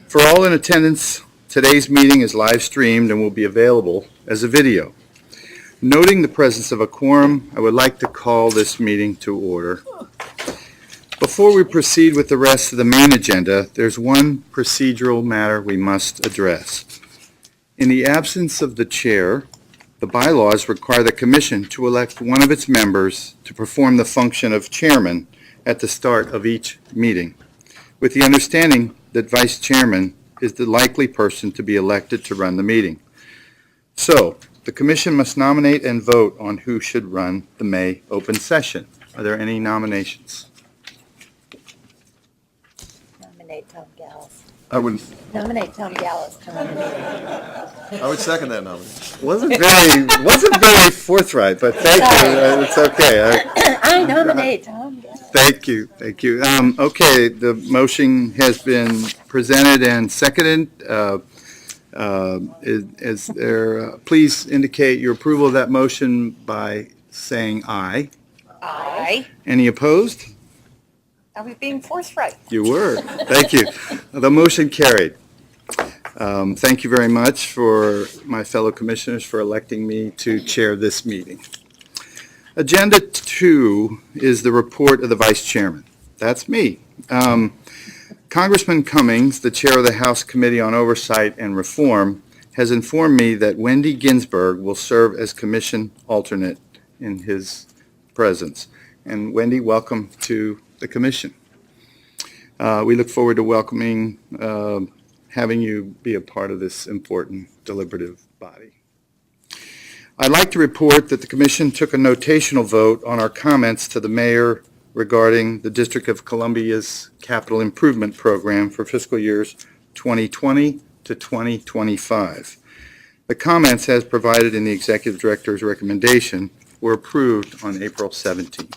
For all in attendance, today's meeting is live streamed and will be available as a video. Noting the presence of a quorum, I would like to call this meeting to order. Before we proceed with the rest of the main agenda, there's one procedural matter we must address. In the absence of the chair, the bylaws require the commission to elect one of its members to perform the function of chairman at the start of each meeting, with the understanding that vice chairman is the likely person to be elected to run the meeting. So, the commission must nominate and vote on who should run the May open session. Are there any nominations? Nominate Tom Gallis. I would Nominate Tom Gallis to run the meeting. I would second that nomination. wasn't very forthright, but thank you. It's okay. I nominate Tom Gallis. Thank you. Okay, the motion has been presented and seconded. Is there? Please indicate your approval of that motion by saying aye. Aye. Any opposed? Are we being forthright? You were. Thank you. The motion carried. Thank you very much for my fellow commissioners for electing me to chair this meeting. Agenda 2 is the report of the vice chairman. That's me. Congressman Cummings, the chair of the House Committee on Oversight and Reform, has informed me that Wendy Ginsburg will serve as commission alternate in his presence. And Wendy, welcome to the commission. We look forward to welcoming, having you be a part of this important deliberative body. I'd like to report that the commission took a notational vote on our comments to the mayor regarding the District of Columbia's capital improvement program for fiscal years 2020 to 2025. The comments, as provided in the executive director's recommendation, were approved on April 17th.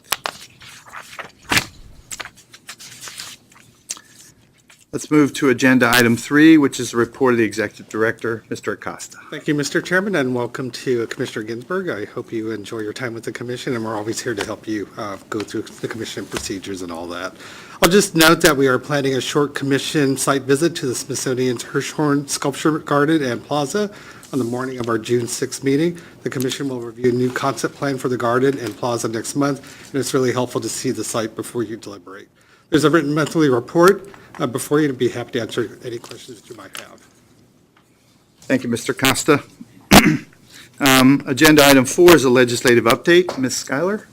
Let's move to agenda item 3, which is the report of the executive director, Mr. Acosta. Thank you, Mr. Chairman, and welcome to Commissioner Ginsburg. I hope you enjoy your time with the commission, and we're always here to help you go through the commission procedures and all that. I'll just note that we are planning a short commission site visit to the Smithsonian's Hirshhorn Sculpture Garden and Plaza on the morning of our June 6th meeting. The commission will review a new concept plan for the garden and plaza next month, and it's really helpful to see the site before you deliberate. There's a written monthly report before you, to be happy to answer any questions that you might have. Thank you, Mr. Costa. Agenda item 4 is a legislative update. Ms. Schuyler?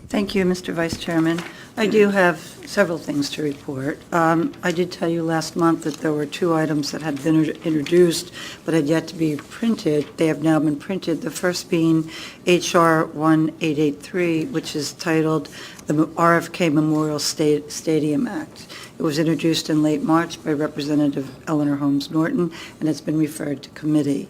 Thank you, Mr. Vice Chairman. I do have several things to report. I did tell you last month that there were 2 items that had been introduced but had yet to be printed. They have now been printed, the first being H.R. 1883, which is titled the RFK Memorial Stadium Act. It was introduced in late March by Representative Eleanor Holmes Norton, and it's been referred to committee.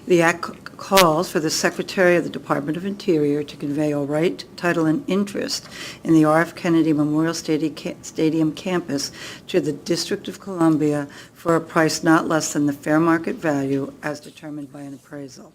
The act calls for the Secretary of the Department of Interior to convey all right, title, and interest in the R.F. Kennedy Memorial Stadium campus to the District of Columbia for a price not less than the fair market value as determined by an appraisal.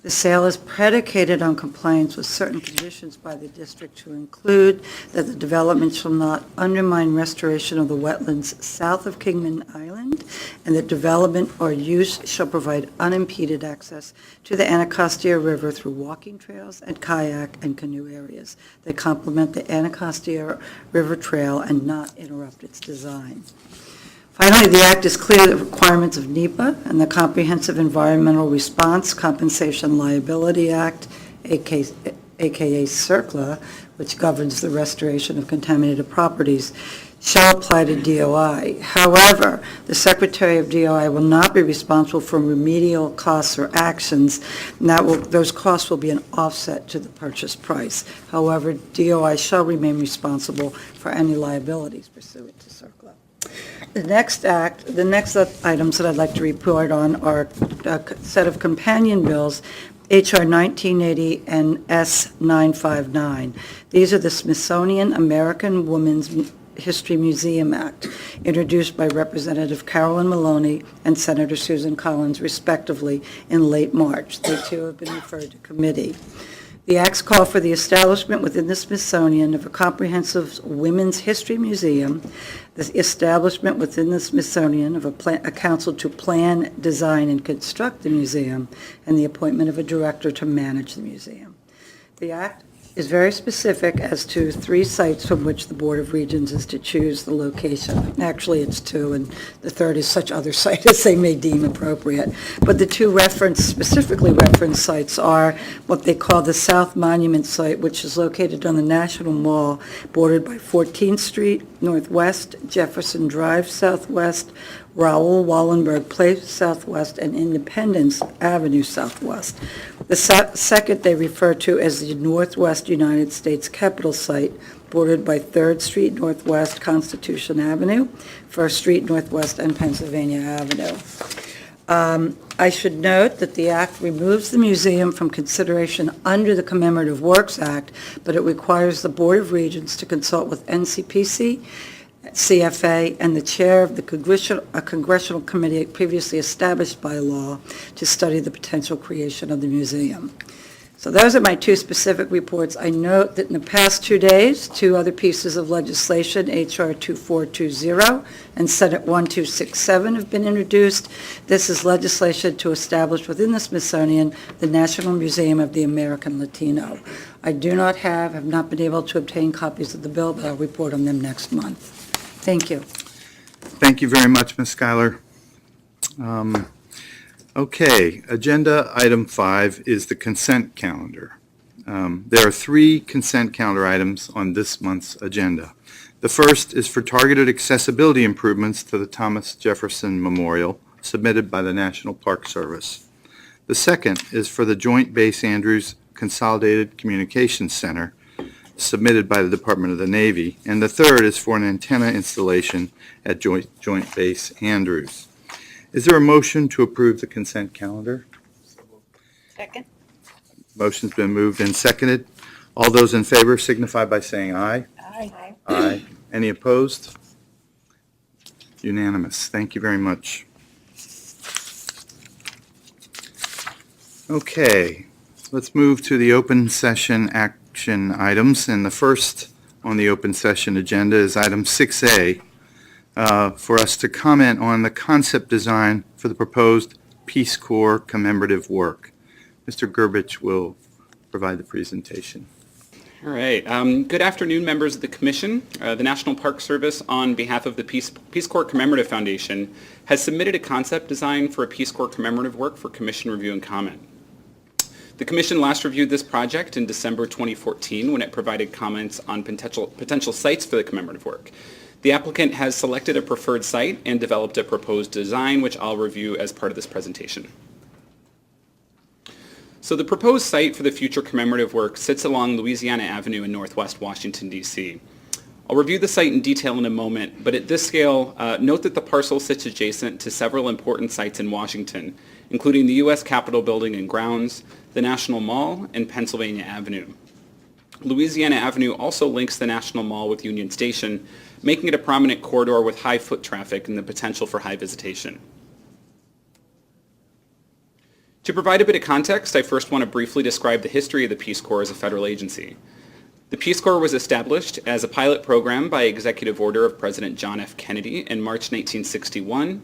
The sale is predicated on compliance with certain conditions by the district to include that the development shall not undermine restoration of the wetlands south of Kingman Island, and that development or use shall provide unimpeded access to the Anacostia River through walking trails and kayak and canoe areas that complement the Anacostia River Trail and not interrupt its design. Finally, the Act is clear that requirements of NEPA and the Comprehensive Environmental Response Compensation Liability Act, aka CERCLA, which governs the restoration of contaminated properties, shall apply to DOI. However, the Secretary of DOI will not be responsible for remedial costs or actions, and those costs will be an offset to the purchase price. However, DOI shall remain responsible for any liabilities pursuant to CERCLA. The next items that I'd like to report on are a set of companion bills, H.R. 1980 and S. 959. These are the Smithsonian American Women's History Museum Act, introduced by Representative Carolyn Maloney and Senator Susan Collins, respectively, in late March. They too have been referred to committee. The acts call for the establishment within the Smithsonian of a comprehensive women's history museum, the establishment within the Smithsonian of a council to plan, design, and construct the museum, and the appointment of a director to manage the museum. The act is very specific as to 3 sites from which the Board of Regents is to choose the location. Actually, it's 2, and the third is such other site as they may deem appropriate. But the 2 specifically referenced sites are what they call the South Monument Site, which is located on the National Mall, bordered by 14th Street Northwest, Jefferson Drive Southwest, Raoul Wallenberg Place Southwest, and Independence Avenue Southwest. The second they refer to as the Northwest United States Capitol Site, bordered by 3rd Street Northwest, Constitution Avenue, 1st Street Northwest, and Pennsylvania Avenue. I should note that the act removes the museum from consideration under the Commemorative Works Act, but it requires the Board of Regents to consult with NCPC, CFA, and the chair of the congressional committee previously established by law to study the potential creation of the museum. So those are my 2 specific reports. I note that in the past 2 days, 2 other pieces of legislation, H.R. 2420 and Senate 1267, have been introduced. This is legislation to establish within the Smithsonian the National Museum of the American Latino. I have not been able to obtain copies of the bill, but I'll report on them next month. Thank you. Thank you very much, Ms. Schuyler. Okay, agenda item 5 is the consent calendar. There are 3 consent calendar items on this month's agenda. The first is for targeted accessibility improvements to the Thomas Jefferson Memorial, submitted by the National Park Service. The second is for the Joint Base Andrews Consolidated Communications Center, submitted by the Department of the Navy. And the third is for an antenna installation at Joint Base Andrews. Is there a motion to approve the consent calendar? Second? Motion's been moved and seconded. All those in favor signify by saying aye. Aye. Aye. Any opposed? Unanimous. Thank you very much. Okay, let's move to the open session action items. And the first on the open session agenda is item 6A, for us to comment on the concept design for the proposed Peace Corps commemorative work. Mr. Gerbich will provide the presentation. All right. Good afternoon, members of the Commission. The National Park Service, on behalf of the Peace Corps Commemorative Foundation, has submitted a concept design for a Peace Corps commemorative work for Commission review and comment. The Commission last reviewed this project in December 2014 when it provided comments on potential sites for the commemorative work. The applicant has selected a preferred site and developed a proposed design, which I'll review as part of this presentation. So the proposed site for the future commemorative work sits along Louisiana Avenue in Northwest Washington, D.C. I'll review the site in detail in a moment, but at this scale, note that the parcel sits adjacent to several important sites in Washington, including the U.S. Capitol Building and Grounds, the National Mall, and Pennsylvania Avenue. Louisiana Avenue also links the National Mall with Union Station, making it a prominent corridor with high foot traffic and the potential for high visitation. To provide a bit of context, I first want to briefly describe the history of the Peace Corps as a federal agency. The Peace Corps was established as a pilot program by executive order of President John F. Kennedy in March 1961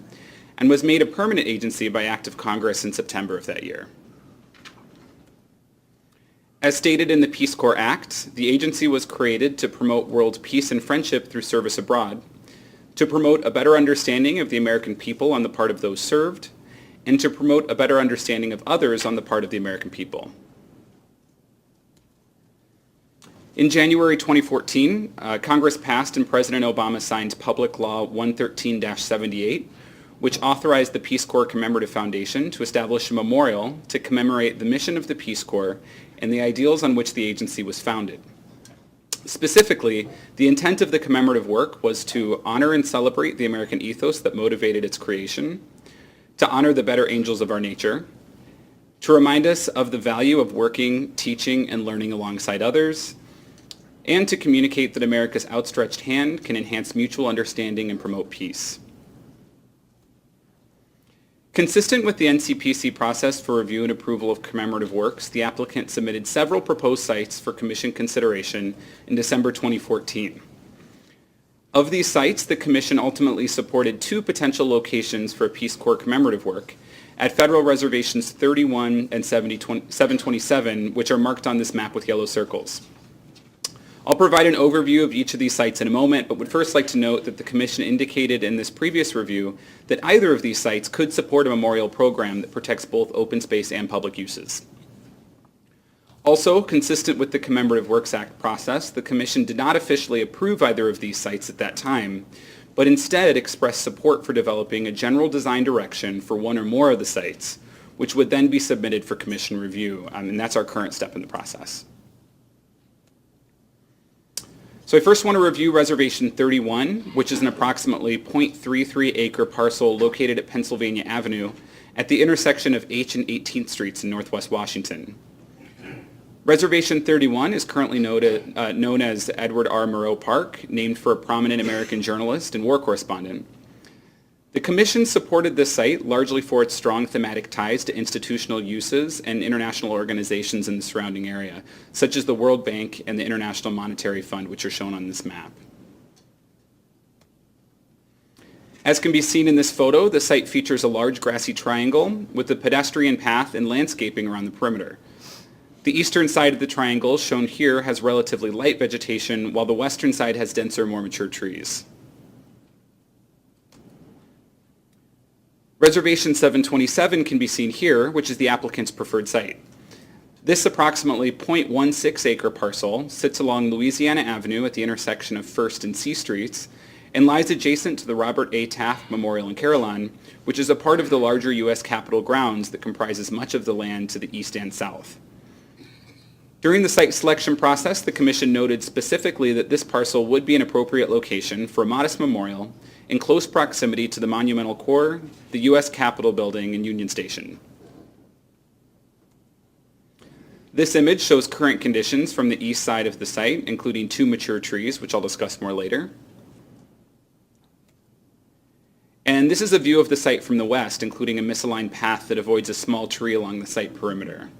and was made a permanent agency by act of Congress in September of that year. As stated in the Peace Corps Act, the agency was created to promote world peace and friendship through service abroad, to promote a better understanding of the American people on the part of those served, and to promote a better understanding of others on the part of the American people. In January 2014, Congress passed and President Obama signed Public Law 113-78, which authorized the Peace Corps Commemorative Foundation to establish a memorial to commemorate the mission of the Peace Corps and the ideals on which the agency was founded. Specifically, the intent of the commemorative work was to honor and celebrate the American ethos that motivated its creation, to honor the better angels of our nature, to remind us of the value of working, teaching, and learning alongside others, and to communicate that America's outstretched hand can enhance mutual understanding and promote peace. Consistent with the NCPC process for review and approval of commemorative works, the applicant submitted several proposed sites for commission consideration in December 2014. Of these sites, the commission ultimately supported 2 potential locations for a Peace Corps commemorative work at federal reservations 31 and 727, which are marked on this map with yellow circles. I'll provide an overview of each of these sites in a moment, but would first like to note that the Commission indicated in this previous review that either of these sites could support a memorial program that protects both open space and public uses. Also, consistent with the Commemorative Works Act process, the Commission did not officially approve either of these sites at that time, but instead expressed support for developing a general design direction for one or more of the sites, which would then be submitted for Commission review, and that's our current step in the process. So I first want to review Reservation 31, which is an approximately 0.33 acre parcel located at Pennsylvania Avenue at the intersection of H and 18th Streets in Northwest Washington. Reservation 31 is currently known as Edward R. Murrow Park, named for a prominent American journalist and war correspondent. The Commission supported this site largely for its strong thematic ties to institutional uses and international organizations in the surrounding area, such as the World Bank and the International Monetary Fund, which are shown on this map. As can be seen in this photo, the site features a large grassy triangle with a pedestrian path and landscaping around the perimeter. The eastern side of the triangle, shown here, has relatively light vegetation, while the western side has denser, more mature trees. Reservation 727 can be seen here, which is the applicant's preferred site. This approximately 0.16 acre parcel sits along Louisiana Avenue at the intersection of 1st and C Streets and lies adjacent to the Robert A. Taft Memorial in Carillon, which is a part of the larger U.S. Capitol grounds that comprises much of the land to the east and south. During the site selection process, the Commission noted specifically that this parcel would be an appropriate location for a modest memorial in close proximity to the Monumental Corps, the U.S. Capitol Building, and Union Station. This image shows current conditions from the east side of the site, including 2 mature trees, which I'll discuss more later. And this is a view of the site from the west, including a misaligned path that avoids a small tree along the site perimeter.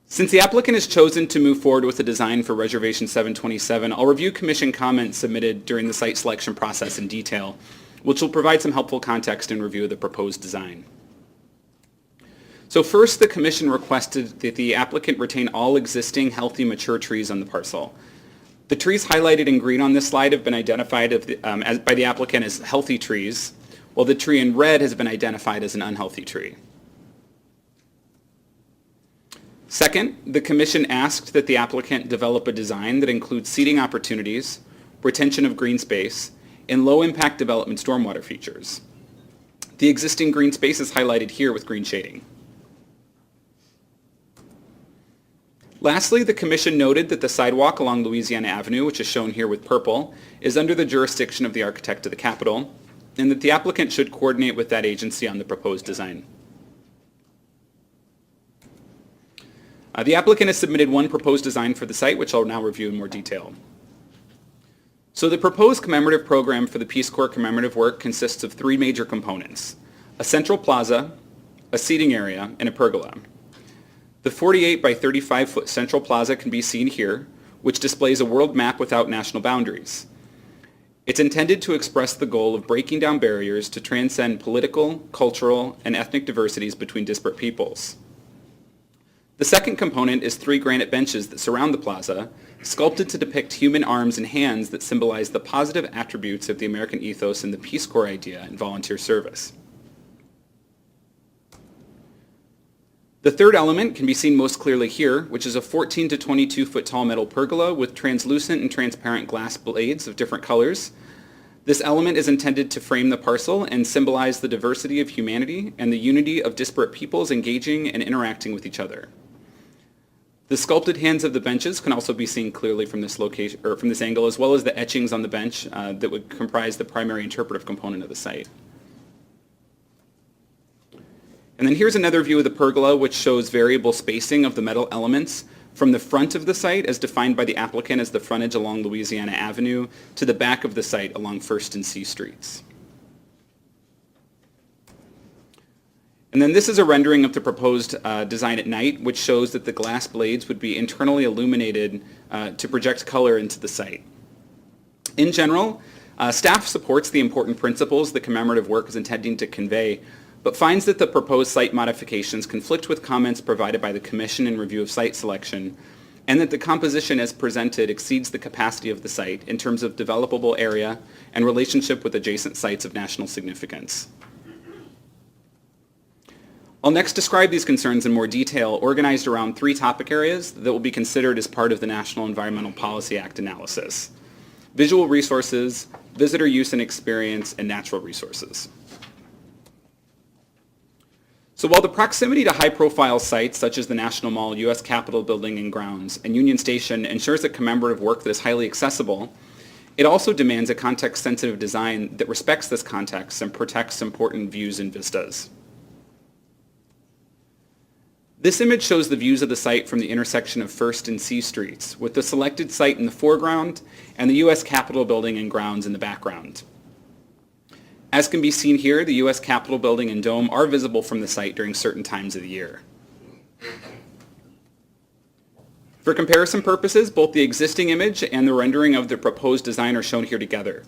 Since the applicant has chosen to move forward with the design for Reservation 727, I'll review Commission comments submitted during the site selection process in detail, which will provide some helpful context and review of the proposed design. So first, the Commission requested that the applicant retain all existing healthy mature trees on the parcel. The trees highlighted in green on this slide have been identified by the applicant as healthy trees, while the tree in red has been identified as an unhealthy tree. Second, the Commission asked that the applicant develop a design that includes seating opportunities, retention of green space, and low-impact development stormwater features. The existing green space is highlighted here with green shading. Lastly, the Commission noted that the sidewalk along Louisiana Avenue, which is shown here with purple, is under the jurisdiction of the architect of the Capitol, and that the applicant should coordinate with that agency on the proposed design. The applicant has submitted one proposed design for the site, which I'll now review in more detail. So the proposed commemorative program for the Peace Corps commemorative work consists of 3 major components: a central plaza, a seating area, and a pergola. The 48 by 35 foot central plaza can be seen here, which displays a world map without national boundaries. It's intended to express the goal of breaking down barriers to transcend political, cultural, and ethnic diversities between disparate peoples. The second component is 3 granite benches that surround the plaza, sculpted to depict human arms and hands that symbolize the positive attributes of the American ethos and the Peace Corps idea and volunteer service. The third element can be seen most clearly here, which is a 14 to 22 foot tall metal pergola with translucent and transparent glass blades of different colors. This element is intended to frame the parcel and symbolize the diversity of humanity and the unity of disparate peoples engaging and interacting with each other. The sculpted hands of the benches can also be seen clearly from this location, or from this angle, as well as the etchings on the bench that would comprise the primary interpretive component of the site. And then here's another view of the pergola, which shows variable spacing of the metal elements from the front of the site, as defined by the applicant as the frontage along Louisiana Avenue, to the back of the site along 1st and C Streets. And then this is a rendering of the proposed design at night, which shows that the glass blades would be internally illuminated to project color into the site. In general, staff supports the important principles the commemorative work is intending to convey, but finds that the proposed site modifications conflict with comments provided by the Commission in review of site selection, and that the composition as presented exceeds the capacity of the site in terms of developable area and relationship with adjacent sites of national significance. I'll next describe these concerns in more detail, organized around 3 topic areas that will be considered as part of the National Environmental Policy Act analysis: visual resources, visitor use and experience, and natural resources. So while the proximity to high-profile sites such as the National Mall, U.S. Capitol Building and Grounds, and Union Station ensures a commemorative work that is highly accessible, it also demands a context-sensitive design that respects this context and protects important views and vistas. This image shows the views of the site from the intersection of 1st and C Streets, with the selected site in the foreground and the U.S. Capitol Building and Grounds in the background. As can be seen here, the U.S. Capitol Building and Dome are visible from the site during certain times of the year. For comparison purposes, both the existing image and the rendering of the proposed design are shown here together.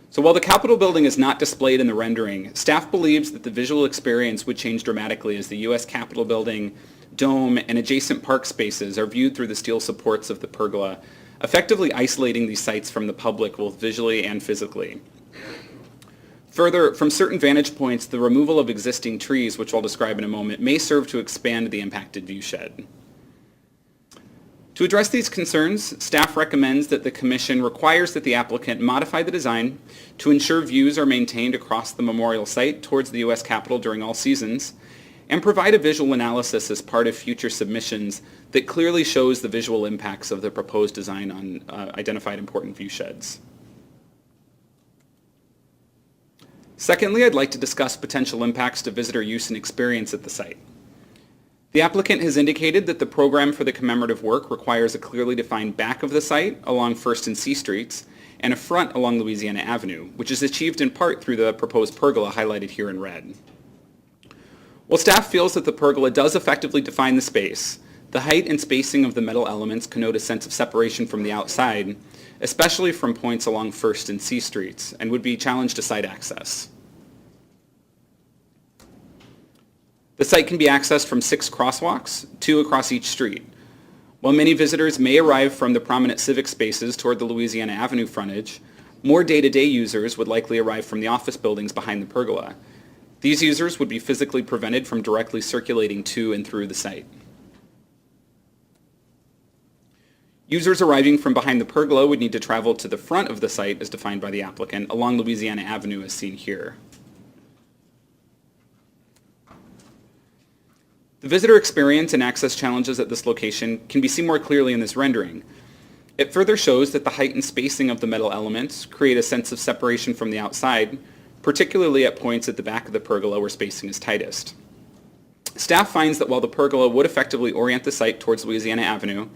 So while the Capitol Building is not displayed in the rendering, staff believes that the visual experience would change dramatically as the U.S. Capitol Building, Dome, and adjacent park spaces are viewed through the steel supports of the pergola, effectively isolating these sites from the public both visually and physically. Further, from certain vantage points, the removal of existing trees, which I'll describe in a moment, may serve to expand the impacted viewshed. To address these concerns, staff recommends that the Commission requires that the applicant modify the design to ensure views are maintained across the memorial site towards the U.S. Capitol during all seasons, and provide a visual analysis as part of future submissions that clearly shows the visual impacts of the proposed design on identified important viewsheds. Secondly, I'd like to discuss potential impacts to visitor use and experience at the site. The applicant has indicated that the program for the commemorative work requires a clearly defined back of the site along 1st and C Streets and a front along Louisiana Avenue, which is achieved in part through the proposed pergola highlighted here in red. While staff feels that the pergola does effectively define the space, the height and spacing of the metal elements connote a sense of separation from the outside, especially from points along 1st and C Streets, and would be a challenge to site access. The site can be accessed from 6 crosswalks, 2 across each street. While many visitors may arrive from the prominent civic spaces toward the Louisiana Avenue frontage, more day-to-day users would likely arrive from the office buildings behind the pergola. These users would be physically prevented from directly circulating to and through the site. Users arriving from behind the pergola would need to travel to the front of the site as defined by the applicant along Louisiana Avenue as seen here. The visitor experience and access challenges at this location can be seen more clearly in this rendering. It further shows that the height and spacing of the metal elements create a sense of separation from the outside, particularly at points at the back of the pergola where spacing is tightest. Staff finds that while the pergola would effectively orient the site towards Louisiana Avenue,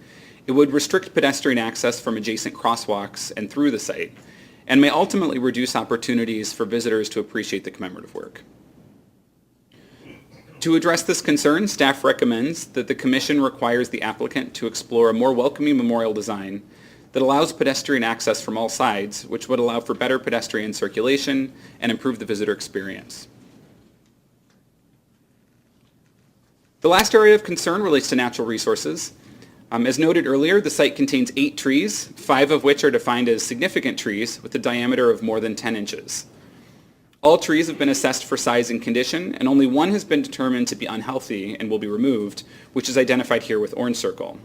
it would restrict pedestrian access from adjacent crosswalks and through the site, and may ultimately reduce opportunities for visitors to appreciate the commemorative work. To address this concern, staff recommends that the Commission requires the applicant to explore a more welcoming memorial design that allows pedestrian access from all sides, which would allow for better pedestrian circulation and improve the visitor experience. The last area of concern relates to natural resources. As noted earlier, the site contains 8 trees, 5 of which are defined as significant trees with a diameter of more than 10 inches. All trees have been assessed for size and condition, and only one has been determined to be unhealthy and will be removed, which is identified here with orange circle.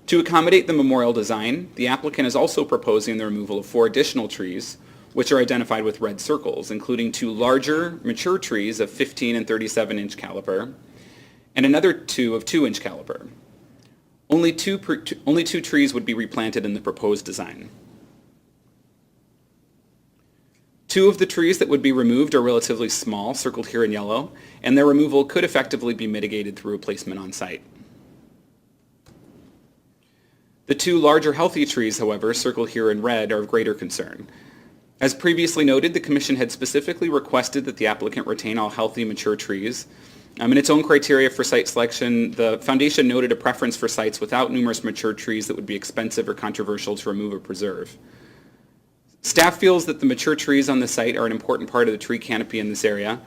To accommodate the memorial design, the applicant is also proposing the removal of 4 additional trees, which are identified with red circles, including 2 larger, mature trees of 15 and 37 inch caliber, and another 2 of 2 inch caliber. Only two trees would be replanted in the proposed design. 2 of the trees that would be removed are relatively small, circled here in yellow, and their removal could effectively be mitigated through replacement on site. The 2 larger healthy trees, however, circled here in red, are of greater concern. As previously noted, the Commission had specifically requested that the applicant retain all healthy, mature trees. In its own criteria for site selection, the Foundation noted a preference for sites without numerous mature trees that would be expensive or controversial to remove or preserve. Staff feels that the mature trees on the site are an important part of the tree canopy in this area,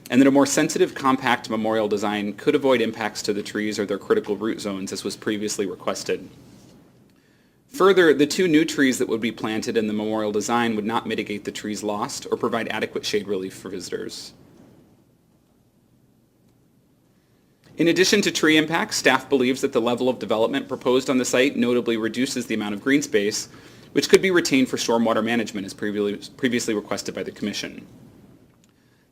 and that a more sensitive, compact memorial design could avoid impacts to the trees or their critical root zones, as was previously requested. Further, the 2 new trees that would be planted in the memorial design would not mitigate the trees lost or provide adequate shade relief for visitors. In addition to tree impacts, staff believes that the level of development proposed on the site notably reduces the amount of green space, which could be retained for stormwater management as previously requested by the Commission.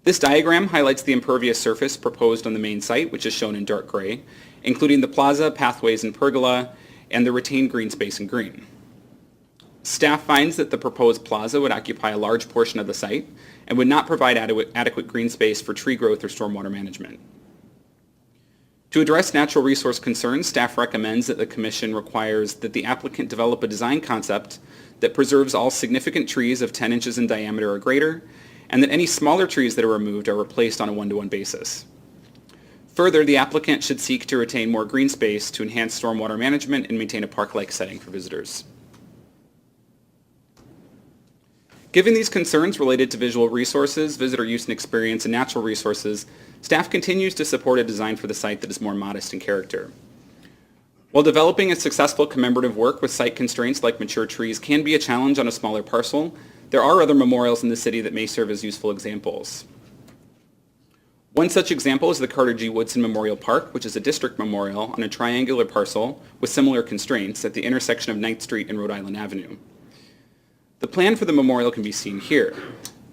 This diagram highlights the impervious surface proposed on the main site, which is shown in dark gray, including the plaza, pathways, and pergola, and the retained green space in green. Staff finds that the proposed plaza would occupy a large portion of the site and would not provide adequate green space for tree growth or stormwater management. To address natural resource concerns, staff recommends that the Commission requires that the applicant develop a design concept that preserves all significant trees of 10 inches in diameter or greater, and that any smaller trees that are removed are replaced on a one-to-one basis. Further, the applicant should seek to retain more green space to enhance stormwater management and maintain a park-like setting for visitors. Given these concerns related to visual resources, visitor use and experience, and natural resources, staff continues to support a design for the site that is more modest in character. While developing a successful commemorative work with site constraints like mature trees can be a challenge on a smaller parcel, there are other memorials in the city that may serve as useful examples. One such example is the Carter G. Woodson Memorial Park, which is a district memorial on a triangular parcel with similar constraints at the intersection of 9th Street and Rhode Island Avenue. The plan for the memorial can be seen here.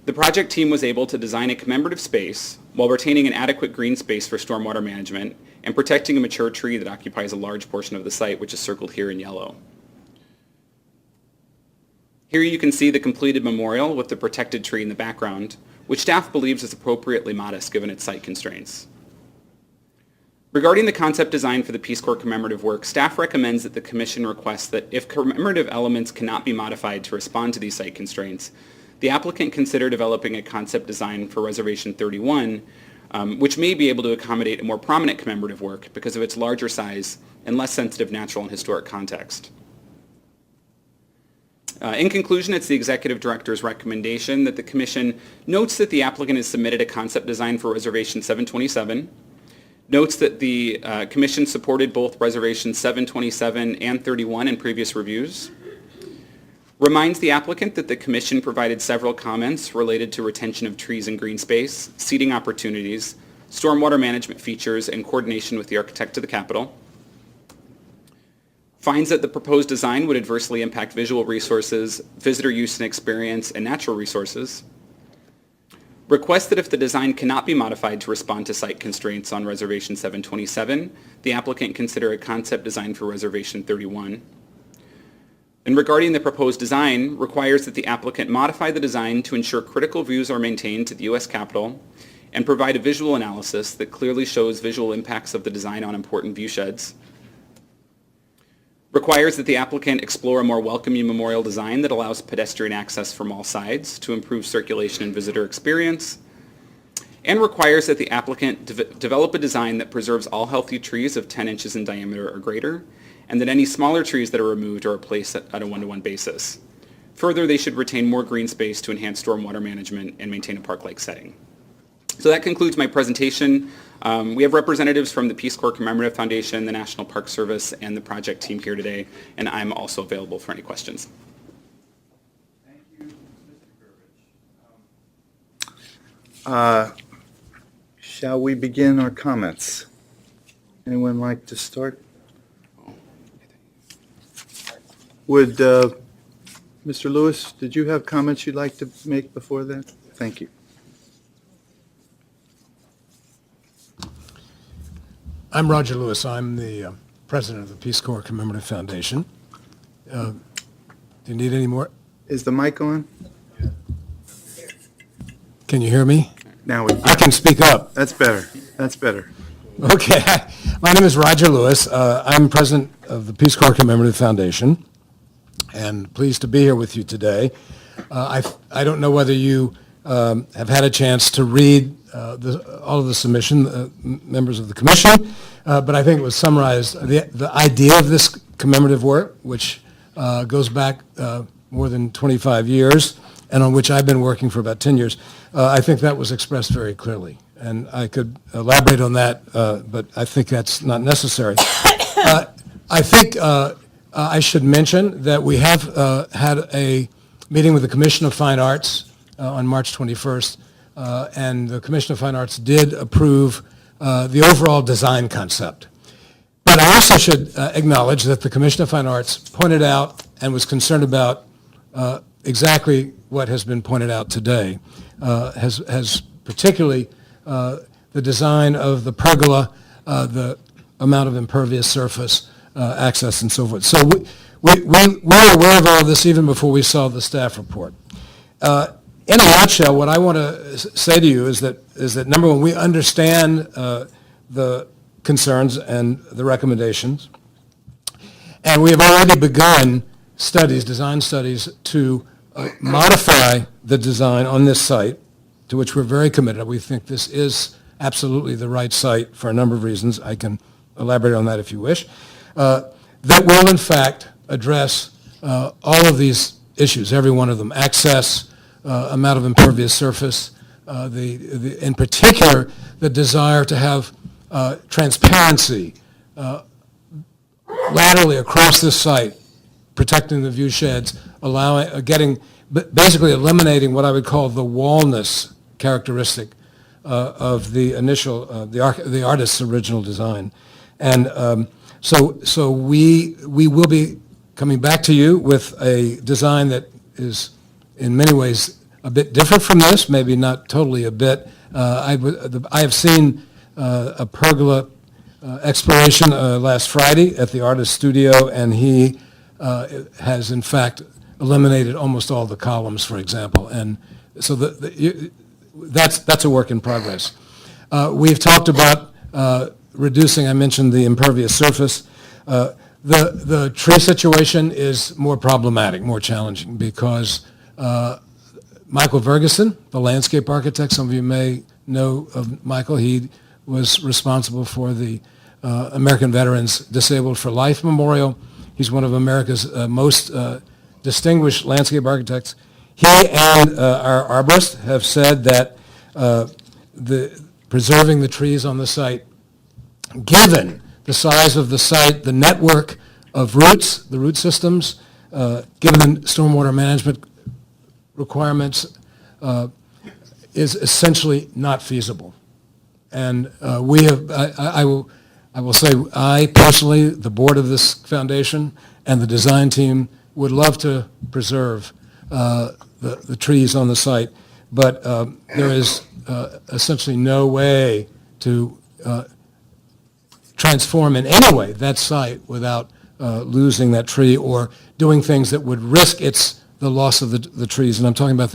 The project team was able to design a commemorative space while retaining an adequate green space for stormwater management and protecting a mature tree that occupies a large portion of the site, which is circled here in yellow. Here you can see the completed memorial with the protected tree in the background, which staff believes is appropriately modest given its site constraints. Regarding the concept design for the Peace Corps commemorative work, staff recommends that the Commission requests that if commemorative elements cannot be modified to respond to these site constraints, the applicant consider developing a concept design for Reservation 31, which may be able to accommodate a more prominent commemorative work because of its larger size and less sensitive natural and historic context. In conclusion, it's the Executive Director's recommendation that the Commission notes that the applicant has submitted a concept design for Reservation 727, notes that the Commission supported both Reservations 727 and 31 in previous reviews, reminds the applicant that the Commission provided several comments related to retention of trees and green space, seating opportunities, stormwater management features, and coordination with the architect of the Capitol, finds that the proposed design would adversely impact visual resources, visitor use and experience, and natural resources, requests that if the design cannot be modified to respond to site constraints on Reservation 727, the applicant consider a concept design for Reservation 31, and regarding the proposed design, requires that the applicant modify the design to ensure critical views are maintained to the U.S. Capitol and provide a visual analysis that clearly shows visual impacts of the design on important viewsheds, requires that the applicant explore a more welcoming memorial design that allows pedestrian access from all sides to improve circulation and visitor experience, and requires that the applicant develop a design that preserves all healthy trees of 10 inches in diameter or greater, and that any smaller trees that are removed are replaced at a one-to-one basis. Further, they should retain more green space to enhance stormwater management and maintain a park-like setting. So that concludes my presentation. We have representatives from the Peace Corps Commemorative Foundation, the National Park Service, and the project team here today, and I'm also available for any questions. Thank you, Mr. Burbidge. Shall we begin our comments? Anyone like to start? Would, Mr. Lewis, did you have comments you'd like to make before that? Thank you. I'm Roger Lewis. I'm the president of the Peace Corps Commemorative Foundation. Do you need any more? Is the mic on? Can you hear me? Now we, I can speak up. that's better. That's better. Okay. My name is Roger Lewis. I'm president of the Peace Corps Commemorative Foundation, and pleased to be here with you today. I don't know whether you have had a chance to read all of the submission, members of the commission, but I think it was summarized, the idea of this commemorative work, which goes back more than 25 years, and on which I've been working for about 10 years, I think that was expressed very clearly. And I could elaborate on that, but I think that's not necessary. I think I should mention that we have had a meeting with the Commission of Fine Arts on March 21st, and the Commission of Fine Arts did approve the overall design concept. But I also should acknowledge that the Commission of Fine Arts pointed out and was concerned about exactly what has been pointed out today, has particularly the design of the pergola, the amount of impervious surface, access, and so forth. So we were aware of all this even before we saw the staff report. In a nutshell, what I want to say to you is that number one, we understand the concerns and the recommendations, and we have already begun studies, design studies, to modify the design on this site, to which we're very committed. We think this is absolutely the right site for a number of reasons. I can elaborate on that if you wish. That will, in fact, address all of these issues, every one of them: access, amount of impervious surface, in particular, the desire to have transparency laterally across this site, protecting the view sheds, basically eliminating what I would call the wallness characteristic of the initial, the artist's original design. And so we will be coming back to you with a design that is in many ways a bit different from this, maybe not totally a bit. I have seen a pergola exploration last Friday at the artist's studio, and he has in fact eliminated almost all the columns, for example. And so that's a work in progress. We've talked about reducing, I mentioned the impervious surface. The tree situation is more problematic, more challenging, because Michael Ferguson, the landscape architect, some of you may know of Michael, he was responsible for the American Veterans Disabled for Life Memorial. He's one of America's most distinguished landscape architects. He and our arborist have said that preserving the trees on the site, given the size of the site, the network of roots, the root systems, given the stormwater management requirements, is essentially not feasible. And we have, I will say, I personally, the board of this foundation, and the design team would love to preserve the trees on the site, but there is essentially no way to transform in any way that site without losing that tree or doing things that would risk the loss of the trees. And I'm talking about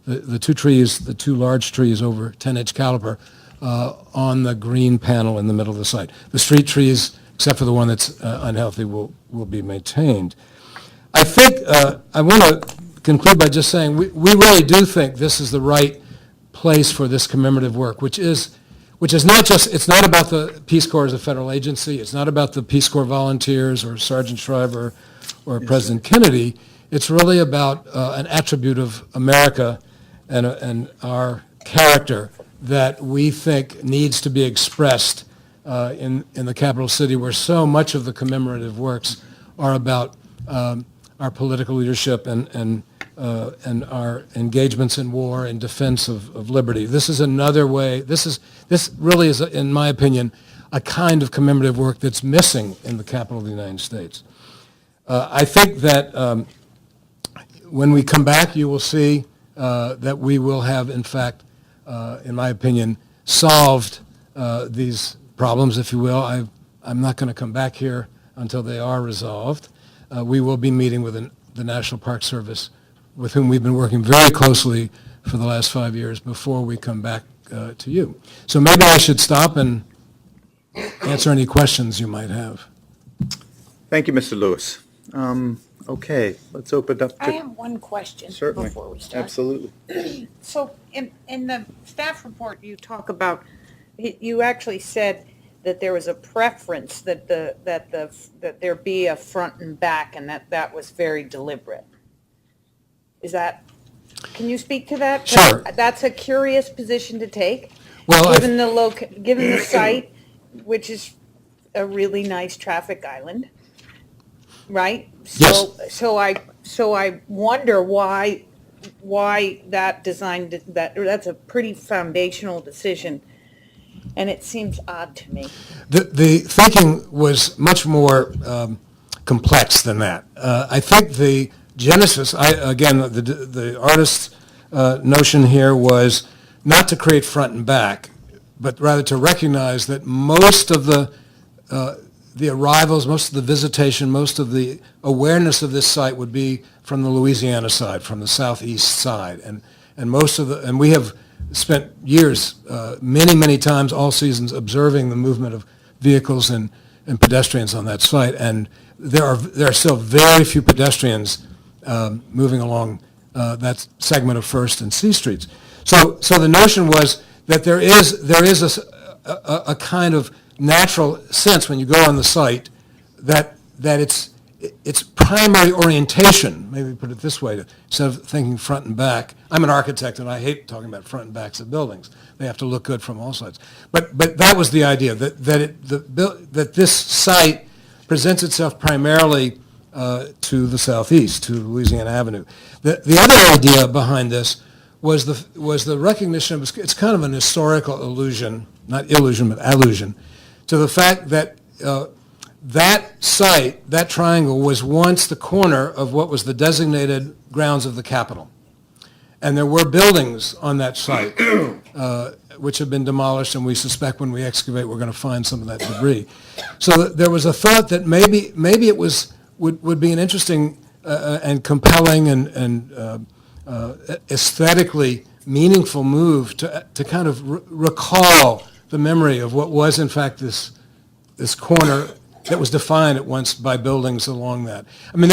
the two trees, the two large trees over 10-inch caliber on the green panel in the middle of the site. The street trees, except for the one that's unhealthy, will be maintained. I think I want to conclude by just saying we really do think this is the right place for this commemorative work, which is not just, it's not about the Peace Corps as a federal agency, it's not about the Peace Corps volunteers or Sergeant Shriver or President Kennedy. It's really about an attribute of America and our character that we think needs to be expressed in the capital city, where so much of the commemorative works are about our political leadership and our engagements in war and defense of liberty. This is another way. This really is, in my opinion, a kind of commemorative work that's missing in the capital of the United States. I think that when we come back, you will see that we will have, in fact, in my opinion, solved these problems, if you will. I'm not going to come back here until they are resolved. We will be meeting with the National Park Service, with whom we've been working very closely for the last 5 years before we come back to you. So maybe I should stop and answer any questions you might have. Thank you, Mr. Lewis. Okay, let's open up I to, have one question certainly, before we start. absolutely. So in the staff report, you talk about, you actually said that there was a preference that that there be a front and back, and that was very deliberate. Is that, can you speak to that? 'Cause Sure. That's a curious position to take, Well, given given the site, which is a really nice traffic island, right? Yes. So I wonder why that design, that's a pretty foundational decision, and it seems odd to me. The thinking was much more complex than that. I think the genesis, again, the artist's notion here was not to create front and back, but rather to recognize that most of the arrivals, most of the visitation, most of the awareness of this site would be from the Louisiana side, from the southeast side, and we have spent years, many times, all seasons, observing the movement of vehicles and pedestrians on that site, and there are still very few pedestrians moving along that segment of First and C Streets. So the notion was that there is a kind of natural sense when you go on the site that its primary orientation, maybe put it this way, instead of thinking front and back. I'm an architect and I hate talking about front and backs of buildings. They have to look good from all sides. But that was the idea, that this site presents itself primarily to the southeast, to Louisiana Avenue. The other idea behind this was the recognition of, it's kind of an historical illusion, not illusion, but allusion, to the fact that that site, that triangle, was once the corner of what was the designated grounds of the Capitol. And there were buildings on that site which have been demolished, and we suspect when we excavate we're going to find some of that debris. So there was a thought that maybe it would be an interesting and compelling and aesthetically meaningful move to kind of recall the memory of what was in fact this corner that was defined at once by buildings along that. I mean,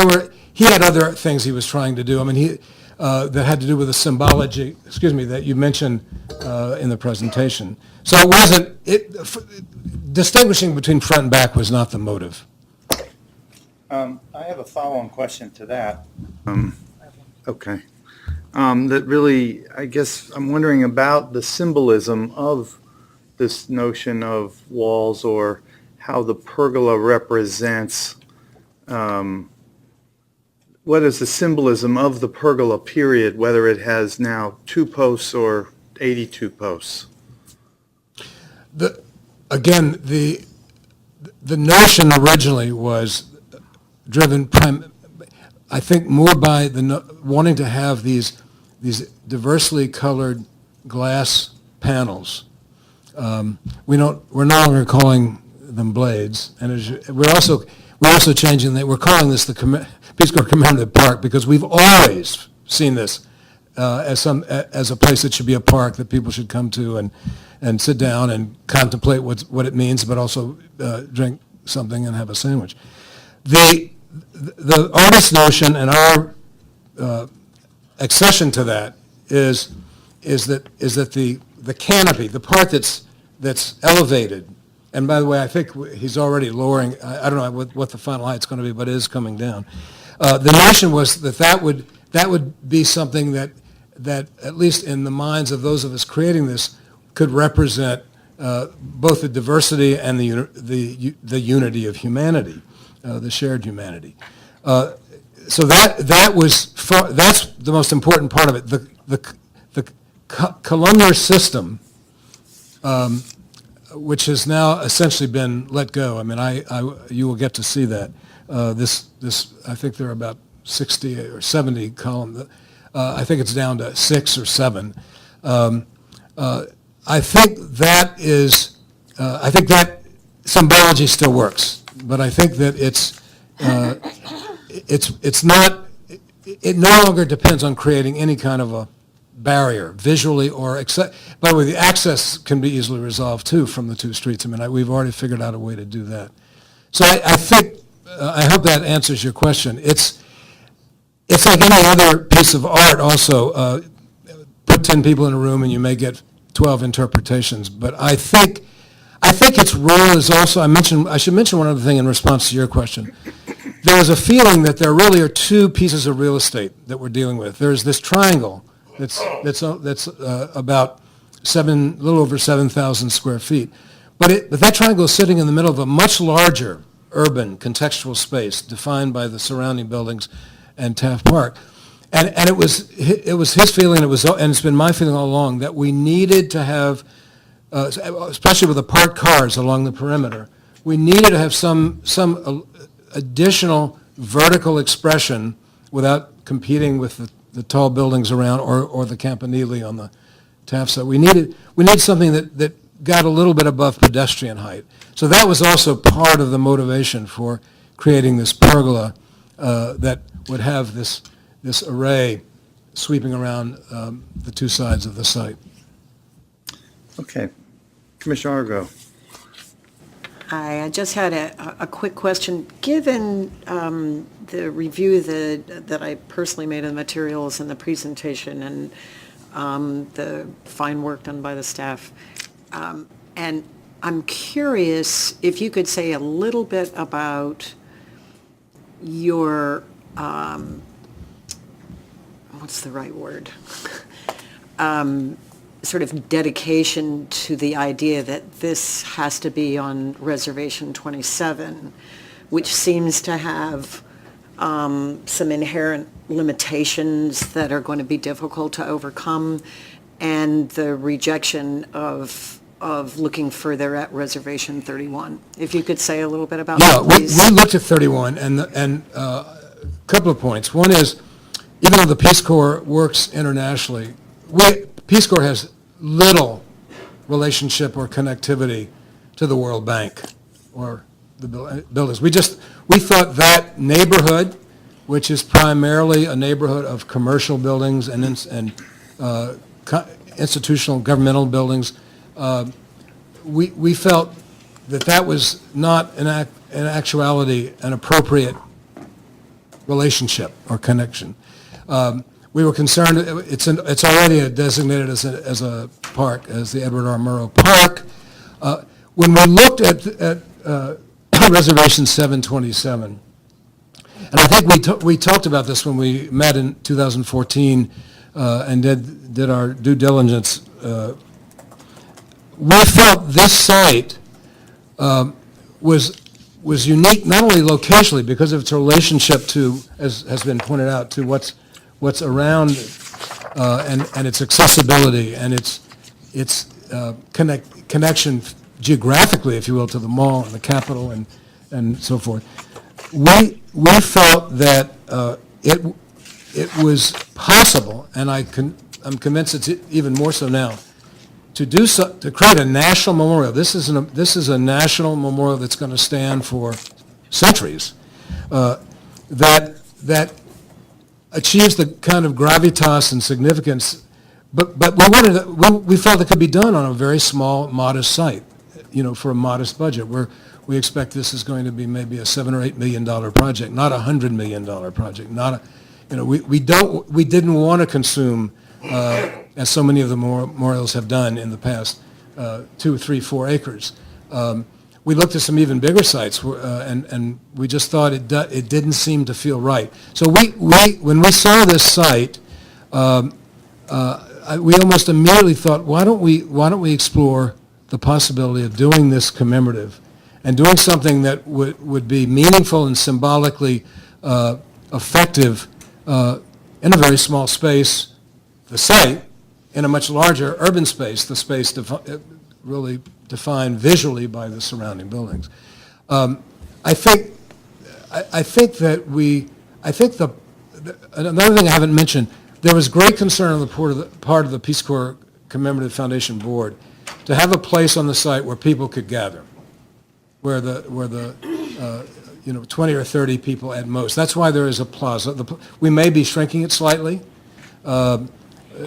he had other things he was trying to do. I mean, that had to do with the symbology, that you mentioned in the presentation. So it wasn't, distinguishing between front and back was not the motive. I have a follow-on question to that. Okay. That really, I guess, I'm wondering about the symbolism of this notion of walls, or how the pergola represents, what is the symbolism of the pergola period, whether it has now 2 posts or 82 posts? Again, the notion originally was driven, I think, more by wanting to have these diversely colored glass panels. We're no longer calling them blades, and we're also changing that. We're calling this the Peace Corps Commemorative Park because we've always seen this as a place that should be a park that people should come to and sit down and contemplate what it means, but also drink something and have a sandwich. The artist's notion and our accession to that is that the canopy, the part that's elevated. And by the way, I think he's already lowering, I don't know what the final height's going to be, but it is coming down. The notion was that would be something that at least in the minds of those of us creating this could represent both the diversity and the unity of humanity, the shared humanity. So that's the most important part of it. The columnar system, which has now essentially been let go. I mean, you will get to see that. This I think there are about 60 or 70 columns. I think it's down to 6 or 7. I think that symbology still works, but I think that it's not. It no longer depends on creating any kind of a barrier, visually or by the way, the access can be easily resolved too from the 2 streets. I mean, we've already figured out a way to do that. So I think I hope that answers your question. it's like any other piece of art also. Put 10 people in a room and you may get 12 interpretations. But I think its role is also, I should mention one other thing in response to your question. There is a feeling that there really are two pieces of real estate that we're dealing with. There's this triangle that's about a little over 7,000 square feet. But that triangle is sitting in the middle of a much larger urban contextual space defined by the surrounding buildings and Taft Park. And it was his feeling, and it's been my feeling all along, that we needed to have, especially with the parked cars along the perimeter, we needed to have some additional vertical expression without competing with the tall buildings around or the campanile on the Taft side. We needed something that got a little bit above pedestrian height. So that was also part of the motivation for creating this pergola that would have this array sweeping around the two sides of the site. Okay. Commissioner Argo. Hi, I just had a quick question. Given the review that I personally made of the materials and the presentation and the fine work done by the staff, and I'm curious if you could say a little bit about your, what's the right word? Sort of dedication to the idea that this has to be on Reservation 27, which seems to have some inherent limitations that are going to be difficult to overcome, and the rejection of looking further at Reservation 31. If you could say a little bit about that, please. We looked at 31, and a couple of points. One is, even though the Peace Corps works internationally, Peace Corps has little relationship or connectivity to the World Bank or the buildings. We thought that neighborhood, which is primarily a neighborhood of commercial buildings and institutional governmental buildings, we felt that was not in actuality an appropriate relationship or connection. We were concerned, it's already designated as a park, as the Edward R. Murrow Park. When we looked at Reservation 727, and I think we talked about this when we met in 2014 and did our due diligence, we felt this site was unique not only locationally because of its relationship to, as has been pointed out, to what's around and its accessibility and its connection geographically, if you will, to the mall and the Capitol and so forth. We felt that it was possible, and I'm convinced it's even more so now, to create a national memorial. This is a national memorial that's going to stand for centuries. That achieves the kind of gravitas and significance, but we felt it could be done on a very small, modest site, for a modest budget. We expect this is going to be maybe a $7 or $8 million project, not a $100 million project. We didn't want to consume, as so many of the memorials have done in the past, 2, 3, 4 acres. We looked at some even bigger sites, and we just thought it didn't seem to feel right. So when we saw this site, we almost immediately thought, why don't we explore the possibility of doing this commemorative and doing something that would be meaningful and symbolically effective in a very small space, the site, in a much larger urban space, the space really defined visually by the surrounding buildings. I think another thing I haven't mentioned, there was great concern on the part of the Peace Corps Commemorative Foundation Board to have a place on the site where people could gather, where the 20 or 30 people at most. That's why there is a plaza. We may be shrinking it slightly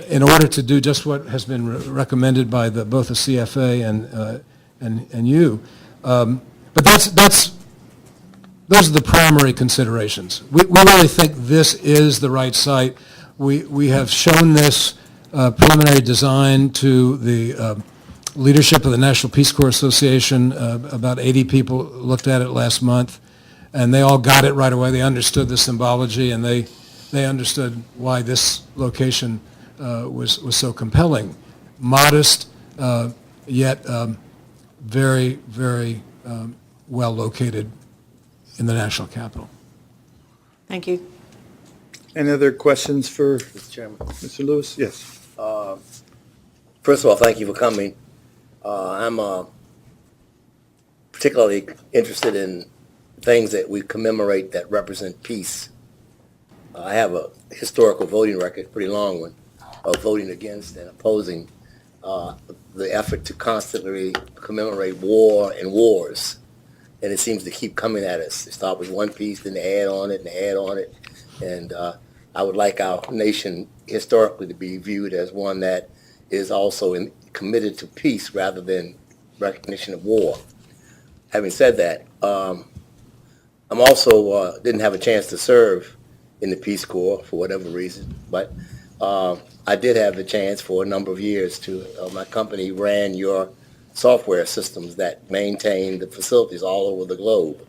in order to do just what has been recommended by both the CFA and you. But that's those are the primary considerations. We really think this is the right site. We have shown this preliminary design to the leadership of the National Peace Corps Association. About 80 people looked at it last month, and they all got it right away. They understood the symbology, and they understood why this location was so compelling. Modest, yet very, very well located in the national capital. Thank you. Any other questions for Mr. Chairman. Mr. Lewis? Yes. First of all, thank you for coming. I'm particularly interested in things that we commemorate that represent peace. I have a historical voting record, pretty long one, of voting against and opposing the effort to constantly commemorate war and wars. And it seems to keep coming at us. They start with one piece, then they add on it, and they add on it. And I would like our nation historically to be viewed as one that is also committed to peace rather than recognition of war. Having said that, I'm also didn't have a chance to serve in the Peace Corps for whatever reason, but I did have the chance for a number of years to, my company ran your software systems that maintain the facilities all over the globe,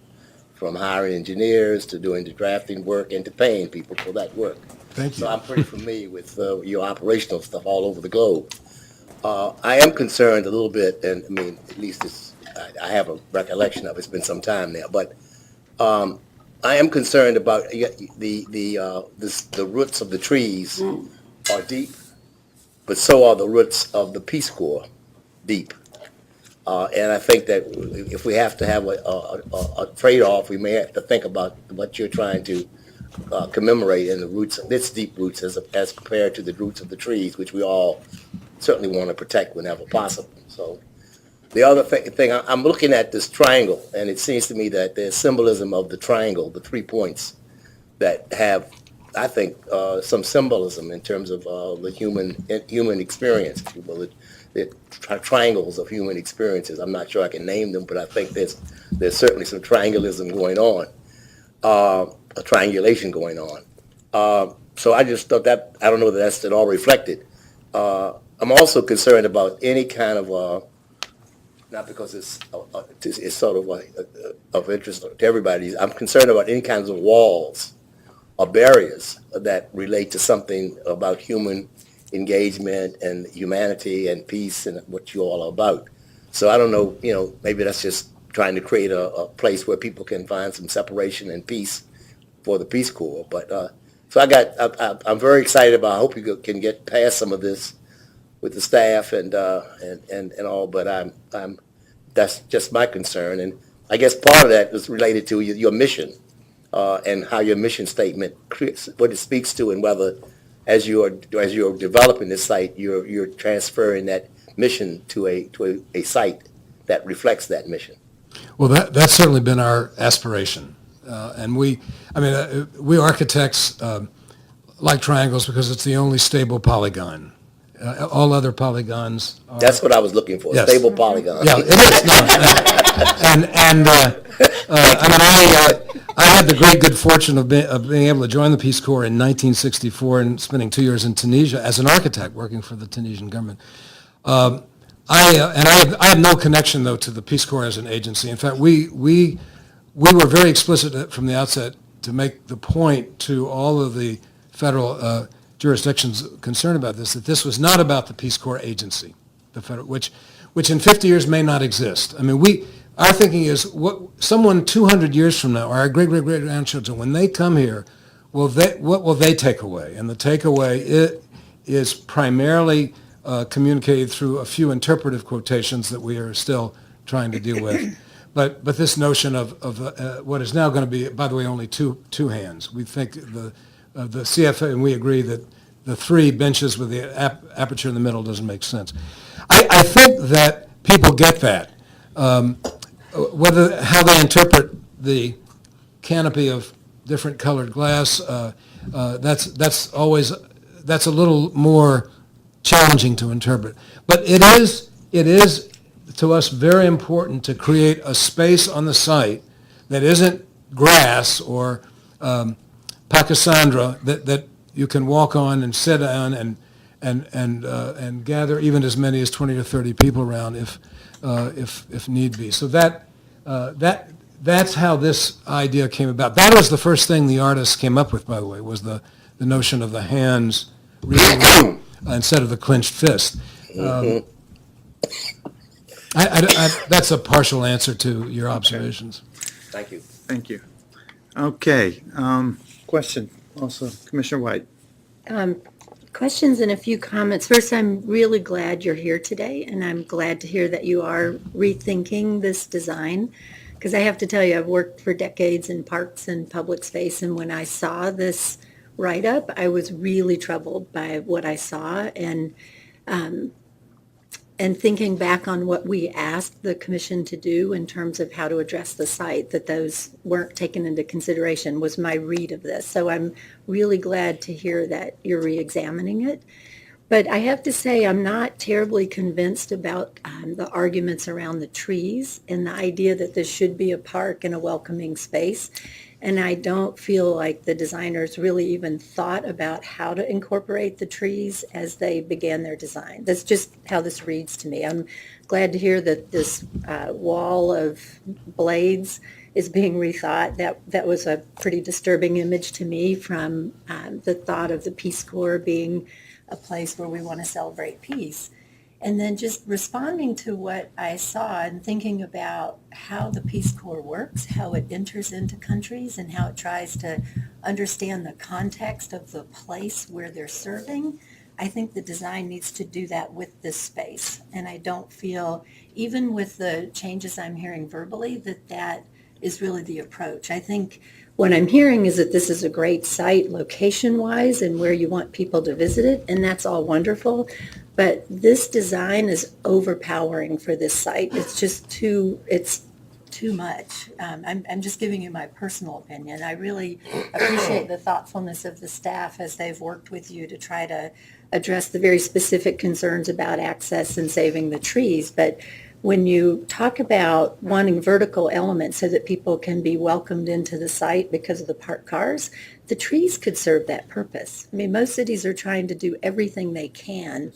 from hiring engineers to doing the drafting work and to paying people for that work. Thank you. So I'm pretty familiar with your operational stuff all over the globe. I am concerned a little bit, and I mean, at least I have a recollection of it. It's been some time now, but I am concerned about the roots of the trees are deep, but so are the roots of the Peace Corps deep. And I think that if we have to have a trade-off, we may have to think about what you're trying to commemorate in the roots, its deep roots as compared to the roots of the trees, which we all certainly want to protect whenever possible. So the other thing, I'm looking at this triangle, and it seems to me that there's symbolism of the triangle, the 3 points, that have, I think, some symbolism in terms of the human experience, if you will. The triangles of human experiences. I'm not sure I can name them, but I think there's certainly some triangulation going on, a triangulation going on. So I just thought that, I don't know that that's at all reflected. I'm also concerned about any kind of, not because it's sort of of interest to everybody, I'm concerned about any kinds of walls or barriers that relate to something about human engagement and humanity and peace and what you all are about. So I don't know, maybe that's just trying to create a place where people can find some separation and peace for the Peace Corps. But so I'm very excited about. I hope you can get past some of this with the staff and all. But that's just my concern. And I guess part of that is related to your mission and how your mission statement, what it speaks to, and whether as you're developing this site, you're transferring that mission to a site that reflects that mission. Well, that's certainly been our aspiration. And we architects like triangles because it's the only stable polygon. All other polygons are... That's what I was looking for, Yes. stable polygon. Yeah, it is. I had the great good fortune of being able to join the Peace Corps in 1964 and spending 2 years in Tunisia as an architect working for the Tunisian government. I have no connection, though, to the Peace Corps as an agency. In fact, we were very explicit from the outset to make the point to all of the federal jurisdictions concerned about this, that this was not about the Peace Corps agency, the federal, which in 50 years may not exist. I mean, our thinking is someone 200 years from now, or our great-great-great-grandchildren, when they come here, what will they take away? And the takeaway is primarily communicated through a few interpretive quotations that we are still trying to deal with. But this notion of what is now going to be, by the way, only two hands. We think the CFA, and we agree that the 3 benches with the aperture in the middle doesn't make sense. I think that people get that. How they interpret the canopy of different colored glass, that's a little more challenging to interpret. But it is to us very important to create a space on the site that isn't grass or pachysandra that you can walk on and sit on and gather even as many as 20 or 30 people around if need be. So that's how this idea came about. That was the first thing the artists came up with, by the way, was the notion of the hands reaching instead of the clenched fist. That's a partial answer to your observations. Thank you. Thank you. Okay, question also, Commissioner White. Questions and a few comments. First, I'm really glad you're here today, and I'm glad to hear that you are rethinking this design, because I have to tell you, I've worked for decades in parks and public space, and when I saw this write-up, I was really troubled by what I saw, and thinking back on what we asked the commission to do in terms of how to address the site, that those weren't taken into consideration was my read of this. So I'm really glad to hear that you're re-examining it. But I have to say, I'm not terribly convinced about the arguments around the trees and the idea that this should be a park and a welcoming space. And I don't feel like the designers really even thought about how to incorporate the trees as they began their design. That's just how this reads to me. I'm glad to hear that this wall of blades is being rethought. That was a pretty disturbing image to me from the thought of the Peace Corps being a place where we want to celebrate peace. And then just responding to what I saw and thinking about how the Peace Corps works, how it enters into countries and how it tries to understand the context of the place where they're serving, I think the design needs to do that with this space. And I don't feel, even with the changes I'm hearing verbally, that is really the approach. I think what I'm hearing is that this is a great site location-wise and where you want people to visit it, and that's all wonderful. But this design is overpowering for this site. It's just too much. I'm just giving you my personal opinion. I really appreciate the thoughtfulness of the staff as they've worked with you to try to address the very specific concerns about access and saving the trees. But when you talk about wanting vertical elements so that people can be welcomed into the site because of the parked cars, the trees could serve that purpose. I mean, most cities are trying to do everything they can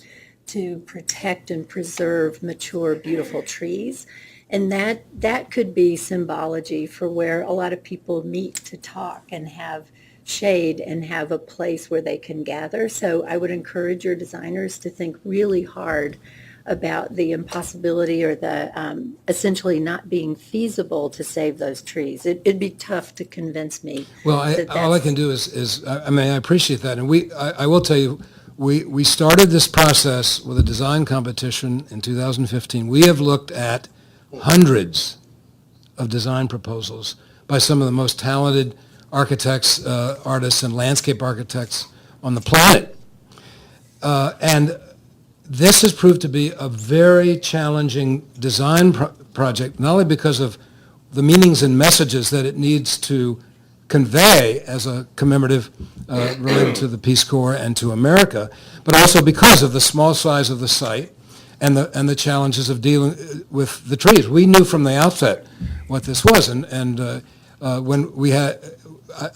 to protect and preserve mature, beautiful trees. And that could be symbology for where a lot of people meet to talk and have shade and have a place where they can gather. So I would encourage your designers to think really hard about the impossibility or the essentially not being feasible to save those trees. It'd be tough to convince me. Well, all I can do is I mean, I appreciate that. And I will tell you, we started this process with a design competition in 2015. We have looked at hundreds of design proposals by some of the most talented architects, artists, and landscape architects on the planet. And this has proved to be a very challenging design project, not only because of the meanings and messages that it needs to convey as a commemorative related to the Peace Corps and to America, but also because of the small size of the site and the challenges of dealing with the trees. We knew from the outset what this was, and when we had,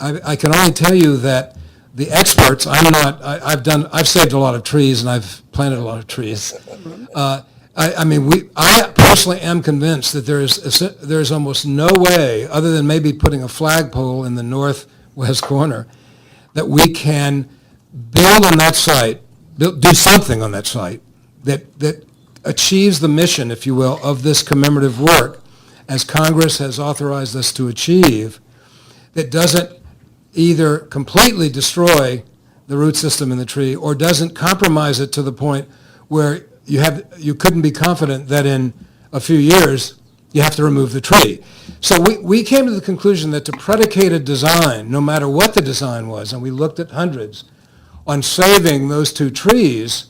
I can only tell you that the experts, I've saved a lot of trees and I've planted a lot of trees. I personally am convinced that there is almost no way, other than maybe putting a flagpole in the northwest corner, that we can build on that site, do something on that site that achieves the mission, if you will, of this commemorative work, as Congress has authorized us to achieve, that doesn't either completely destroy the root system in the tree or doesn't compromise it to the point where you couldn't be confident that in a few years you have to remove the tree. So we came to the conclusion that to predicate a design, no matter what the design was, and we looked at hundreds, on saving those two trees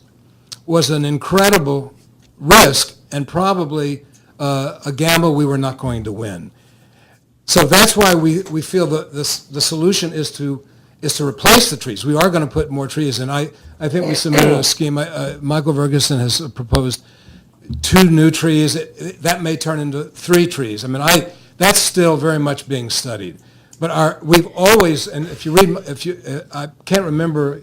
was an incredible risk and probably a gamble we were not going to win. So that's why we feel that the solution is to replace the trees. We are going to put more trees in. I think we submitted a scheme. Michael Ferguson has proposed 2 new trees. That may turn into 3 trees. I mean, that's still very much being studied. we've always, and if you read, I can't remember,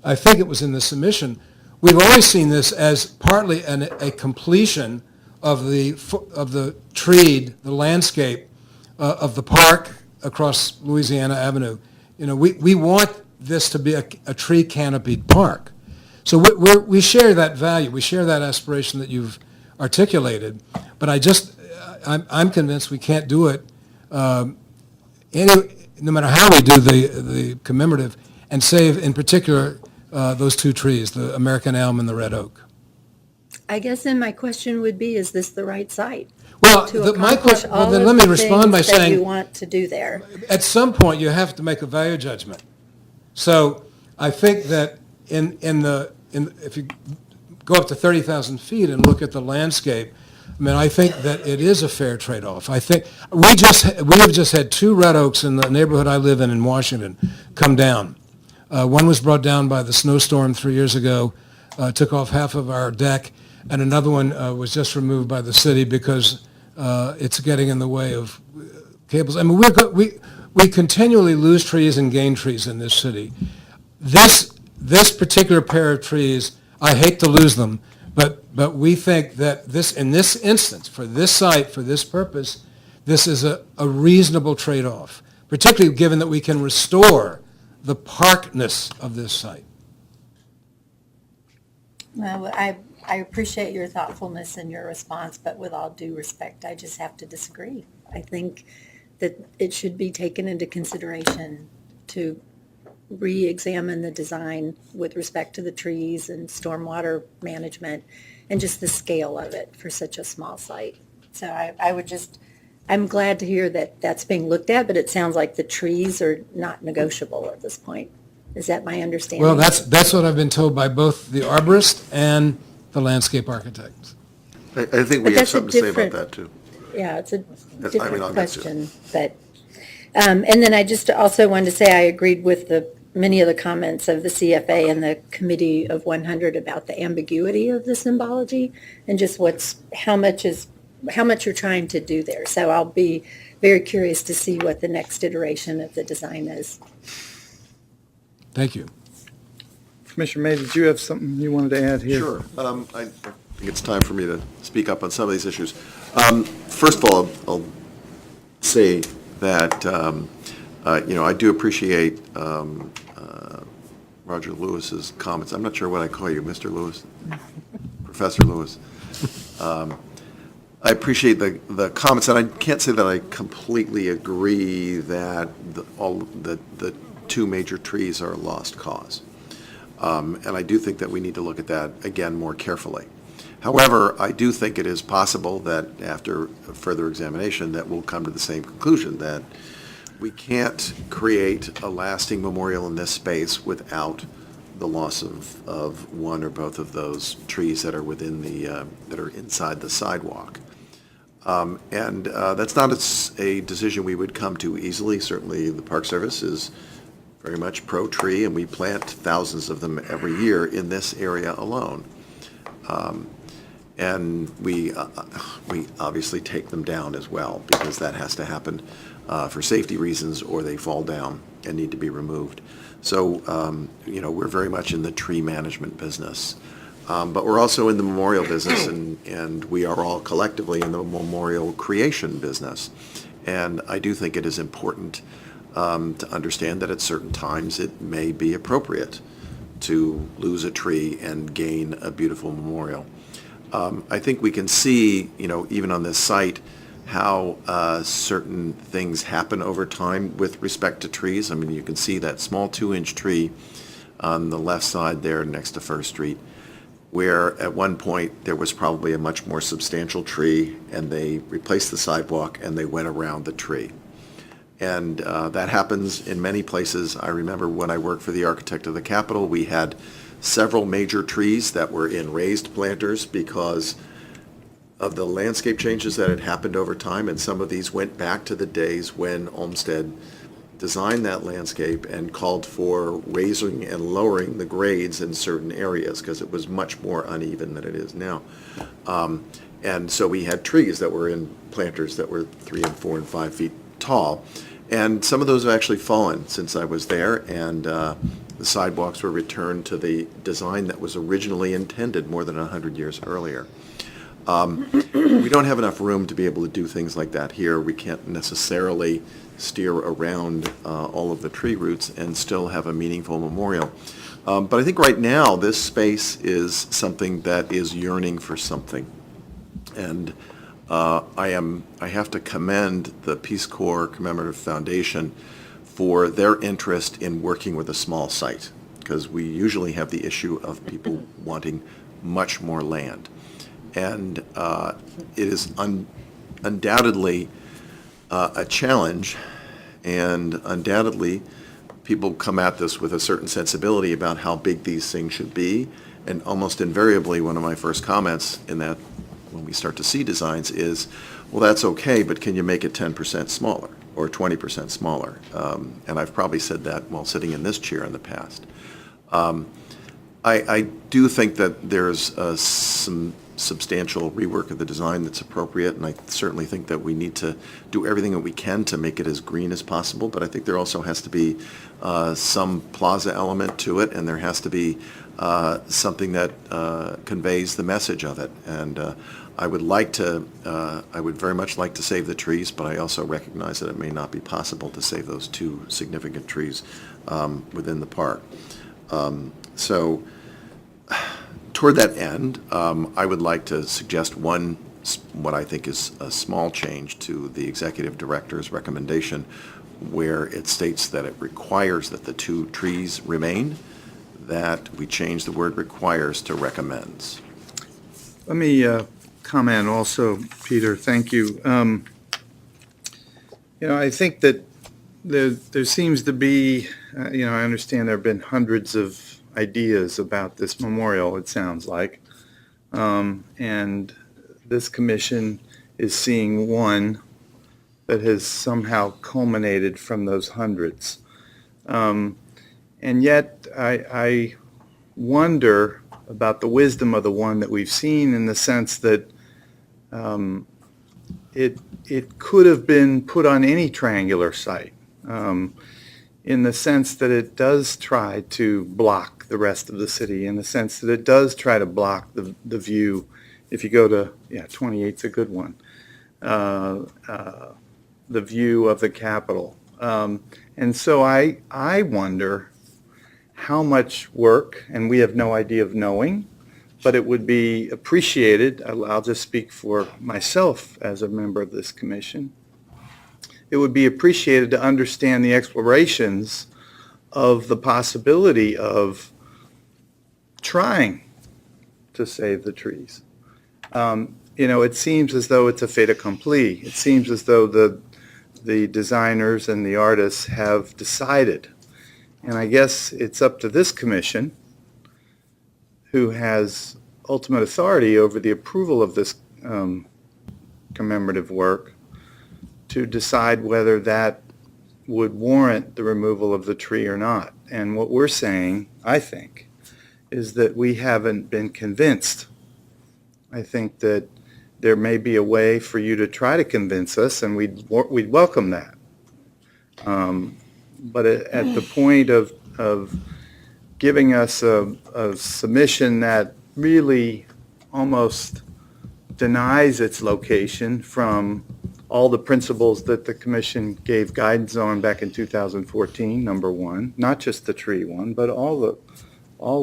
I think it was in the submission, we've always seen this as partly a completion of the treed, the landscape of the park across Louisiana Avenue. We want this to be a tree canopied park. So we share that value, we share that aspiration that you've articulated, but I'm convinced we can't do it no matter how we do the commemorative, and save in particular those two trees, the American elm and the red oak. I guess then my question would be, is this the right site? Well, To my accomplish question, well, all then of let me the respond by things that you saying, want to do there. at some point, you have to make a value judgment. So I think that if you go up to 30,000 feet and look at the landscape, I think that it is a fair trade-off. I think we have just had 2 red oaks in the neighborhood I live in Washington come down. One was brought down by the snowstorm 3 years ago, took off half of our deck, and another one was just removed by the city because it's getting in the way of cables. We continually lose trees and gain trees in this city. This particular pair of trees, I hate to lose them, but we think that in this instance, for this site, for this purpose, this is a reasonable trade-off, particularly given that we can restore the parkness of this site. Well, I appreciate your thoughtfulness and your response, but with all due respect, I just have to disagree. I think that it should be taken into consideration to re-examine the design with respect to the trees and stormwater management and just the scale of it for such a small site. So I'm glad to hear that that's being looked at, but it sounds like the trees are not negotiable at this point. Is that my understanding? Well, that's what I've been told by both the arborist and the landscape architect. I think we But have that's a something to say about different- that, too. Yeah, it's a I'll different get to it. question, but, and then I just also wanted to say I agreed with many of the comments of the CFA and the Committee of 100 about the ambiguity of the symbology and just how much you're trying to do there. So I'll be very curious to see what the next iteration of the design is. Thank you. Commissioner May, did you have something you wanted to add here? Sure. I think it's time for me to speak up on some of these issues. First of all, I'll say that, I do appreciate Roger Lewis's comments. I'm not sure what I call you, Mr. Lewis? Professor Lewis. I appreciate the comments, and I can't say that I completely agree that the 2 major trees are a lost cause. And I do think that we need to look at that, again, more carefully. However, I do think it is possible that after further examination that we'll come to the same conclusion, that we can't create a lasting memorial in this space without the loss of one or both of those trees that are within that are inside the sidewalk. And that's not a decision we would come to easily. Certainly, the Park Service is very much pro-tree, and we plant thousands of them every year in this area alone. And we obviously take them down as well, because that has to happen for safety reasons, or they fall down and need to be removed. So, we're very much in the tree management business. But we're also in the memorial business, and we are all collectively in the memorial creation business. And I do think it is important to understand that at certain times it may be appropriate to lose a tree and gain a beautiful memorial. I think we can see, even on this site, how certain things happen over time with respect to trees. I mean, you can see that small 2-inch tree on the left side there next to First Street, where at one point there was probably a much more substantial tree, and they replaced the sidewalk and they went around the tree. And that happens in many places. I remember when I worked for the architect of the Capitol, we had several major trees that were in raised planters because of the landscape changes that had happened over time, and some of these went back to the days when Olmsted designed that landscape and called for raising and lowering the grades in certain areas because it was much more uneven than it is now. And so we had trees that were in planters that were 3 and 4 and 5 feet tall, And some of those have actually fallen since I was there, and the sidewalks were returned to the design that was originally intended more than 100 years earlier. We don't have enough room to be able to do things like that here. We can't necessarily steer around all of the tree roots and still have a meaningful memorial. But I think right now, this space is something that is yearning for something. And I have to commend the Peace Corps Commemorative Foundation for their interest in working with a small site, because we usually have the issue of people wanting much more land. And it is undoubtedly a challenge, and undoubtedly people come at this with a certain sensibility about how big these things should be. And almost invariably, one of my first comments in that, when we start to see designs, is, well, that's okay, but can you make it 10% smaller or 20% smaller? And I've probably said that while sitting in this chair in the past. I do think that there's some substantial rework of the design that's appropriate, and I certainly think that we need to do everything that we can to make it as green as possible, but I think there also has to be some plaza element to it, and there has to be something that conveys the message of it. And I would very much like to save the trees, but I also recognize that it may not be possible to save those two significant trees within the park. So toward that end, I would like to suggest what I think is a small change to the executive director's recommendation, where it states that it requires that the two trees remain, that we change the word requires to recommends. Let me comment also, Peter, thank you. I think that there seems to be, I understand there have been hundreds of ideas about this memorial, it sounds like. And this commission is seeing one that has somehow culminated from those hundreds. And yet, I wonder about the wisdom of the one that we've seen, in the sense that it could have been put on any triangular site, in the sense that it does try to block the rest of the city, in the sense that it does try to block the view. If you go to, 28's a good one, the view of the Capitol. And so I wonder how much work, and we have no idea of knowing, but it would be appreciated. I'll just speak for myself as a member of this commission. It would be appreciated to understand the explorations of the possibility of trying to save the trees. It seems as though it's a fait accompli. It seems as though the designers and the artists have decided. And I guess it's up to this commission, who has ultimate authority over the approval of this commemorative work, to decide whether that would warrant the removal of the tree or not. And what we're saying, I think, is that we haven't been convinced. I think that there may be a way for you to try to convince us, and we'd welcome that. But at the point of giving us a submission that really almost denies its location from all the principles that the commission gave guidance on back in 2014, number one, not just the tree one, but all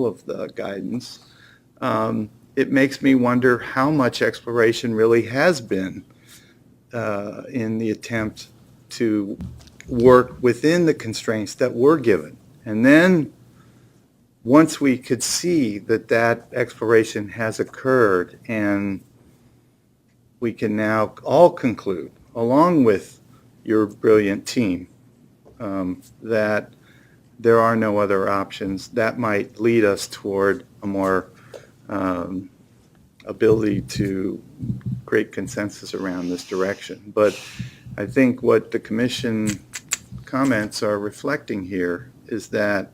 of the guidance. It makes me wonder how much exploration really has been in the attempt to work within the constraints that were given. And then once we could see that exploration has occurred, and we can now all conclude, along with your brilliant team, that there are no other options, that might lead us toward a more ability to create consensus around this direction. But I think what the commission comments are reflecting here is that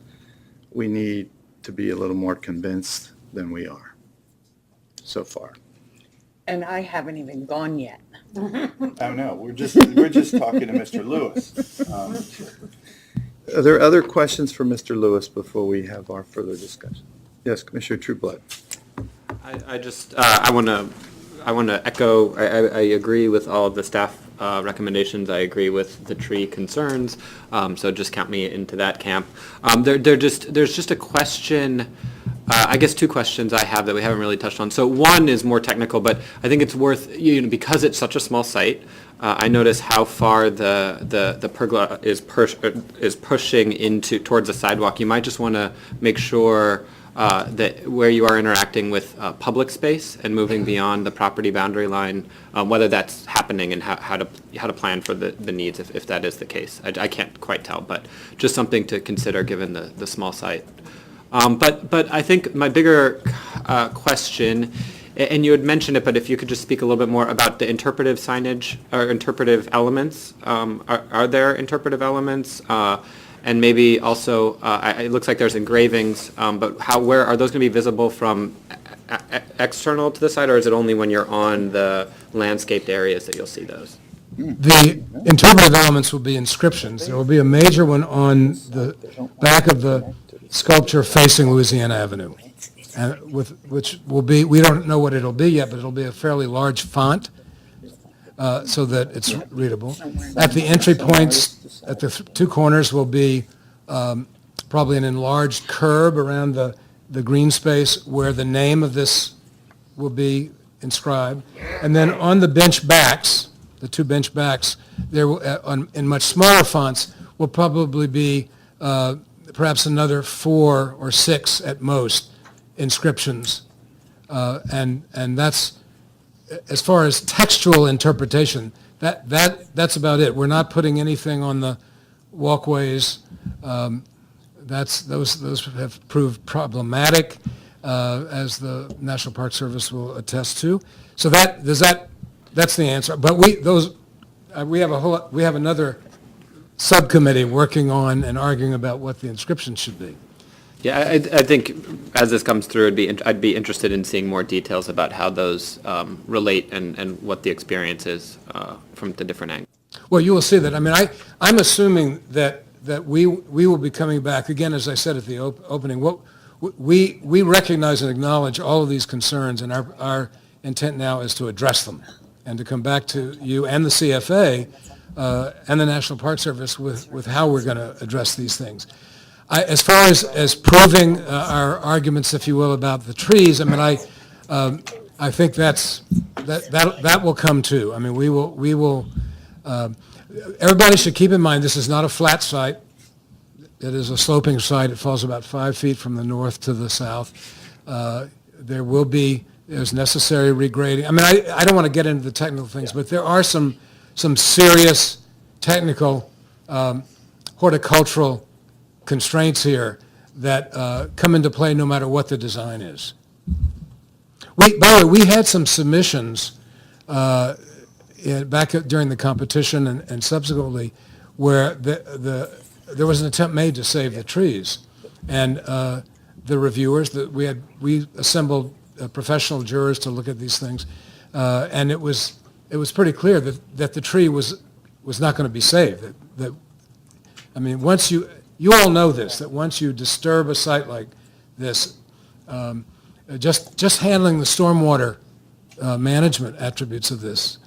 we need to be a little more convinced than we are so far. And I haven't even gone yet. I know, we're just talking to Mr. Lewis. Are there other questions for Mr. Lewis before we have our further discussion? Yes, Commissioner Trueblood. I want to echo, I agree with all of the staff recommendations. I agree with the tree concerns, so just count me into that camp. There's just a question, I guess two questions I have that we haven't really touched on. So one is more technical, but I think it's worth, because it's such a small site, I notice how far the pergola is pushing towards the sidewalk. You might just want to make sure that where you are interacting with public space and moving beyond the property boundary line, whether that's happening and how to plan for the needs if that is the case. I can't quite tell, but just something to consider given the small site. But I think my bigger question, and you had mentioned it, but if you could just speak a little bit more about the interpretive signage or interpretive elements. Are there interpretive elements? And maybe also, it looks like there's engravings, but where are those going to be visible from external to the site, or is it only when you're on the landscaped areas that you'll see those? The interpretive elements will be inscriptions. There will be a major one on the back of the sculpture facing Louisiana Avenue, and which will be, we don't know what it'll be yet, but it'll be a fairly large font, so that it's readable. At the entry points, at the two corners will be probably an enlarged curb around the green space where the name of this will be inscribed. And then on the bench backs, the two bench backs, there will, in much smaller fonts, will probably be perhaps another 4 or 6 at most inscriptions. And that's, as far as textual interpretation, that's about it. We're not putting anything on the walkways. Those have proved problematic, as the National Park Service will attest to. So that's the answer. But we have another subcommittee working on and arguing about what the inscription should be. Yeah, I think as this comes through, I'd be interested in seeing more details about how those relate and what the experience is from the different angles. Well, you will see that. I mean, I'm assuming that we will be coming back, again, as I said at the opening, we recognize and acknowledge all of these concerns, and our intent now is to address them and to come back to you and the CFA and the National Park Service with how we're going to address these things. As far as proving our arguments, if you will, about the trees, I mean, I think that will come too. I mean, we will. Everybody should keep in mind this is not a flat site. It is a sloping site. It falls about 5 feet from the north to the south. There's necessary regrading. I mean, I don't want to get into the technical things, but there are some serious technical horticultural constraints here that come into play no matter what the design is. By the way, we had some submissions back during the competition and subsequently where there was an attempt made to save the trees. And the reviewers, we assembled professional jurors to look at these things, and it was pretty clear that the tree was not going to be saved. I mean, once you all know this, that once you disturb a site like this, just handling the stormwater management attributes of this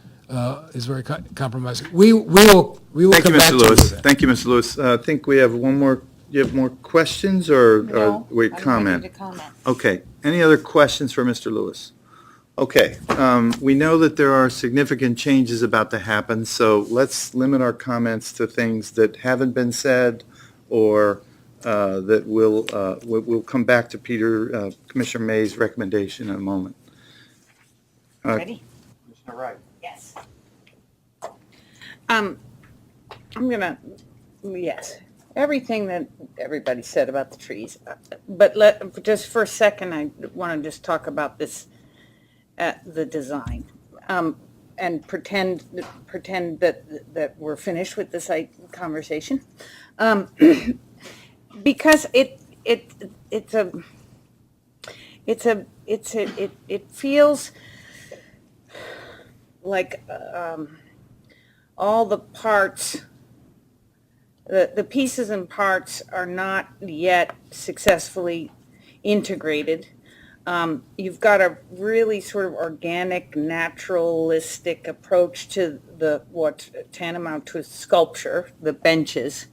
is very compromising. We will Thank you, come back to Mr. you Lewis. with that. Thank you, Mr. Lewis. I think we have one more. You have more questions or No, we I'm comment? ready to comment. Okay. Any other questions for Mr. Lewis? Okay. We know that there are significant changes about to happen, so let's limit our comments to things that haven't been said or that we'll come back to Commissioner May's recommendation in a moment. Ready? Commissioner Wright. Yes. Yes, everything that everybody said about the trees. But just for a second, I want to just talk about this, the design, and pretend that we're finished with this conversation. Because it feels all the parts, the pieces and parts are not yet successfully integrated. You've got a really sort of organic, naturalistic approach to what's tantamount to sculpture, the benches.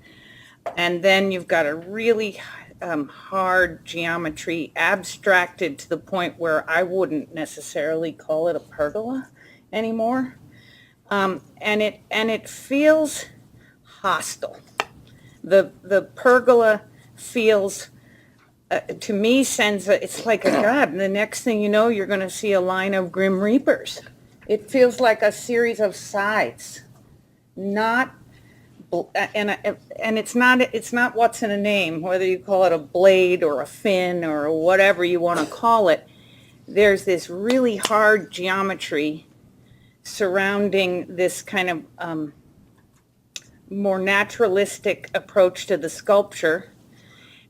And then you've got a really hard geometry, abstracted to the point where I wouldn't necessarily call it a pergola anymore. And it feels hostile. The pergola feels, to me, it's like, God, the next thing you know, you're going to see a line of Grim Reapers. It feels like a series of scythes, not, and it's not what's in a name, whether you call it a blade or a fin or whatever you want to call it. There's this really hard geometry surrounding this kind of more naturalistic approach to the sculpture,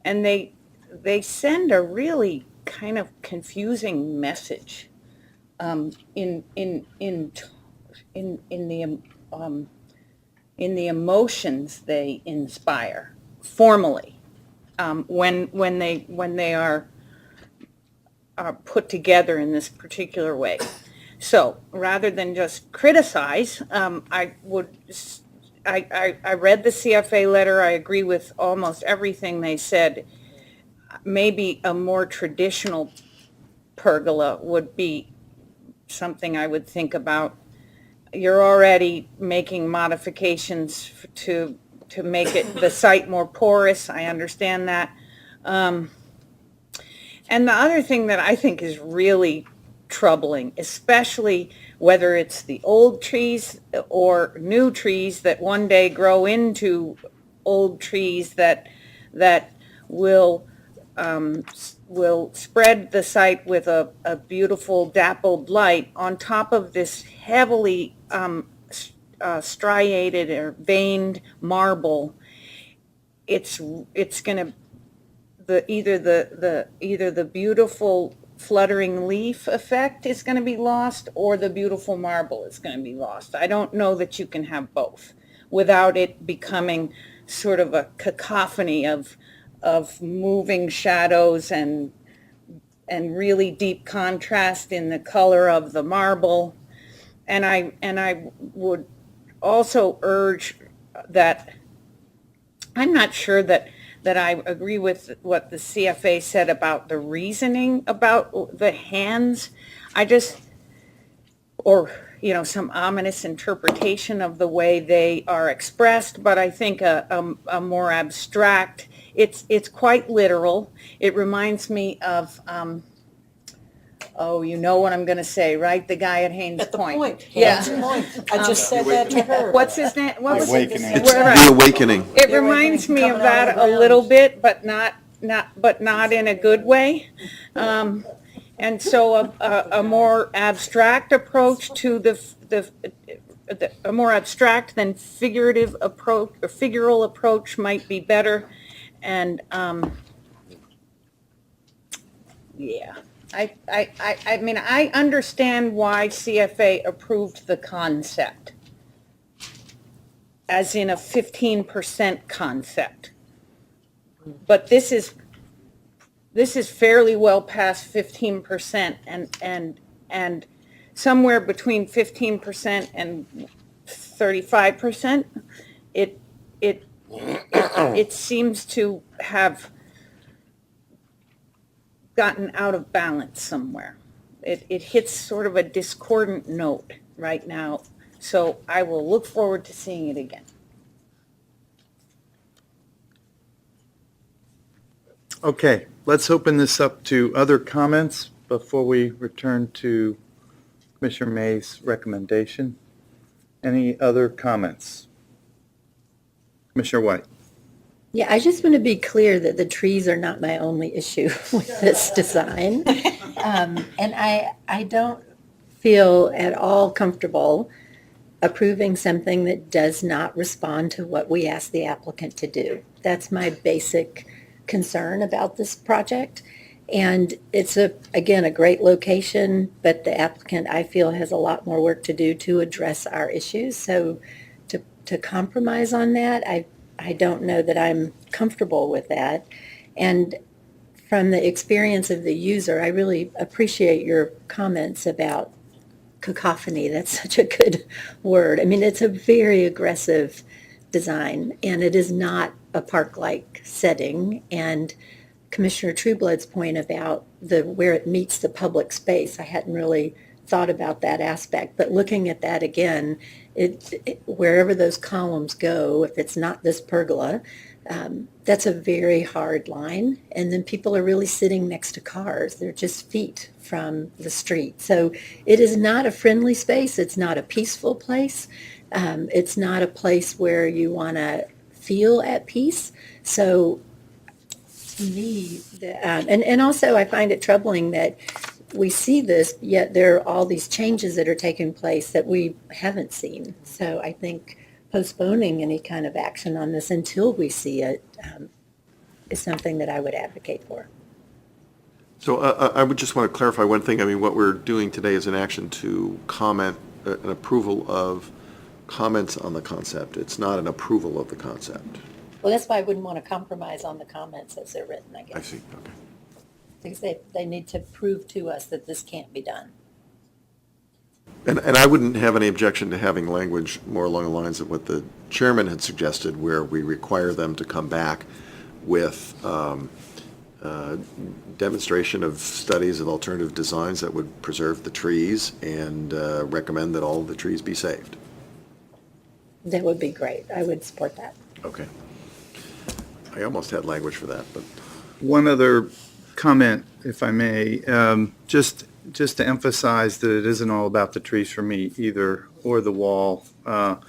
and they send a really kind of confusing message in the emotions they inspire formally when they are put together in this particular way. So rather than just criticize, I read the CFA letter. I agree with almost everything they said. Maybe a more traditional pergola would be something I would think about. You're already making modifications to make the site more porous. I understand that. And the other thing that I think is really troubling, especially whether it's the old trees or new trees that one day grow into old trees that will spread the site with a beautiful dappled light on top of this heavily striated or veined marble. It's going to either the beautiful fluttering leaf effect is going to be lost, or the beautiful marble is going to be lost. I don't know that you can have both without it becoming sort of a cacophony of moving shadows and really deep contrast in the color of the marble. And I would also urge that I'm not sure that I agree with what the CFA said about the reasoning about the hands. Some ominous interpretation of the way they are expressed, but I think a more abstract, it's quite literal. It reminds me of, you know what I'm going to say, right? The guy at Haynes Point. Yeah. I just said that to her. What's his name? What was it? Awakening. The Awakening. It reminds me of that a little bit, but not in a good way. And so a more abstract approach to a more abstract than figurative approach, or figural approach might be better. And I mean, I understand why CFA approved the concept, as in a 15% concept. But this is fairly well past 15%, and somewhere between 15% and 35%. It seems to have gotten out of balance somewhere. It hits sort of a discordant note right now, so I will look forward to seeing it again. Okay, let's open this up to other comments before we return to Commissioner May's recommendation. Any other comments? Commissioner White. Yeah, I just want to be clear that the trees are not my only issue with this design. And I don't feel at all comfortable approving something that does not respond to what we asked the applicant to do. That's my basic concern about this project. And it's again, a great location, but the applicant, I feel, has a lot more work to do to address our issues. So to compromise on that, I don't know that I'm comfortable with that. And from the experience of the user, I really appreciate your comments about cacophony. That's such a good word. I mean, it's a very aggressive design, and it is not a park-like setting. And Commissioner Trueblood's point about where it meets the public space, I hadn't really thought about that aspect. But looking at that again, wherever those columns go, if it's not this pergola, that's a very hard line. And then people are really sitting next to cars. They're just feet from the street. So it is not a friendly space. It's not a peaceful place. It's not a place where you want to feel at peace. So to me, and also I find it troubling that we see this, yet there are all these changes that are taking place that we haven't seen. So I think postponing any kind of action on this until we see it is something that I would advocate for. So I would just want to clarify one thing. I mean, what we're doing today is an action to comment, an approval of comments on the concept. It's not an approval of the concept. Well, that's why I wouldn't want to compromise on the comments as they're written, I guess. I see, okay. Because they need to prove to us that this can't be done. And I wouldn't have any objection to having language more along the lines of what the chairman had suggested, where we require them to come back with demonstration of studies of alternative designs that would preserve the trees and recommend that all of the trees be saved. That would be great. I would support that. Okay. I almost had language for that, but. One other comment, if I may, just to emphasize that it isn't all about the trees for me either, or the wall. But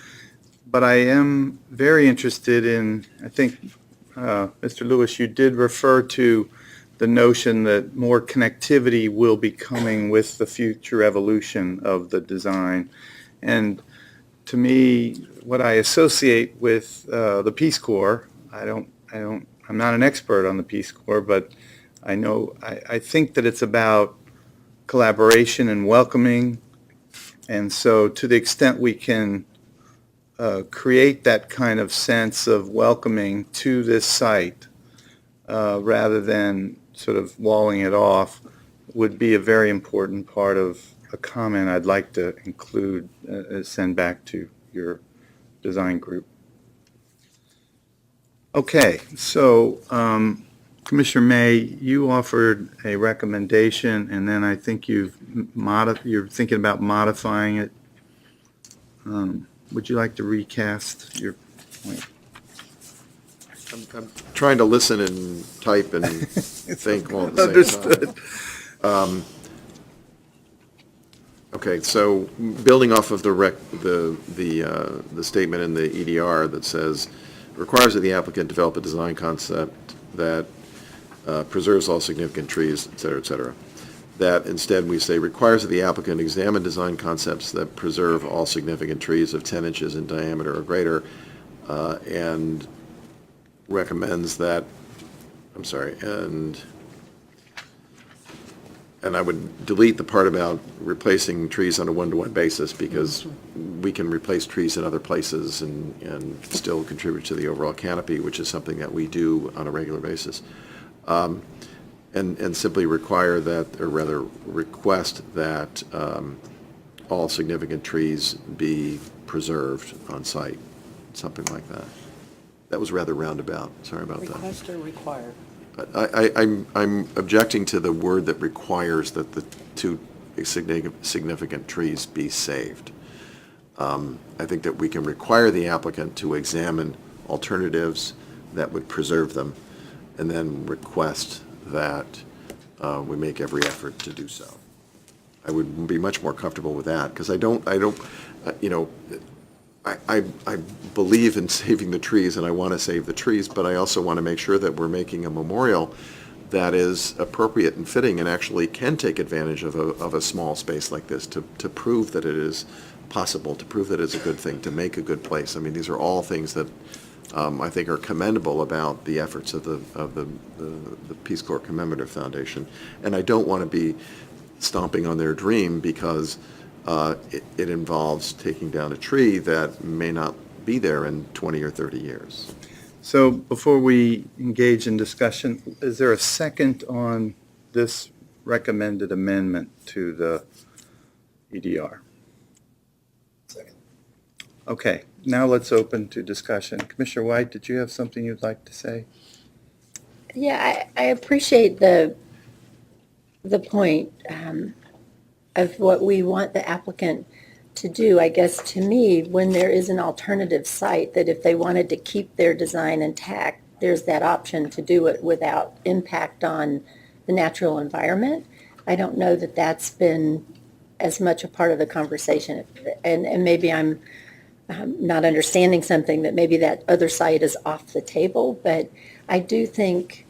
I am very interested in, I think, Mr. Lewis, you did refer to the notion that more connectivity will be coming with the future evolution of the design. And to me, what I associate with the Peace Corps, I'm not an expert on the Peace Corps, but I think that it's about collaboration and welcoming. And so to the extent we can create that kind of sense of welcoming to this site, rather than sort of walling it off, would be a very important part of a comment I'd like to include, send back to your design group. Okay, so Commissioner May, you offered a recommendation, and then I think you're thinking about modifying it. Would you like to recast your point? I'm trying to listen and type and think all at the same time. Understood. Okay, so building off of the statement in the EDR that says, requires that the applicant develop a design concept that preserves all significant trees, et cetera. That instead we say requires that the applicant examine design concepts that preserve all significant trees of 10 inches in diameter or greater, and recommends that, and I would delete the part about replacing trees on a one-to-one basis, because we can replace trees in other places and still contribute to the overall canopy, which is something that we do on a regular basis. And simply require that, or rather request that all significant trees be preserved on site, something like that. That was rather roundabout, sorry about that. Request or require? I'm objecting to the word that requires that the two significant trees be saved. I think that we can require the applicant to examine alternatives that would preserve them, and then request that we make every effort to do so. I would be much more comfortable with that, because I believe in saving the trees, and I want to save the trees, but I also want to make sure that we're making a memorial that is appropriate and fitting and actually can take advantage of a small space like this to prove that it is possible, to prove that it's a good thing, to make a good place. I mean, these are all things that I think are commendable about the efforts of the Peace Corps Commemorative Foundation. And I don't want to be stomping on their dream because it involves taking down a tree that may not be there in 20 or 30 years. So before we engage in discussion, is there a second on this recommended amendment to the EDR? Second. Okay, now let's open to discussion. Commissioner White, did you have something you'd like to say? Yeah, I appreciate the point of what we want the applicant to do. I guess to me, when there is an alternative site, that if they wanted to keep their design intact, there's that option to do it without impact on the natural environment. I don't know that that's been as much a part of the conversation. And maybe I'm not understanding something, that maybe that other site is off the table, but I do think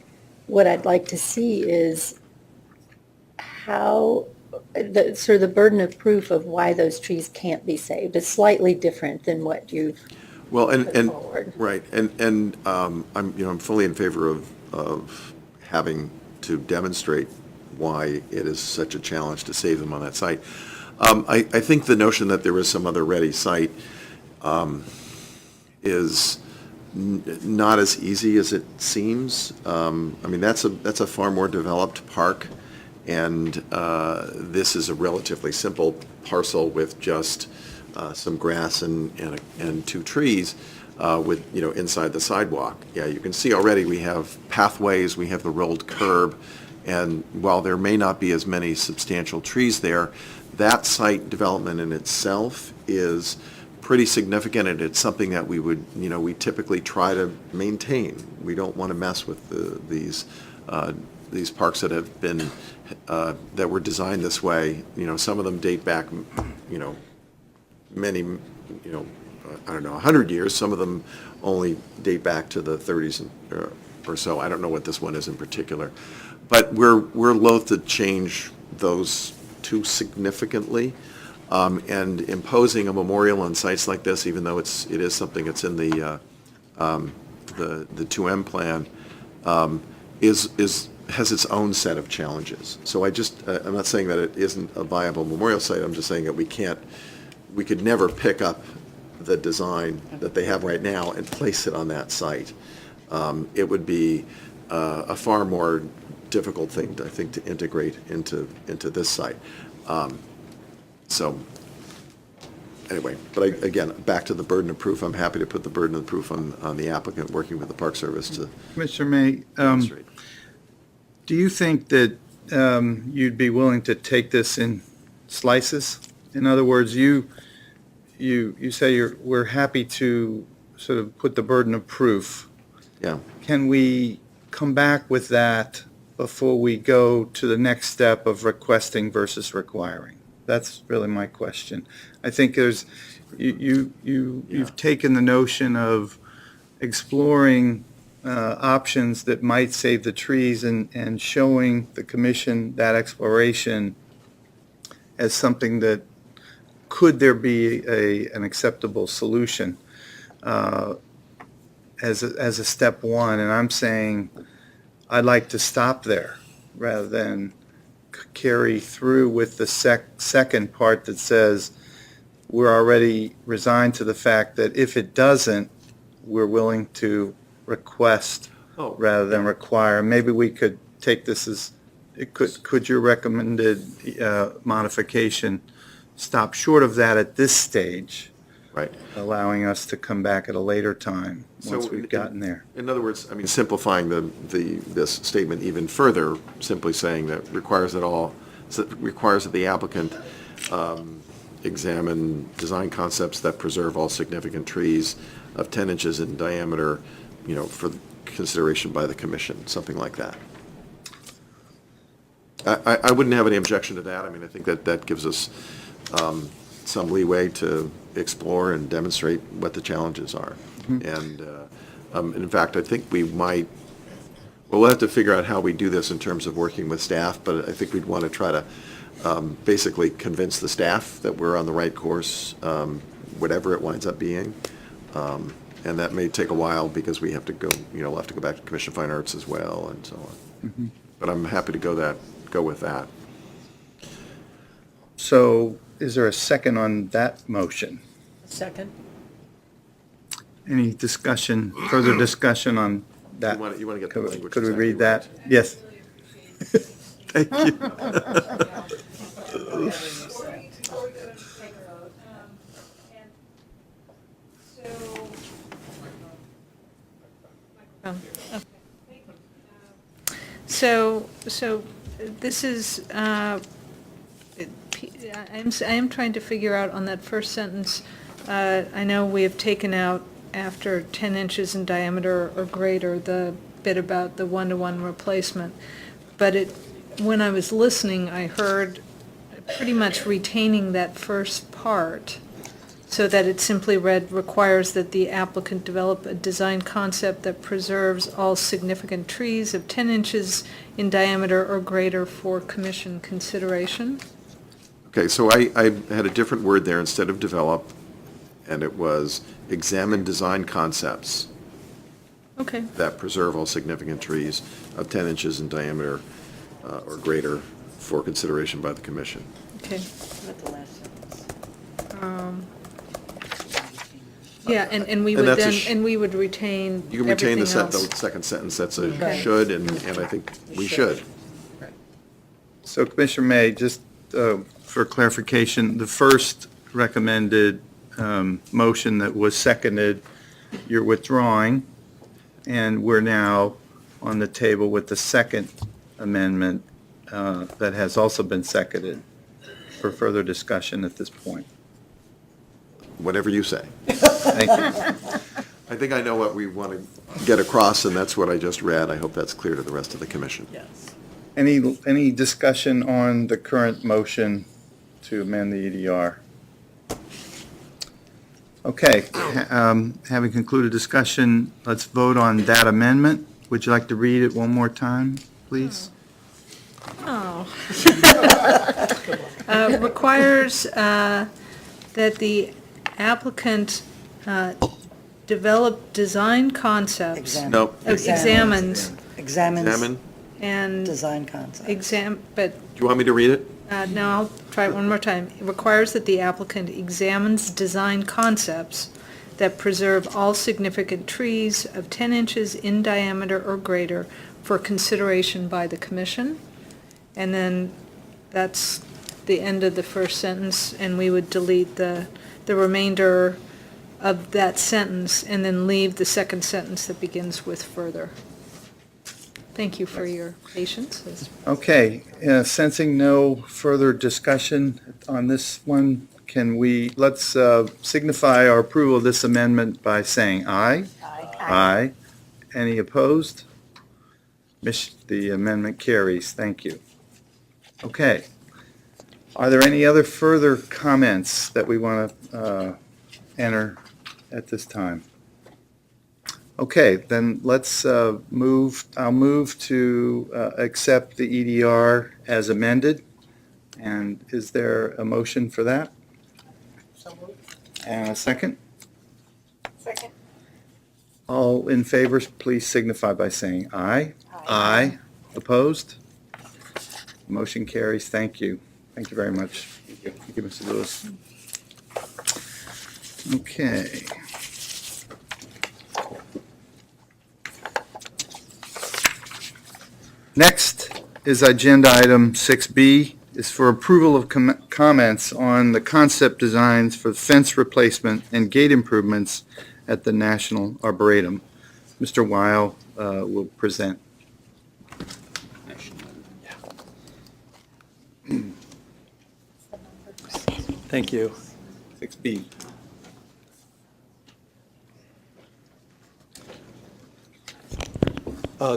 what I'd like to see is how sort of the burden of proof of why those trees can't be saved is slightly different than what you've Well, put forward. right, and I'm fully in favor of having to demonstrate why it is such a challenge to save them on that site. I think the notion that there is some other ready site is not as easy as it seems. I mean, that's a far more developed park, and this is a relatively simple parcel with just some grass and two trees with, inside the sidewalk. Yeah, you can see already we have pathways, we have the rolled curb, and while there may not be as many substantial trees there, that site development in itself is pretty significant, and it's something that we typically try to maintain. We don't want to mess with these parks that have been, that were designed this way. Some of them date back, many, I don't know, 100 years. Some of them only date back to the 30s or so. I don't know what this one is in particular. But we're loath to change those too significantly. And imposing a memorial on sites like this, even though it is something that's in the 2M plan, has its own set of challenges. So I'm not saying that it isn't a viable memorial site. I'm just saying that we could never pick up the design that they have right now and place it on that site. It would be a far more difficult thing, I think, to integrate into this site. So, anyway, but again, back to the burden of proof. I'm happy to put the burden of proof on the applicant working with the Park Service to Commissioner May, demonstrate. do you think that you'd be willing to take this in slices? In other words, you say we're happy to sort of put the burden of proof. Yeah. Can we come back with that before we go to the next step of requesting versus requiring? That's really my question. I think you've taken the notion of exploring options that might save the trees and showing the commission that exploration as something that could there be an acceptable solution as a step one. And I'm saying I'd like to stop there rather than carry through with the second part that says we're already resigned to the fact that if it doesn't, we're willing to request rather than require. Maybe we could take this as, could your recommended modification stop short of that at this stage? Right. Allowing us to come back at a later time once we've gotten there. In other words, I mean, simplifying this statement even further, simply saying that requires that the applicant examine design concepts that preserve all significant trees of 10 inches in diameter, for consideration by the commission, something like that. I wouldn't have any objection to that. I mean, I think that gives us some leeway to explore and demonstrate what the challenges are. Mm-hmm. And in fact, I think we'll have to figure out how we do this in terms of working with staff, but I think we'd want to try to basically convince the staff that we're on the right course, whatever it winds up being. and that may take a while because we have to go, we'll have to go back to Commission of Fine Arts as well and so on. But I'm happy to go with that. So is there a second on that motion? Second? Any discussion, further discussion on that? You want to get the language Could we exactly read that? right. Yes. Thank you. So this is, I am trying to figure out on that first sentence, I know we have taken out after 10 inches in diameter or greater, the bit about the one-to-one replacement. But when I was listening, I heard pretty much retaining that first part, so that it simply read, requires that the applicant develop a design concept that preserves all significant trees of 10 inches in diameter or greater for commission consideration. Okay, so I had a different word there instead of develop, and it was examine design concepts Okay. that preserve all significant trees of 10 inches in diameter or greater for consideration by the commission. Okay. Not the last sentence. Yeah, and we And would that's a then, sh- and we would retain You can retain the everything else. second sentence, that's a Okay. should, and I think we should. So Commissioner May, just for clarification, the first recommended motion that was seconded, you're withdrawing, and we're now on the table with the second amendment that has also been seconded for further discussion at this point. Whatever you say. Thank you. I think I know what we want to get across, and that's what I just read. I hope that's clear to the rest of the commission. Yes. Any discussion on the current motion to amend the EDR? Okay, having concluded discussion, let's vote on that amendment. Would you like to read it one more time, please? Oh. Requires that the applicant develop design concepts. Nope. Examines Examines Examine. and design concept. Do but, you want me to read it? no, I'll try it one more time. It requires that the applicant examines design concepts that preserve all significant trees of 10 inches in diameter or greater for consideration by the commission. And then that's the end of the first sentence, and we would delete the remainder of that sentence and then leave the second sentence that begins with further. Thank you for your patience. Okay, sensing no further discussion on this one, let's signify our approval of this amendment by saying aye. Aye. Any opposed? The amendment carries. Thank you. Okay. Are there any other further comments that we want to enter at this time? Okay, then let's I'll move to accept the EDR as amended. And is there a motion for that? And a second? Second. All in favor, please signify by saying aye. Aye. Opposed? Motion carries. Thank you. Thank you very much. Thank you, Mr. Lewis. Okay. Next is agenda item 6B, is for approval of comments on the concept designs for fence replacement and gate improvements at the National Arboretum. Mr. Weil will present. Thank you. 6B.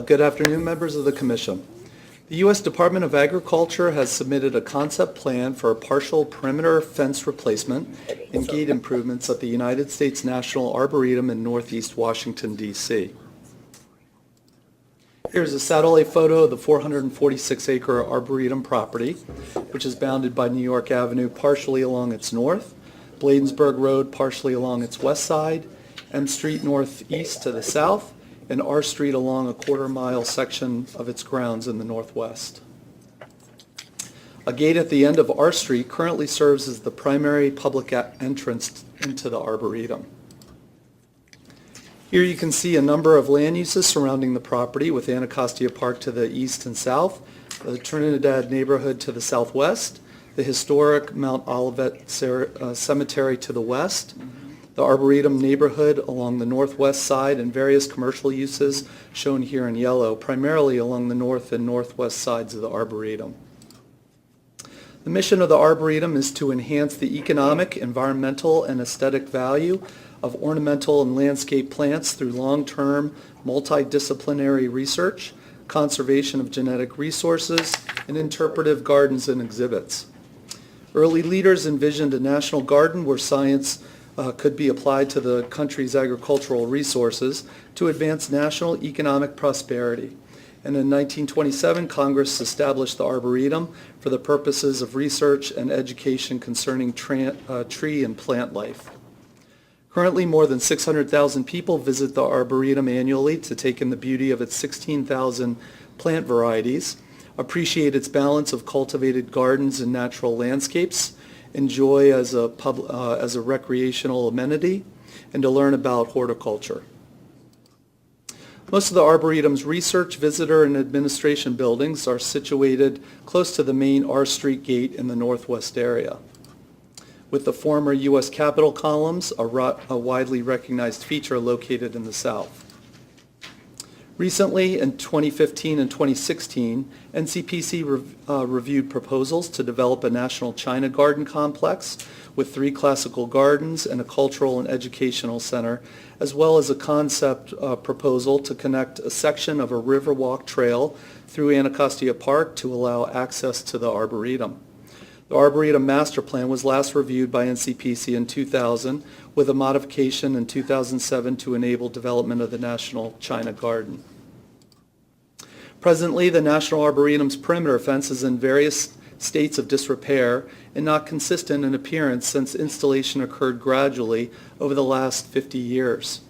Good afternoon, members of the Commission. The U.S. Department of Agriculture has submitted a concept plan for a partial perimeter fence replacement and gate improvements at the United States National Arboretum in Northeast Washington, D.C. Here's a satellite photo of the 446-acre Arboretum property, which is bounded by New York Avenue partially along its north, Bladensburg Road partially along its west side, M Street northeast to the south, and R Street along a quarter-mile section of its grounds in the northwest. A gate at the end of R Street currently serves as the primary public entrance into the Arboretum. Here you can see a number of land uses surrounding the property, with Anacostia Park to the east and south, the Trinidad neighborhood to the southwest, the historic Mount Olivet Cemetery to the west, the Arboretum neighborhood along the northwest side, and various commercial uses shown here in yellow, primarily along the north and northwest sides of the Arboretum. The mission of the Arboretum is to enhance the economic, environmental, and aesthetic value of ornamental and landscape plants through long-term multidisciplinary research, conservation of genetic resources, and interpretive gardens and exhibits. Early leaders envisioned a national garden where science could be applied to the country's agricultural resources to advance national economic prosperity. And in 1927, Congress established the Arboretum for the purposes of research and education concerning tree and plant life. Currently, more than 600,000 people visit the Arboretum annually to take in the beauty of its 16,000 plant varieties, appreciate its balance of cultivated gardens and natural landscapes, enjoy as a recreational amenity, and to learn about horticulture. Most of the Arboretum's research, visitor, and administration buildings are situated close to the main R Street gate in the northwest area, with the former U.S. Capitol columns, a widely recognized feature, located in the south. Recently, in 2015 and 2016, NCPC reviewed proposals to develop a national China garden complex with 3 classical gardens and a cultural and educational center, as well as a concept proposal to connect a section of a Riverwalk trail through Anacostia Park to allow access to the Arboretum. The Arboretum Master Plan was last reviewed by NCPC in 2000, with a modification in 2007 to enable development of the National China Garden. Presently, the National Arboretum's perimeter fence is in various states of disrepair and not consistent in appearance since installation occurred gradually over the last 50 years.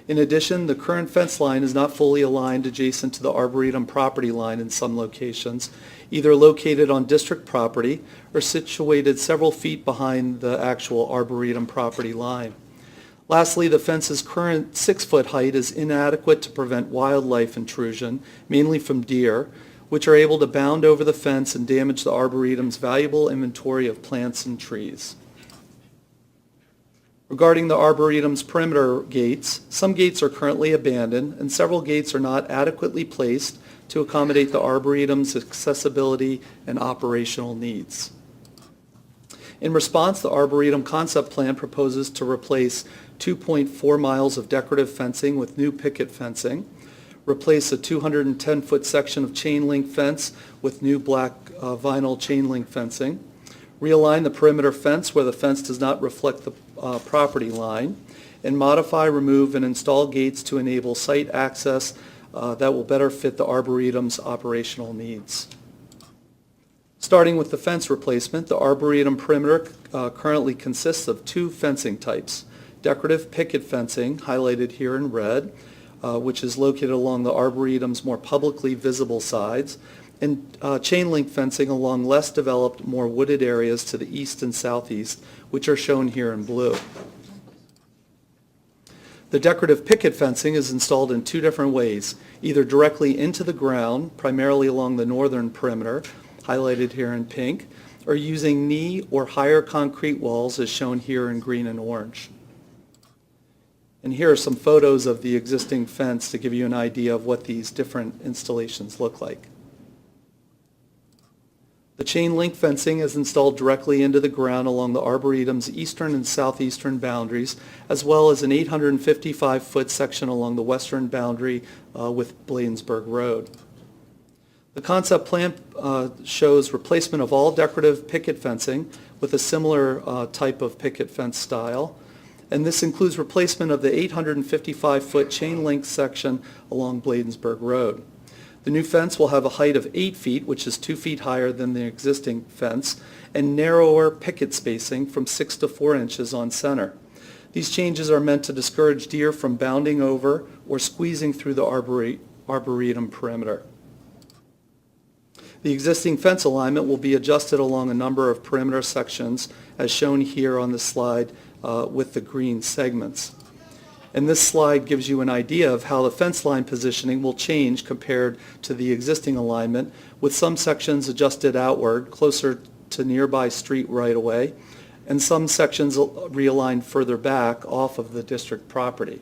In addition, the current fence line is not fully aligned adjacent to the Arboretum property line in some locations, either located on district property or situated several feet behind the actual Arboretum property line. Lastly, the fence's current 6-foot height is inadequate to prevent wildlife intrusion, mainly from deer, which are able to bound over the fence and damage the Arboretum's valuable inventory of plants and trees. Regarding the Arboretum's perimeter gates, some gates are currently abandoned and several gates are not adequately placed to accommodate the Arboretum's accessibility and operational needs. In response, the Arboretum Concept Plan proposes to replace 2.4 miles of decorative fencing with new picket fencing, replace a 210-foot section of chain link fence with new black vinyl chain link fencing, realign the perimeter fence where the fence does not reflect the property line, and modify, remove, and install gates to enable site access that will better fit the Arboretum's operational needs. Starting with the fence replacement, the Arboretum perimeter currently consists of 2 fencing types: decorative picket fencing, highlighted here in red, which is located along the Arboretum's more publicly visible sides, and chain link fencing along less developed, more wooded areas to the east and southeast, which are shown here in blue. The decorative picket fencing is installed in 2 different ways, either directly into the ground, primarily along the northern perimeter, highlighted here in pink, or using knee or higher concrete walls as shown here in green and orange. And here are some photos of the existing fence to give you an idea of what these different installations look like. The chain link fencing is installed directly into the ground along the Arboretum's eastern and southeastern boundaries, as well as an 855-foot section along the western boundary with Bladensburg Road. The concept plan shows replacement of all decorative picket fencing with a similar type of picket fence style, and this includes replacement of the 855-foot chain link section along Bladensburg Road. The new fence will have a height of 8 feet, which is 2 feet higher than the existing fence, and narrower picket spacing from 6 to 4 inches on center. These changes are meant to discourage deer from bounding over or squeezing through the Arboretum perimeter. The existing fence alignment will be adjusted along a number of perimeter sections as shown here on the slide with the green segments. And this slide gives you an idea of how the fence line positioning will change compared to the existing alignment, with some sections adjusted outward closer to nearby street right-of-way, and some sections realigned further back off of the district property.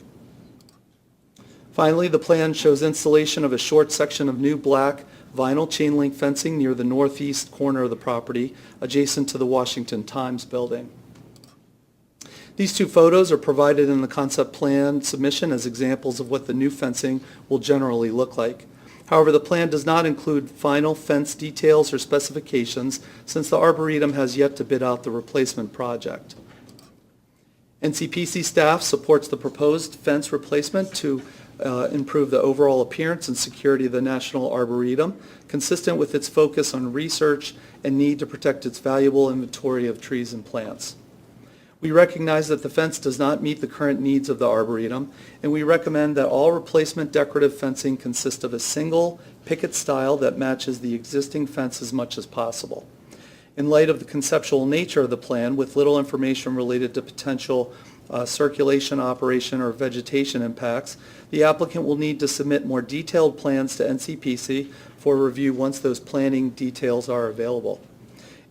Finally, the plan shows installation of a short section of new black vinyl chain link fencing near the northeast corner of the property, adjacent to the Washington Times building. These two photos are provided in the concept plan submission as examples of what the new fencing will generally look like. However, the plan does not include final fence details or specifications since the Arboretum has yet to bid out the replacement project. NCPC staff supports the proposed fence replacement to improve the overall appearance and security of the National Arboretum, consistent with its focus on research and need to protect its valuable inventory of trees and plants. We recognize that the fence does not meet the current needs of the Arboretum, and we recommend that all replacement decorative fencing consist of a single picket style that matches the existing fence as much as possible. In light of the conceptual nature of the plan, with little information related to potential circulation, operation, or vegetation impacts, the applicant will need to submit more detailed plans to NCPC for review once those planning details are available.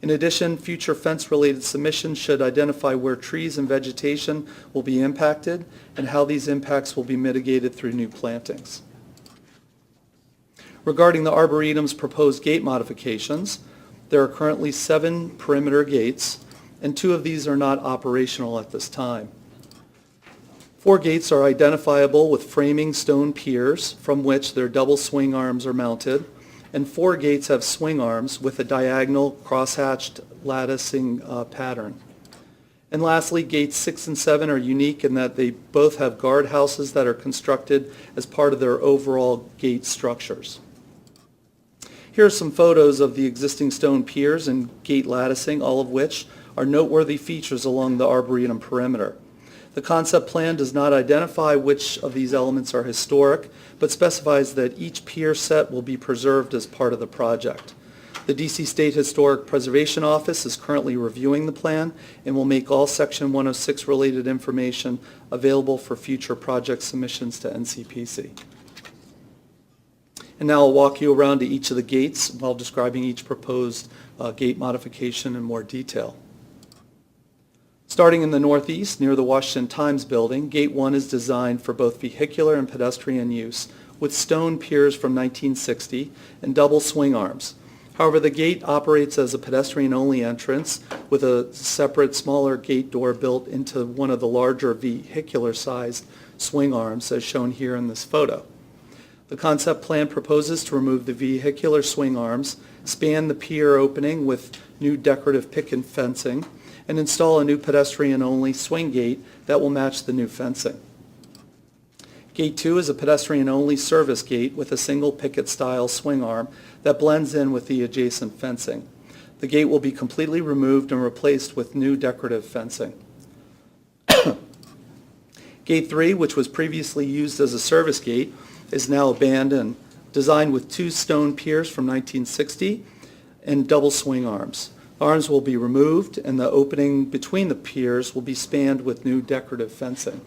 In addition, future fence-related submissions should identify where trees and vegetation will be impacted and how these impacts will be mitigated through new plantings. Regarding the Arboretum's proposed gate modifications, there are currently 7 perimeter gates, and 2 of these are not operational at this time. 4 gates are identifiable with framing stone piers from which their double swing arms are mounted, and 4 gates have swing arms with a diagonal crosshatched latticing pattern. And lastly, gates 6 and 7 are unique in that they both have guardhouses that are constructed as part of their overall gate structures. Here are some photos of the existing stone piers and gate latticing, all of which are noteworthy features along the Arboretum perimeter. The concept plan does not identify which of these elements are historic, but specifies that each pier set will be preserved as part of the project. The DC State Historic Preservation Office is currently reviewing the plan and will make all Section 106 related information available for future project submissions to NCPC. And now I'll walk you around to each of the gates while describing each proposed gate modification in more detail. Starting in the northeast, near the Washington Times building, Gate 1 is designed for both vehicular and pedestrian use, with stone piers from 1960 and double swing arms. However, the gate operates as a pedestrian-only entrance with a separate, smaller gate door built into one of the larger vehicular-sized swing arms, as shown here in this photo. The concept plan proposes to remove the vehicular swing arms, span the pier opening with new decorative picket fencing, and install a new pedestrian-only swing gate that will match the new fencing. Gate 2 is a pedestrian-only service gate with a single picket-style swing arm that blends in with the adjacent fencing. The gate will be completely removed and replaced with new decorative fencing. Gate 3, which was previously used as a service gate, is now abandoned, designed with 2 stone piers from 1960 and double swing arms. Arms will be removed and the opening between the piers will be spanned with new decorative fencing.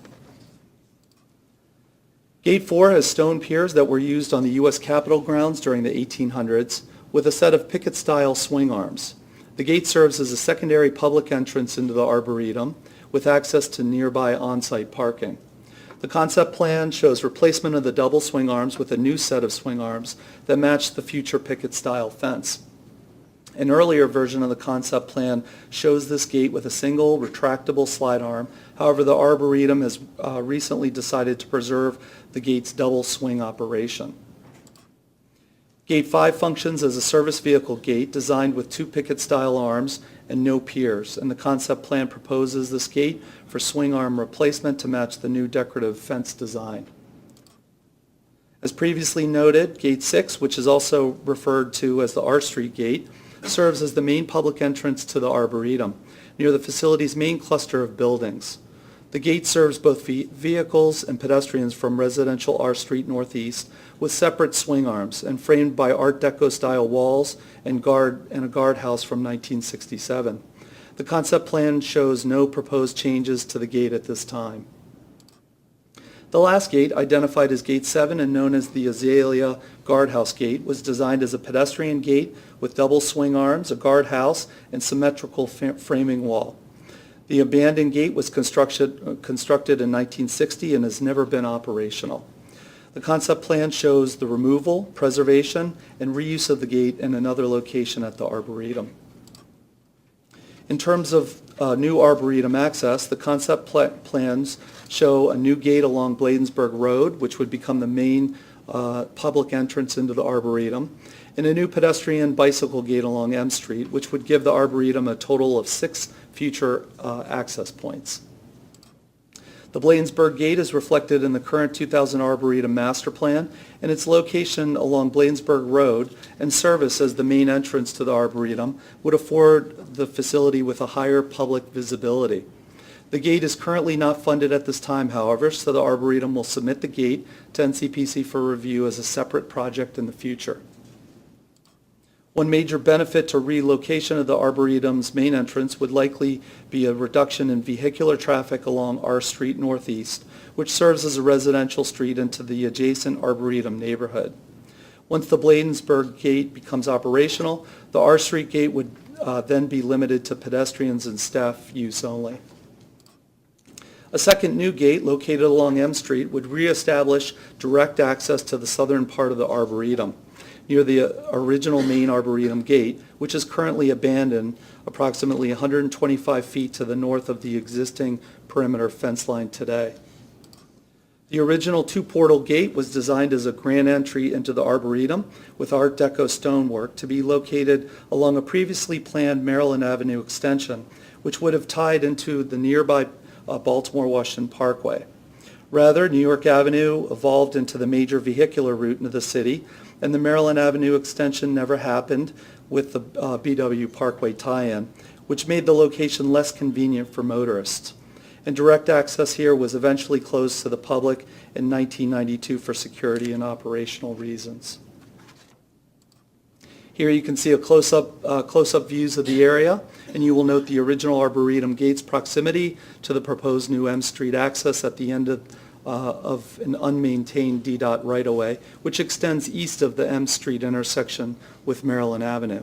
Gate 4 has stone piers that were used on the U.S. Capitol grounds during the 1800s with a set of picket-style swing arms. The gate serves as a secondary public entrance into the Arboretum with access to nearby on-site parking. The concept plan shows replacement of the double swing arms with a new set of swing arms that match the future picket-style fence. An earlier version of the concept plan shows this gate with a single retractable slide arm. However, the Arboretum has recently decided to preserve the gate's double swing operation. Gate 5 functions as a service vehicle gate designed with 2 picket-style arms and no piers, and the concept plan proposes this gate for swing arm replacement to match the new decorative fence design. As previously noted, Gate 6, which is also referred to as the R Street Gate, serves as the main public entrance to the Arboretum, near the facility's main cluster of buildings. The gate serves both vehicles and pedestrians from residential R Street Northeast with separate swing arms and framed by Art Deco-style walls and a guardhouse from 1967. The concept plan shows no proposed changes to the gate at this time. The last gate, identified as Gate 7 and known as the Azalea Guardhouse Gate, was designed as a pedestrian gate with double swing arms, a guardhouse, and symmetrical framing wall. The abandoned gate was constructed in 1960 and has never been operational. The concept plan shows the removal, preservation, and reuse of the gate in another location at the Arboretum. In terms of new Arboretum access, the concept plans show a new gate along Bladensburg Road, which would become the main public entrance into the Arboretum, and a new pedestrian bicycle gate along M Street, which would give the Arboretum a total of 6 future access points. The Bladensburg Gate is reflected in the current 2000 Arboretum Master Plan, and its location along Bladensburg Road and service as the main entrance to the Arboretum would afford the facility with a higher public visibility. The gate is currently not funded at this time, however, so the Arboretum will submit the gate to NCPC for review as a separate project in the future. One major benefit to relocation of the Arboretum's main entrance would likely be a reduction in vehicular traffic along R Street Northeast, which serves as a residential street into the adjacent Arboretum neighborhood. Once the Bladensburg Gate becomes operational, the R Street Gate would then be limited to pedestrians and staff use only. A second new gate located along M Street would reestablish direct access to the southern part of the Arboretum, near the original main Arboretum gate, which is currently abandoned approximately 125 feet to the north of the existing perimeter fence line today. The original two-portal gate was designed as a grand entry into the Arboretum with Art Deco stonework to be located along a previously planned Maryland Avenue extension, which would have tied into the nearby Baltimore-Washington Parkway. Rather, New York Avenue evolved into the major vehicular route into the city, and the Maryland Avenue extension never happened with the BW Parkway tie-in, which made the location less convenient for motorists. And direct access here was eventually closed to the public in 1992 for security and operational reasons. Here you can see a close-up views of the area, and you will note the original Arboretum gate's proximity to the proposed new M Street access at the end of an unmaintained DDOT right-of-way, which extends east of the M Street intersection with Maryland Avenue.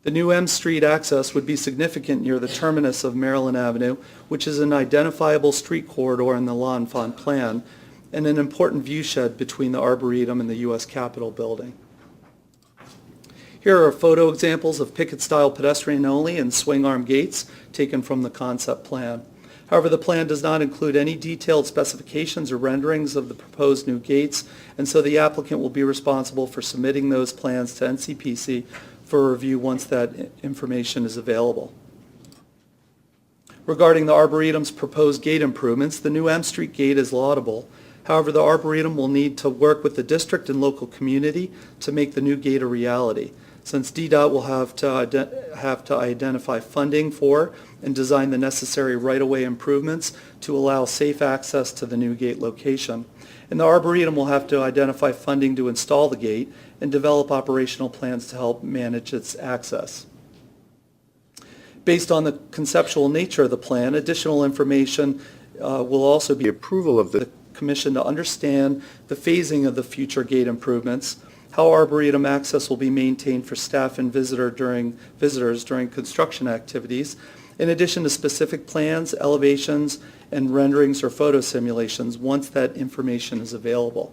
The new M Street access would be significant near the terminus of Maryland Avenue, which is an identifiable street corridor in the L'Enfant plan, and an important viewshed between the Arboretum and the U.S. Capitol building. Here are photo examples of picket-style pedestrian-only and swing-arm gates taken from the concept plan. However, the plan does not include any detailed specifications or renderings of the proposed new gates, and so the applicant will be responsible for submitting those plans to NCPC for review once that information is available. Regarding the Arboretum's proposed gate improvements, the new M Street gate is laudable. However, the Arboretum will need to work with the district and local community to make the new gate a reality, since DDOT will have to identify funding for and design the necessary right-of-way improvements to allow safe access to the new gate location. And the Arboretum will have to identify funding to install the gate and develop operational plans to help manage its access. Based on the conceptual nature of the plan, additional information will also be approval of the Commission to understand the phasing of the future gate improvements, how Arboretum access will be maintained for staff and visitors during construction activities, in addition to specific plans, elevations, and renderings or photo simulations once that information is available.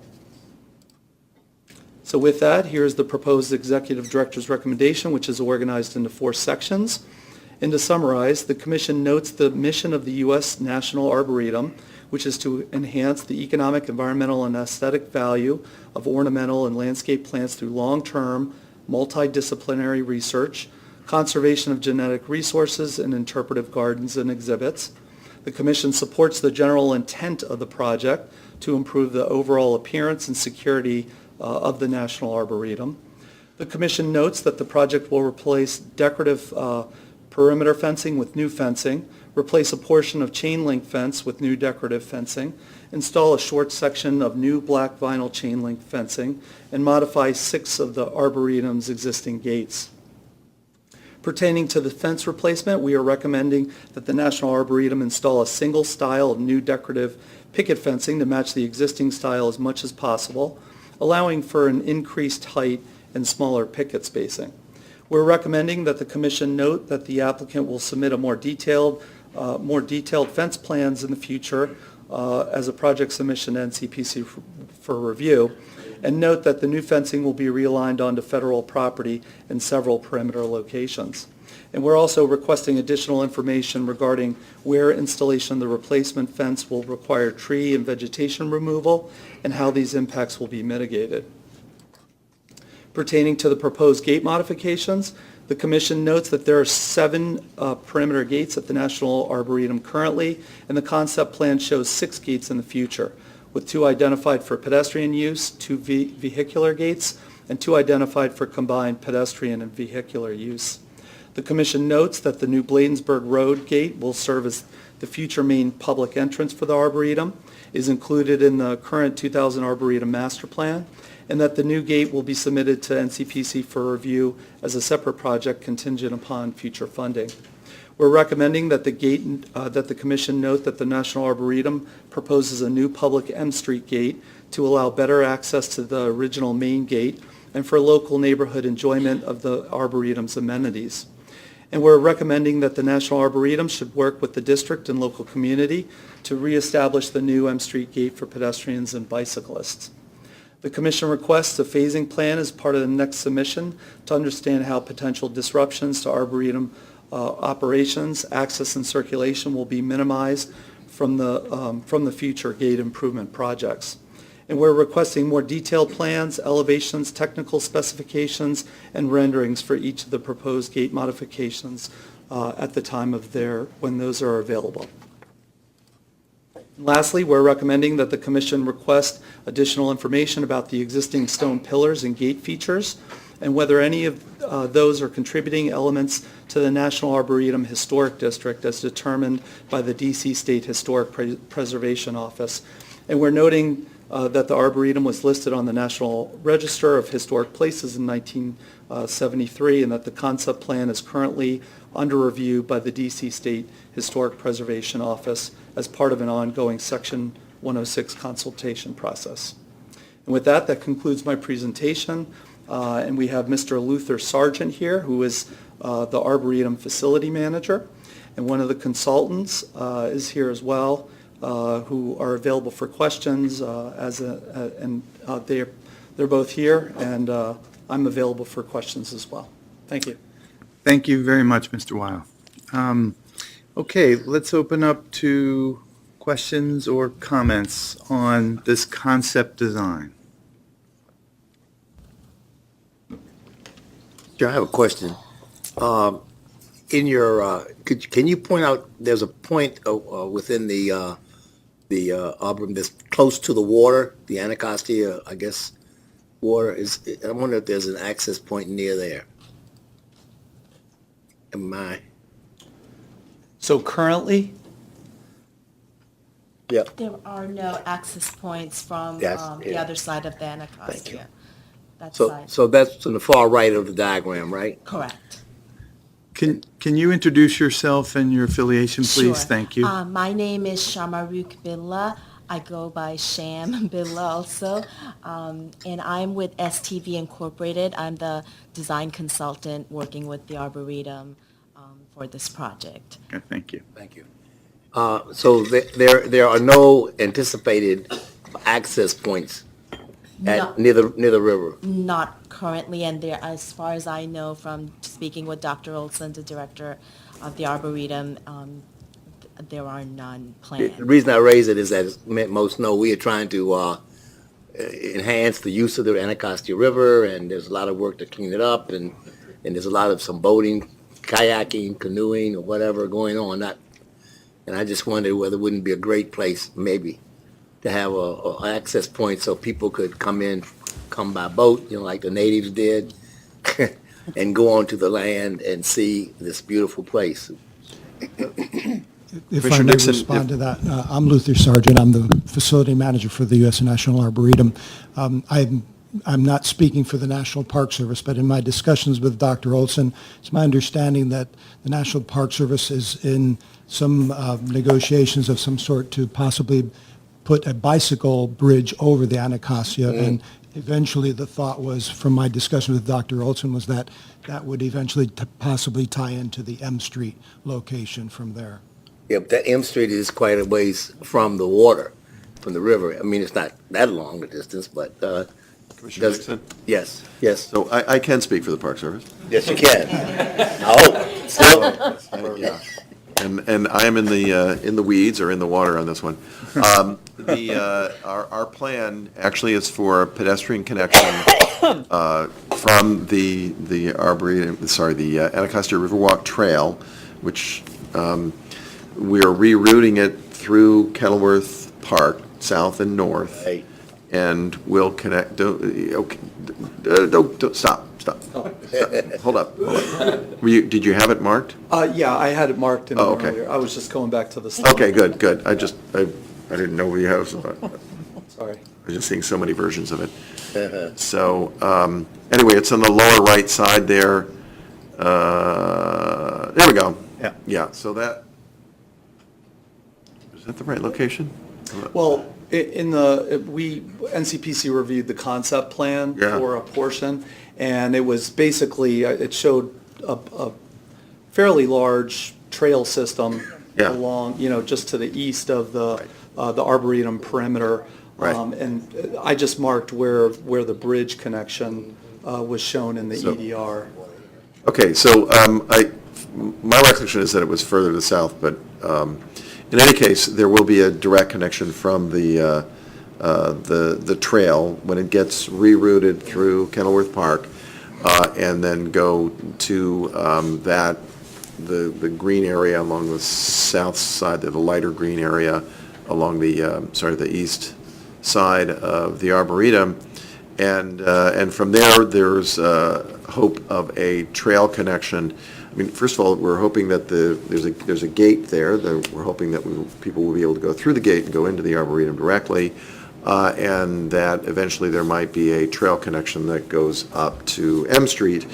So with that, here's the proposed Executive Director's recommendation, which is organized into 4 sections. And to summarize, the Commission notes the mission of the U.S. National Arboretum, which is to enhance the economic, environmental, and aesthetic value of ornamental and landscape plants through long-term, multidisciplinary research, conservation of genetic resources, and interpretive gardens and exhibits. The Commission supports the general intent of the project to improve the overall appearance and security of the National Arboretum. The Commission notes that the project will replace decorative perimeter fencing with new fencing, replace a portion of chain link fence with new decorative fencing, install a short section of new black vinyl chain link fencing, and modify 6 of the Arboretum's existing gates. Pertaining to the fence replacement, we are recommending that the National Arboretum install a single style of new decorative picket fencing to match the existing style as much as possible, allowing for an increased height and smaller picket spacing. We're recommending that the Commission note that the applicant will submit a more detailed fence plans in the future as a project submission to NCPC for review, and note that the new fencing will be realigned onto federal property in several perimeter locations. And we're also requesting additional information regarding where installation of the replacement fence will require tree and vegetation removal and how these impacts will be mitigated. Pertaining to the proposed gate modifications, the Commission notes that there are 7 perimeter gates at the National Arboretum currently, and the concept plan shows 6 gates in the future, with 2 identified for pedestrian use, 2 vehicular gates, and 2 identified for combined pedestrian and vehicular use. The Commission notes that the new Bladensburg Road gate will serve as the future main public entrance for the Arboretum, is included in the current 2000 Arboretum Master Plan, and that the new gate will be submitted to NCPC for review as a separate project contingent upon future funding. We're recommending that the Commission note that the National Arboretum proposes a new public M Street gate to allow better access to the original main gate and for local neighborhood enjoyment of the Arboretum's amenities. And we're recommending that the National Arboretum should work with the district and local community to reestablish the new M Street gate for pedestrians and bicyclists. The Commission requests a phasing plan as part of the next submission to understand how potential disruptions to Arboretum operations, access, and circulation will be minimized from the future gate improvement projects. And we're requesting more detailed plans, elevations, technical specifications, and renderings for each of the proposed gate modifications at the time of when those are available. Lastly, we're recommending that the Commission request additional information about the existing stone pillars and gate features and whether any of those are contributing elements to the National Arboretum Historic District as determined by the D.C. State Historic Preservation Office. And we're noting that the Arboretum was listed on the National Register of Historic Places in 1973 and that the concept plan is currently under review by the D.C. State Historic Preservation Office as part of an ongoing Section 106 consultation process. And with that concludes my presentation. And we have Mr. Luther Sargent here, who is the Arboretum Facility Manager. And one of the consultants is here as well, who are available for questions, and they're both here, and I'm available for questions as well. Thank you. Thank you very much, Mr. Weil. Okay, let's open up to questions or comments on this concept design. Sure, I have a question. In your, can you point out, there's a point within the Arboretum that's close to the water, the Anacostia, I guess, water is, I wonder if there's an access point near there. Am I? So currently, Yeah. There are no access points from Yes, the yeah. other side of the Thank you. Anacostia. That So, side. so that's on the far right of the diagram, right? Correct. Can you introduce yourself and your affiliation, please? Sure. Thank you. My name is Shamaruk Billah. I go by Sham Billah also. And I'm with STV Incorporated. I'm the design consultant working with the Arboretum for this project. Okay, thank you. Thank you. So there are no anticipated access points No. near the river? Not currently, and there, as far as I know from speaking with Dr. Olson, the director of the Arboretum, there are none The planned. reason I raise it is that, as most know, we are trying to enhance the use of the Anacostia River, and there's a lot of work to clean it up, and there's a lot of some boating, kayaking, canoeing, or whatever going on. And I just wondered whether it wouldn't be a great place, maybe, to have a access point so people could come by boat, like the natives did, and go onto the land and see this beautiful place. If I Commissioner may Nixon, respond to that, I'm Luther Sargent. I'm the facility manager for the U.S. National Arboretum. I'm not speaking for the National Park Service, but in my discussions with Dr. Olson, it's my understanding that the National Park Service is in some negotiations of some sort to possibly put a bicycle bridge over the Anacostia, and eventually the thought was, from my discussion with Dr. Olson, was that that would eventually possibly tie into the M Street location from there. Yeah, but that M Street is quite a ways from the water, from the river. I mean, it's not that long a distance, but, Commissioner does- Nixon? yes, yes, So I can speak for the Park Service. yes, you can. I hope. Still, Yeah. And I am in the weeds or in the water on this one. Our plan actually is for a pedestrian connection from the Arboretum, sorry, the Anacostia Riverwalk Trail, which we are rerouting it through Kenilworth Park, south and north. Right. And we'll connect, don't, stop. Hold up. Did you have it marked? Yeah, I had it marked in Oh, okay. earlier. I was just going back to the slide. Okay, good. I didn't know we have, Sorry. I was just seeing so many versions of it. So, anyway, it's on the lower right side there. There we go. Yeah. Yeah, so is that the right location? Well, NCPC reviewed the concept plan Yeah. for a portion, and it was basically, it showed a fairly large trail system Yeah. along, just to the east of the Arboretum perimeter. Right. And I just marked where the bridge connection was shown in the So- EDR. Okay, so my recollection is that it was further to the south, but in any case, there will be a direct connection from the trail when it gets rerouted through Kenilworth Park, and then go to the green area along the south side, the lighter green area along the east side of the Arboretum. And from there, there's hope of a trail connection. I mean, first of all, we're hoping that there's a gate there. We're hoping that people will be able to go through the gate and go into the Arboretum directly, and that eventually there might be a trail connection that goes up to M Street,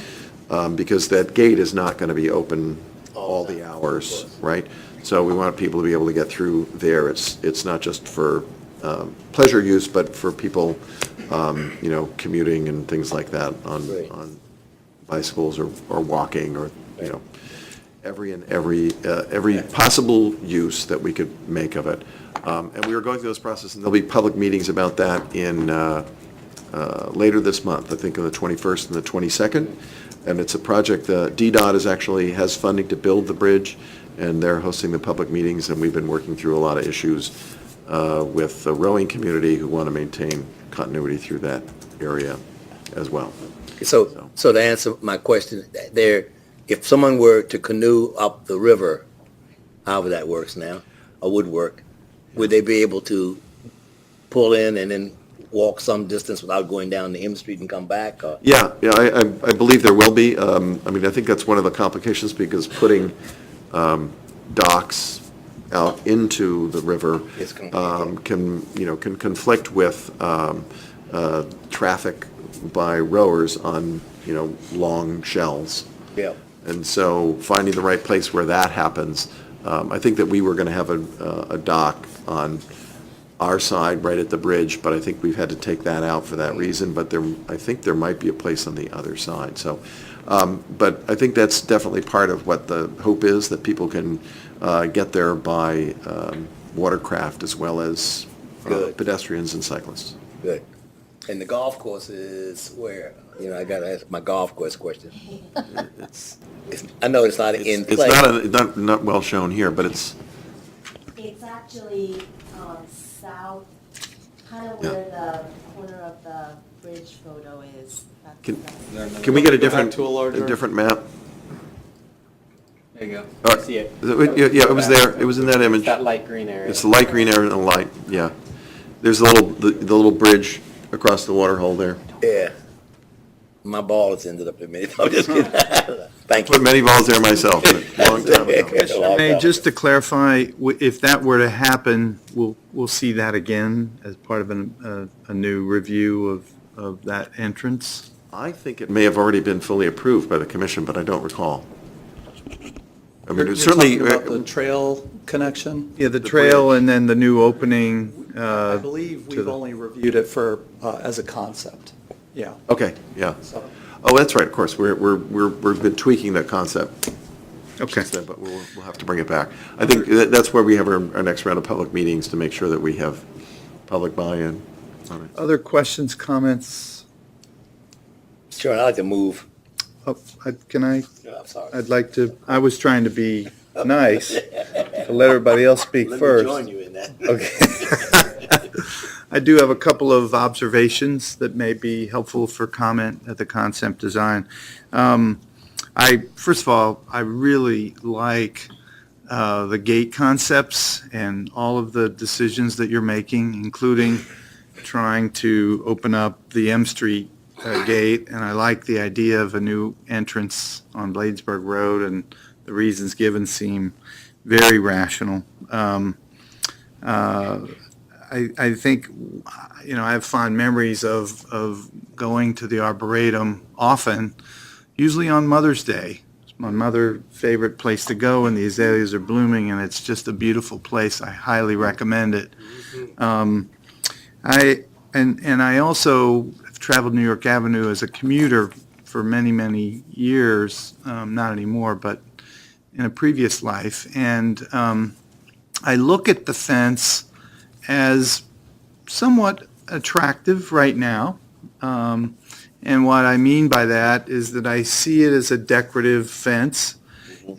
because that gate is not going to be open all the hours, right? So we want people to be able to get through there. It's not just for pleasure use, but for people, commuting and things like that on bicycles or walking or, every possible use that we could make of it. And we are going through this process, and there'll be public meetings about that in later this month, I think on the 21st and the 22nd. And it's a project, DDOT has funding to build the bridge, and they're hosting the public meetings, and we've been working through a lot of issues with the rowing community who want to maintain continuity through that area as well. So to answer my question, if someone were to canoe up the river, however that works now, or would work, would they be able to pull in and then walk some distance without going down the M Street and come back? Or? Yeah, I believe there will be. I think that's one of the complications, because putting docks out into the river can conflict with traffic by rowers on, long shells. Yeah. And so finding the right place where that happens, I think that we were going to have a dock on our side right at the bridge, but I think we've had to take that out for that reason. But I think there might be a place on the other side. So, but I think that's definitely part of what the hope is, that people can get there by watercraft as well as pedestrians and cyclists. Good. And the golf course is where? I got to ask my golf course question. I know it's not in It's play. not well shown here, but it's. It's actually south, kind of where the corner of the bridge photo is. Can we get a different to a larger- map? There you go. Oh, I see it. Yeah, it was there. It was in that image. That light green area. It's the light green area and the light, yeah. There's the little bridge across the water hole there. Yeah. My ball has ended up in me. I'm just kidding. Thank Put you. many balls there myself, a long time ago. May, just to clarify, if that were to happen, we'll see that again as part of a new review of that entrance? I think it may have already been fully approved by the commission, but I don't recall. I mean, You're it's certainly, talking about the trail connection? Yeah, the trail and then the new opening. I believe to we've the- only reviewed it for, as a concept. Yeah. okay, yeah. So, Oh, that's right, of course, we've been tweaking that concept Okay. since then, but we'll have to bring it back. I think that's where we have our next round of public meetings, to make sure that we have public buy-in on it. Other questions, comments? Sure, I'd like to move. Oh, can I? I'm sorry. I'd like to, I was trying to be nice, to let everybody else speak Let first. me join you in that. Okay. I do have a couple of observations that may be helpful for comment at the concept design. First of all, I really like the gate concepts and all of the decisions that you're making, including trying to open up the M Street gate, and I like the idea of a new entrance on Bladesburg Road, and the reasons given seem very rational. I think, I have fond memories of going to the Arboretum often, usually on Mother's Day. It's my mother's favorite place to go, and the azaleas are blooming, and it's just a beautiful place. I highly recommend it. I also have traveled New York Avenue as a commuter for many, many years, not anymore, but in a previous life. And I look at the fence as somewhat attractive right now. And what I mean by that is that I see it as a decorative fence.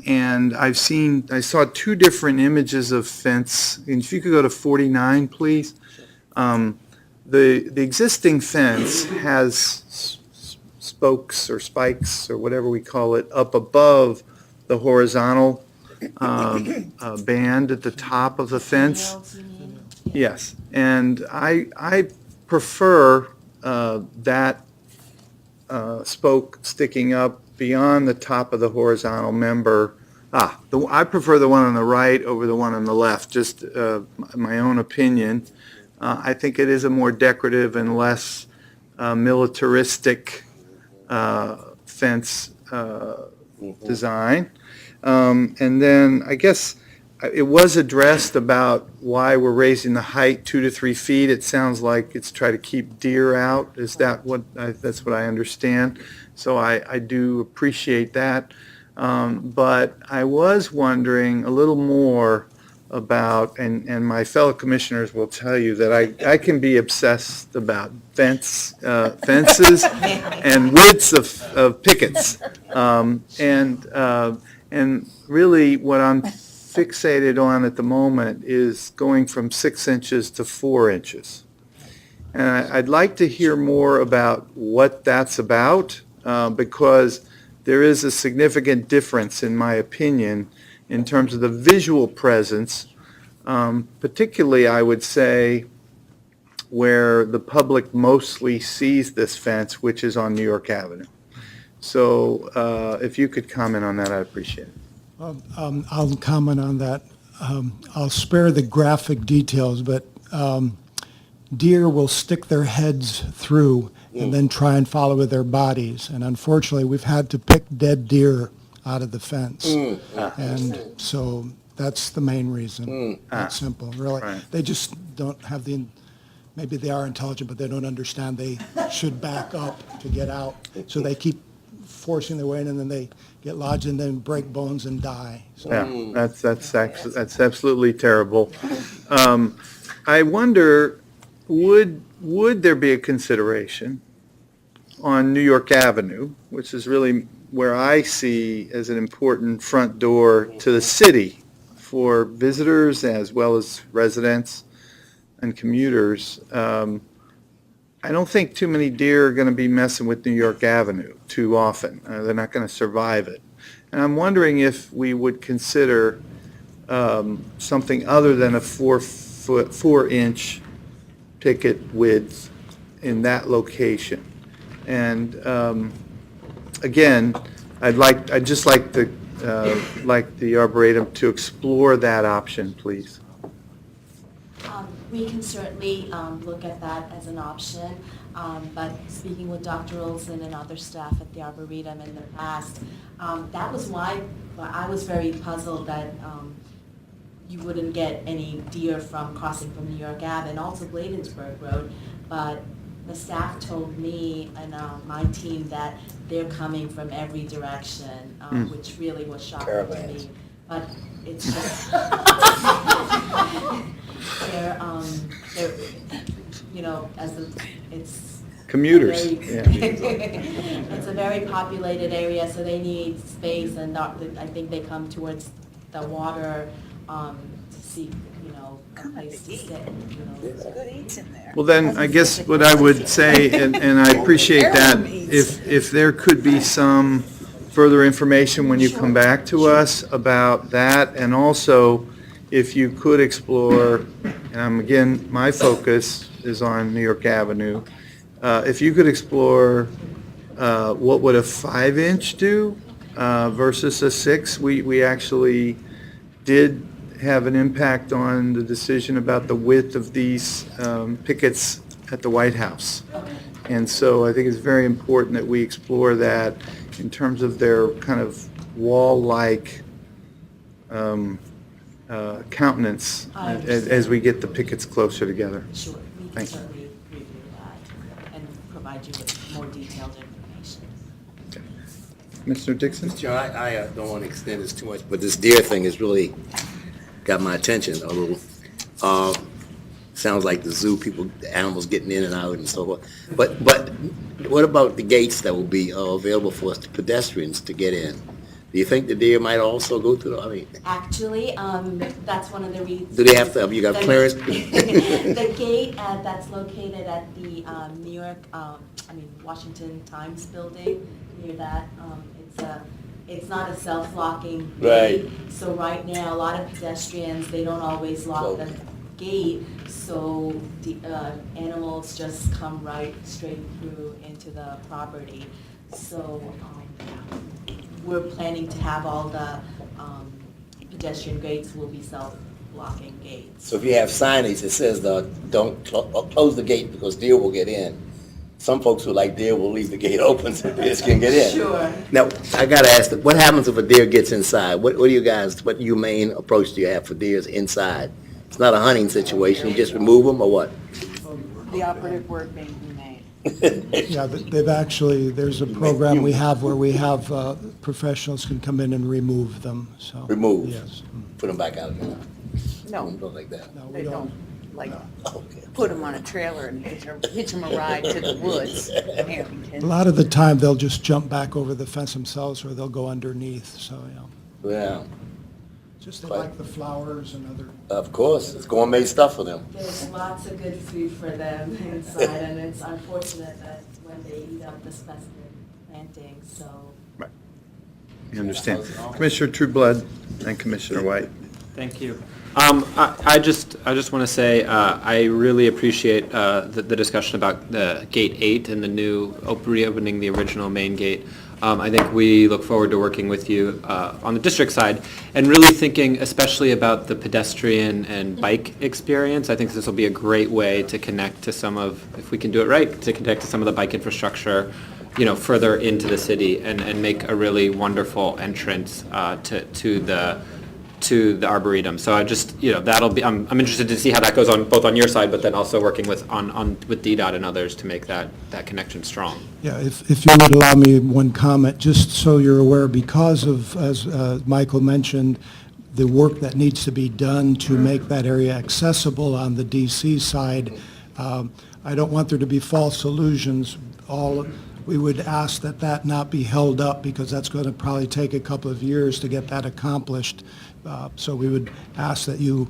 And I saw two different images of fence. And if you could go to 49, please. The existing fence has spokes or spikes or whatever we call it up above the horizontal band at the top of the fence. Yes, and I prefer that spoke sticking up beyond the top of the horizontal member. I prefer the one on the right over the one on the left, just my own opinion. I think it is a more decorative and less militaristic fence design. And then I guess it was addressed about why we're raising the height 2 to 3 feet. It sounds like it's try to keep deer out. Is that that's what I understand? So I do appreciate that. But I was wondering a little more about, and my fellow commissioners will tell you that I can be obsessed about fences and widths of pickets. And really what I'm fixated on at the moment is going from 6 inches to 4 inches. And I'd like to hear more about what that's about, because there is a significant difference, in my opinion, in terms of the visual presence, particularly, I would say, where the public mostly sees this fence, which is on New York Avenue. So if you could comment on that, I'd appreciate it. I'll comment on that. I'll spare the graphic details, but deer will stick their heads through and then try and follow with their bodies. And unfortunately, we've had to pick dead deer out of the fence. And so that's the main reason. That's simple, really. Right. They just don't have maybe they are intelligent, but they don't understand they should back up to get out. So they keep forcing their way in, and then they get lodged and then break bones and die. So. Yeah, that's absolutely terrible. I wonder, would there be a consideration on New York Avenue, which is really where I see as an important front door to the city for visitors as well as residents and commuters? I don't think too many deer are going to be messing with New York Avenue too often. They're not going to survive it. And I'm wondering if we would consider something other than a 4-inch picket width in that location. And again, I'd just like the Arboretum to explore that option, please. We can certainly look at that as an option, but speaking with Dr. Olson and other staff at the Arboretum in the past, that was why I was very puzzled that you wouldn't get any deer from crossing from New York Ave and also Bladensburg Road, but the staff told me and my team that they're coming from every direction, which really was shocking to me. But it's just, they're, it's Commuters. very- Yeah. It's a very populated area, so they need space, and I think they come towards the water to seek, a place to sit. Good eats in there. Well, then, I guess what I would say, and I appreciate that, if there could be some further information when you come back to us about that, and also if you could explore, and again, my focus is on New York Avenue, if you could explore what would a 5-inch do versus a 6. We actually did have an impact on the decision about the width of these pickets at the White House. And so I think it's very important that we explore that in terms of their kind of wall-like countenance as we get the pickets closer together. Sure, we can Thank you. certainly review that and provide you with more detailed information. Mr. Dixon? John, I don't want to extend this too much, but this deer thing has really got my attention a little. Sounds like the zoo, the animals getting in and out and so forth. But what about the gates that will be available for us, the pedestrians to get in? Do you think the deer might also go through? Actually, that's one of the reasons. Do they have to, you got clearance? The gate that's located at the Washington Times building, near that, it's not a self-locking gate. Right. So right now, a lot of pedestrians, they don't always lock the gate, so the animals just come right straight through into the property. So we're planning to have all the pedestrian gates will be self-locking gates. So if you have signage that says, don't close the gate because deer will get in, some folks who like deer will leave the gate open so deers can get in. Sure. Now, I gotta ask, what happens if a deer gets inside? What humane approach do you have for deers inside? It's not a hunting situation, you just remove them or what? The operative word being humane. Yeah, they've actually, there's a program we have where we have professionals can come in and remove them, so. Remove? Yes. Put them back out again? No, Don't like that? No, we they don't, put them on a trailer and hitch them a ride to the woods in Harrington. A lot of the time, they'll just jump back over the fence themselves, or they'll go underneath, so, Yeah, Just they like the flowers and other. of course, it's gourmet stuff for them. There's lots of good food for them inside, and it's unfortunate that when they eat up the specimen plantings, so. I understand. Commissioner Trueblood and Commissioner White. Thank you. I just want to say I really appreciate the discussion about the Gate 8 and the new reopening the original main gate. I think we look forward to working with you on the district side and really thinking especially about the pedestrian and bike experience. I think this will be a great way to connect to if we can do it right, to connect to some of the bike infrastructure, further into the city and make a really wonderful entrance to the Arboretum. So I just, that'll be, I'm interested to see how that goes on, both on your side, but then also working with DDOT and others to make that connection strong. Yeah, if you would allow me one comment, just so you're aware, because of, as Michael mentioned, the work that needs to be done to make that area accessible on the DC side, I don't want there to be false illusions. We would ask that not be held up, because that's going to probably take a couple of years to get that accomplished. So we would ask that you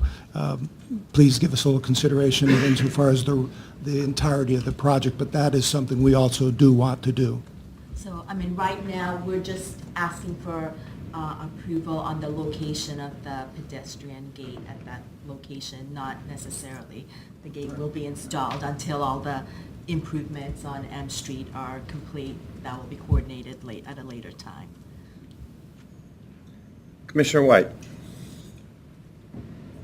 please give us a little consideration insofar as the entirety of the project, but that is something we also do want to do. So, right now, we're just asking for approval on the location of the pedestrian gate at that location, not necessarily the gate will be installed until all the improvements on M Street are complete. That will be coordinated at a later time. Commissioner White.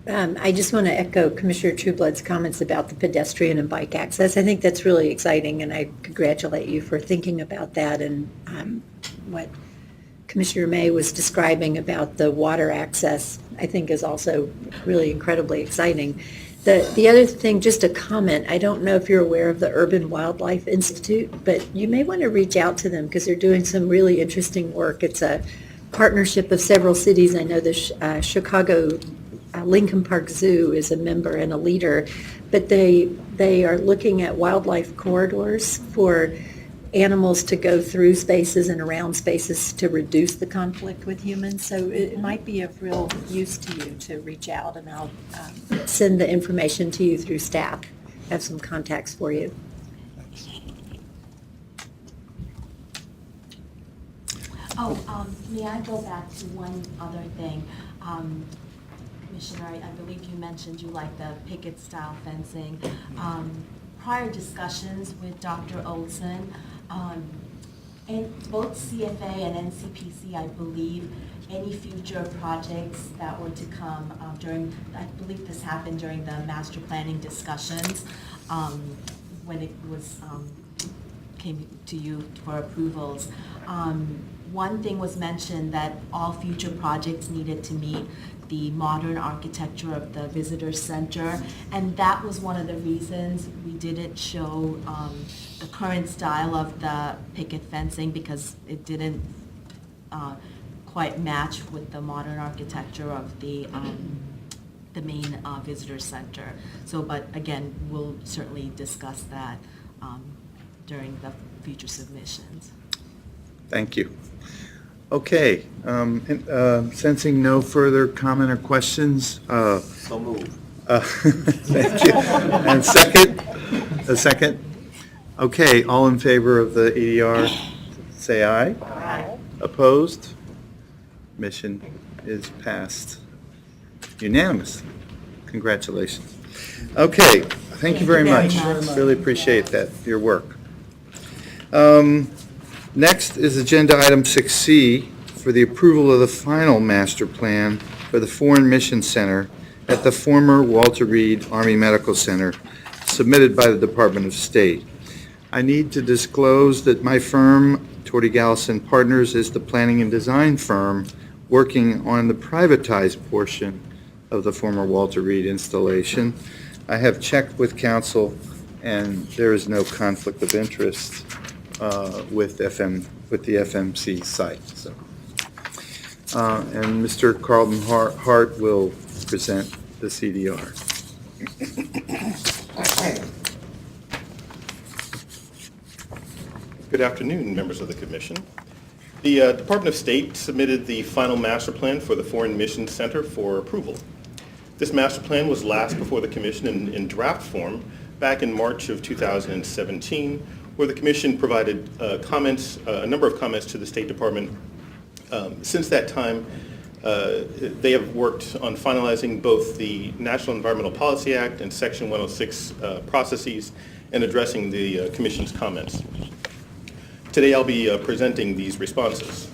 I just want to echo Commissioner Trueblood's comments about the pedestrian and bike access. I think that's really exciting, and I congratulate you for thinking about that. And what Commissioner May was describing about the water access, I think is also really incredibly exciting. The other thing, just a comment, I don't know if you're aware of the Urban Wildlife Institute, but you may want to reach out to them because they're doing some really interesting work. It's a partnership of several cities. I know the Chicago Lincoln Park Zoo is a member and a leader, but they are looking at wildlife corridors for animals to go through spaces and around spaces to reduce the conflict with humans. So it might be of real use to you to reach out, and I'll send the information to you through staff. I have some contacts for you. May I go back to one other thing? Commissioner, I believe you mentioned you like the picket style fencing. Prior discussions with Dr. Olson, and both CFA and NCPC, I believe, any future projects that were to come I believe this happened during the master planning discussions, when it was, came to you for approvals. One thing was mentioned that all future projects needed to meet the modern architecture of the visitor center, and that was one of the reasons we didn't show the current style of the picket fencing, because it didn't quite match with the modern architecture of the main visitor center. So, but again, we'll certainly discuss that during the future submissions. Thank you. Okay, sensing no further comment or questions. So move. Thank you. And second? A second? Okay, all in favor of the EDR, say aye. Aye. Opposed? Mission is passed. Unanimous. Congratulations. Okay, thank you very much. Really appreciate that, your work. Next is agenda item 6C for the approval of the final master plan for the Foreign Mission Center at the former Walter Reed Army Medical Center, submitted by the Department of State. I need to disclose that my firm, Torty Gallison Partners, is the planning and design firm working on the privatized portion of the former Walter Reed installation. I have checked with counsel, and there is no conflict of interest with the FMC site. So, and Mr. Carlton Hart will present the CDR. Good afternoon, members of the Commission. The Department of State submitted the final master plan for the Foreign Mission Center for approval. This master plan was last before the Commission in draft form back in March of 2017, where the Commission provided comments, a number of comments to the State Department. Since that time, they have worked on finalizing both the National Environmental Policy Act and Section 106 processes and addressing the Commission's comments. Today I'll be presenting these responses.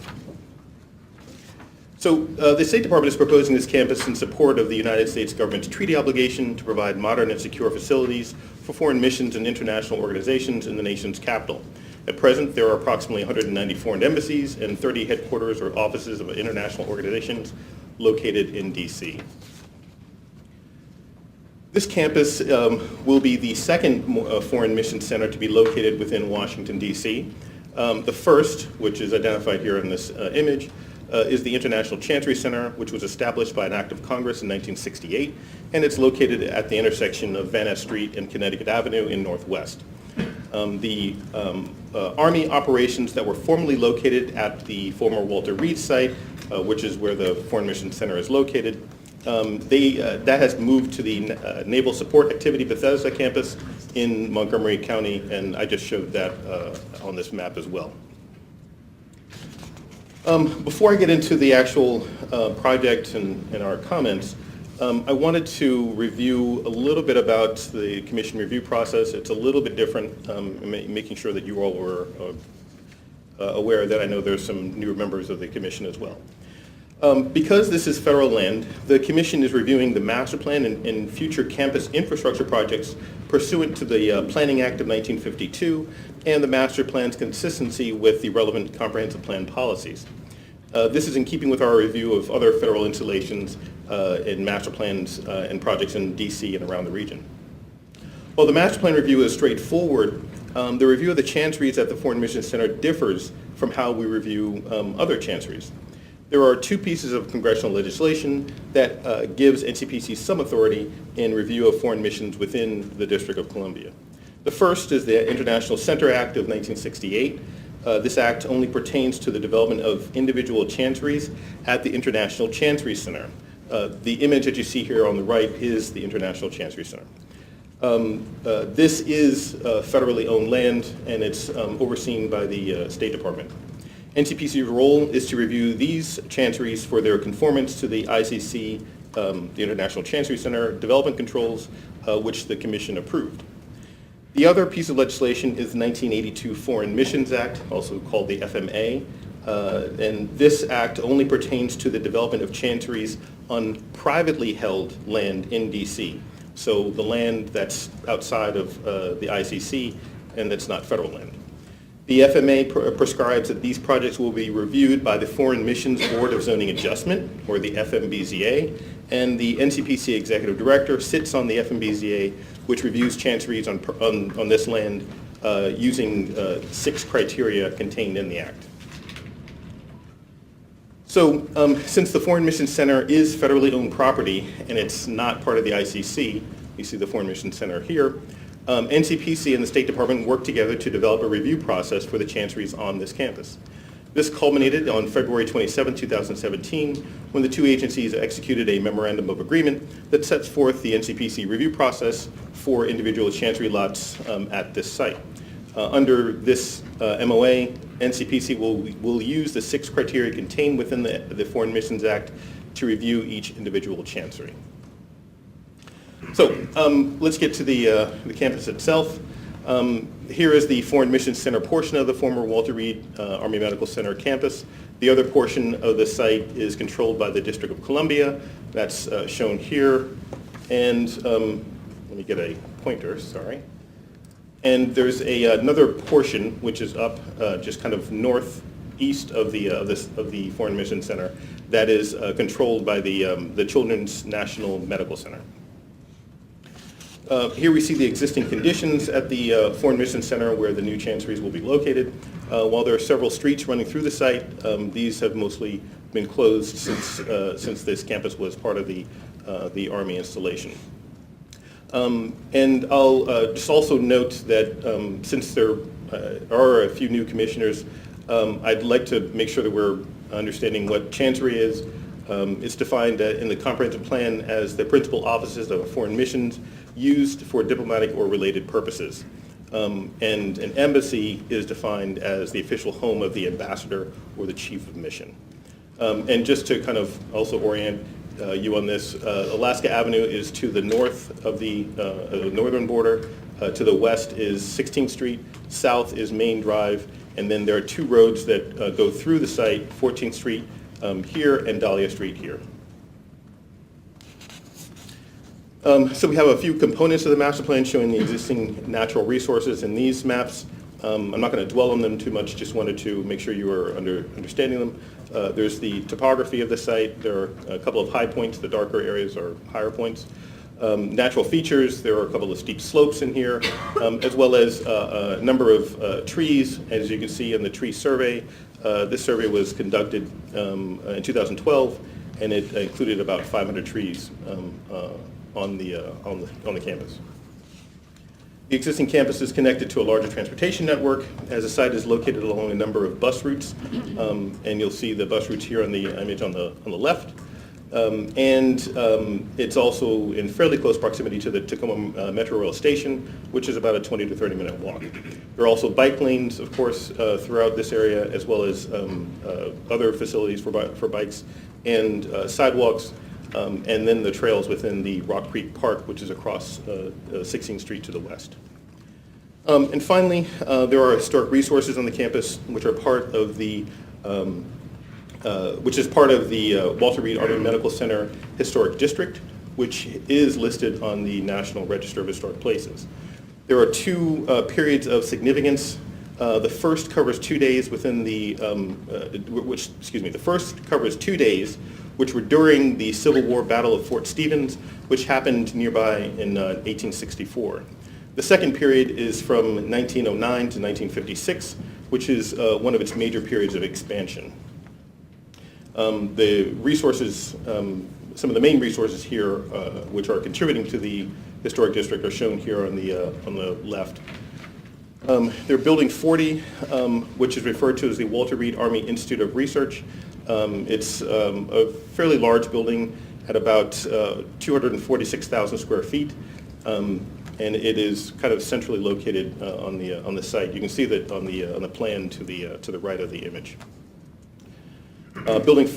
So the State Department is proposing this campus in support of the United States government's treaty obligation to provide modern and secure facilities for foreign missions and international organizations in the nation's capital. At present, there are approximately 190 foreign embassies and 30 headquarters or offices of international organizations located in D.C. This campus will be the second foreign mission center to be located within Washington, D.C. The first, which is identified here in this image, is the International Chancery Center, which was established by an act of Congress in 1968, and it's located at the intersection of Van Ness Street and Connecticut Avenue in Northwest. The Army operations that were formerly located at the former Walter Reed site, which is where the Foreign Mission Center is located, that has moved to the Naval Support Activity Bethesda campus in Montgomery County, and I just showed that on this map as well. Before I get into the actual project and our comments, I wanted to review a little bit about the Commission review process. It's a little bit different, making sure that you all were aware that I know there's some newer members of the Commission as well. Because this is federal land, the commission is reviewing the master plan and future campus infrastructure projects pursuant to the Planning Act of 1952 and the master plan's consistency with the relevant comprehensive plan policies. This is in keeping with our review of other federal installations in master plans and projects in DC and around the region. While the master plan review is straightforward, the review of the chanceries at the Foreign Missions Center differs from how we review other chanceries. There are two pieces of congressional legislation that gives NCPC some authority in review of foreign missions within the District of Columbia. The first is the International Center Act of 1968. This act only pertains to the development of individual chanceries at the International Chancery Center. The image that you see here on the right is the International Chancery Center. This is federally owned land, and it's overseen by the State Department. NCPC's role is to review these chanceries for their conformance to the ICC, the International Chancery Center development controls, which the Commission approved. The other piece of legislation is the 1982 Foreign Missions Act, also called the FMA, and this act only pertains to the development of chanceries on privately held land in DC. So the land that's outside of the ICC and that's not federal land. The FMA prescribes that these projects will be reviewed by the Foreign Missions Board of Zoning Adjustment, or the FMBZA, and the NCPC Executive Director sits on the FMBZA, which reviews chanceries on this land using 6 criteria contained in the Act. So since the Foreign Missions Center is federally owned property and it's not part of the ICC, you see the Foreign Missions Center here, NCPC and the State Department worked together to develop a review process for the chanceries on this campus. This culminated on February 27, 2017, when the two agencies executed a memorandum of agreement that sets forth the NCPC review process for individual chancery lots at this site. Under this MOA, NCPC will use the 6 criteria contained within the Foreign Missions Act to review each individual chancery. So let's get to the campus itself. Here is the Foreign Missions Center portion of the former Walter Reed Army Medical Center campus. The other portion of the site is controlled by the District of Columbia. That's shown here. And let me get a pointer, sorry. And there's another portion which is up just kind of northeast of the Foreign Missions Center that is controlled by the Children's National Medical Center. Here we see the existing conditions at the Foreign Missions Center where the new chanceries will be located. While there are several streets running through the site, these have mostly been closed since this campus was part of the Army installation. And I'll just also note that since there are a few new commissioners, I'd like to make sure that we're understanding what chancery is. It's defined in the comprehensive plan as the principal offices of foreign missions used for diplomatic or related purposes. And an embassy is defined as the official home of the ambassador or the chief of mission. And just to kind of also orient you on this, Alaska Avenue is to the north of the northern border. To the west is 16th Street, south is Main Drive, and then there are 2 roads that go through the site, 14th Street here and Dahlia Street here. So we have a few components of the master plan showing the existing natural resources in these maps. I'm not going to dwell on them too much, just wanted to make sure you are understanding them. There's the topography of the site. There are a couple of high points. The darker areas are higher points. Natural features, there are a couple of steep slopes in here, as well as a number of trees. As you can see in the tree survey, this survey was conducted in 2012, and it included about 500 trees on the campus. The existing campus is connected to a larger transportation network, as the site is located along a number of bus routes, and you'll see the bus routes here on the image on the left. It's also in fairly close proximity to the Tacoma Metro Rail Station, which is about a 20 to 30 minute walk. There are also bike lanes, of course, throughout this area, as well as other facilities for bikes and sidewalks, and then the trails within the Rock Creek Park, which is across 16th Street to the west. And finally, there are historic resources on the campus, which are part of the which is part of the Walter Reed Army Medical Center Historic District, which is listed on the National Register of Historic Places. There are two periods of significance. The first covers 2 days within the, the first covers 2 days, which were during the Civil War Battle of Fort Stevens, which happened nearby in 1864. The second period is from 1909 to 1956, which is one of its major periods of expansion. The resources, some of the main resources here, which are contributing to the historic district, are shown here on the left. They're Building 40, which is referred to as the Walter Reed Army Institute of Research. It's a fairly large building at about 246,000 square feet, and it is kind of centrally located on the site. You can see that on the plan to the right of the image. Building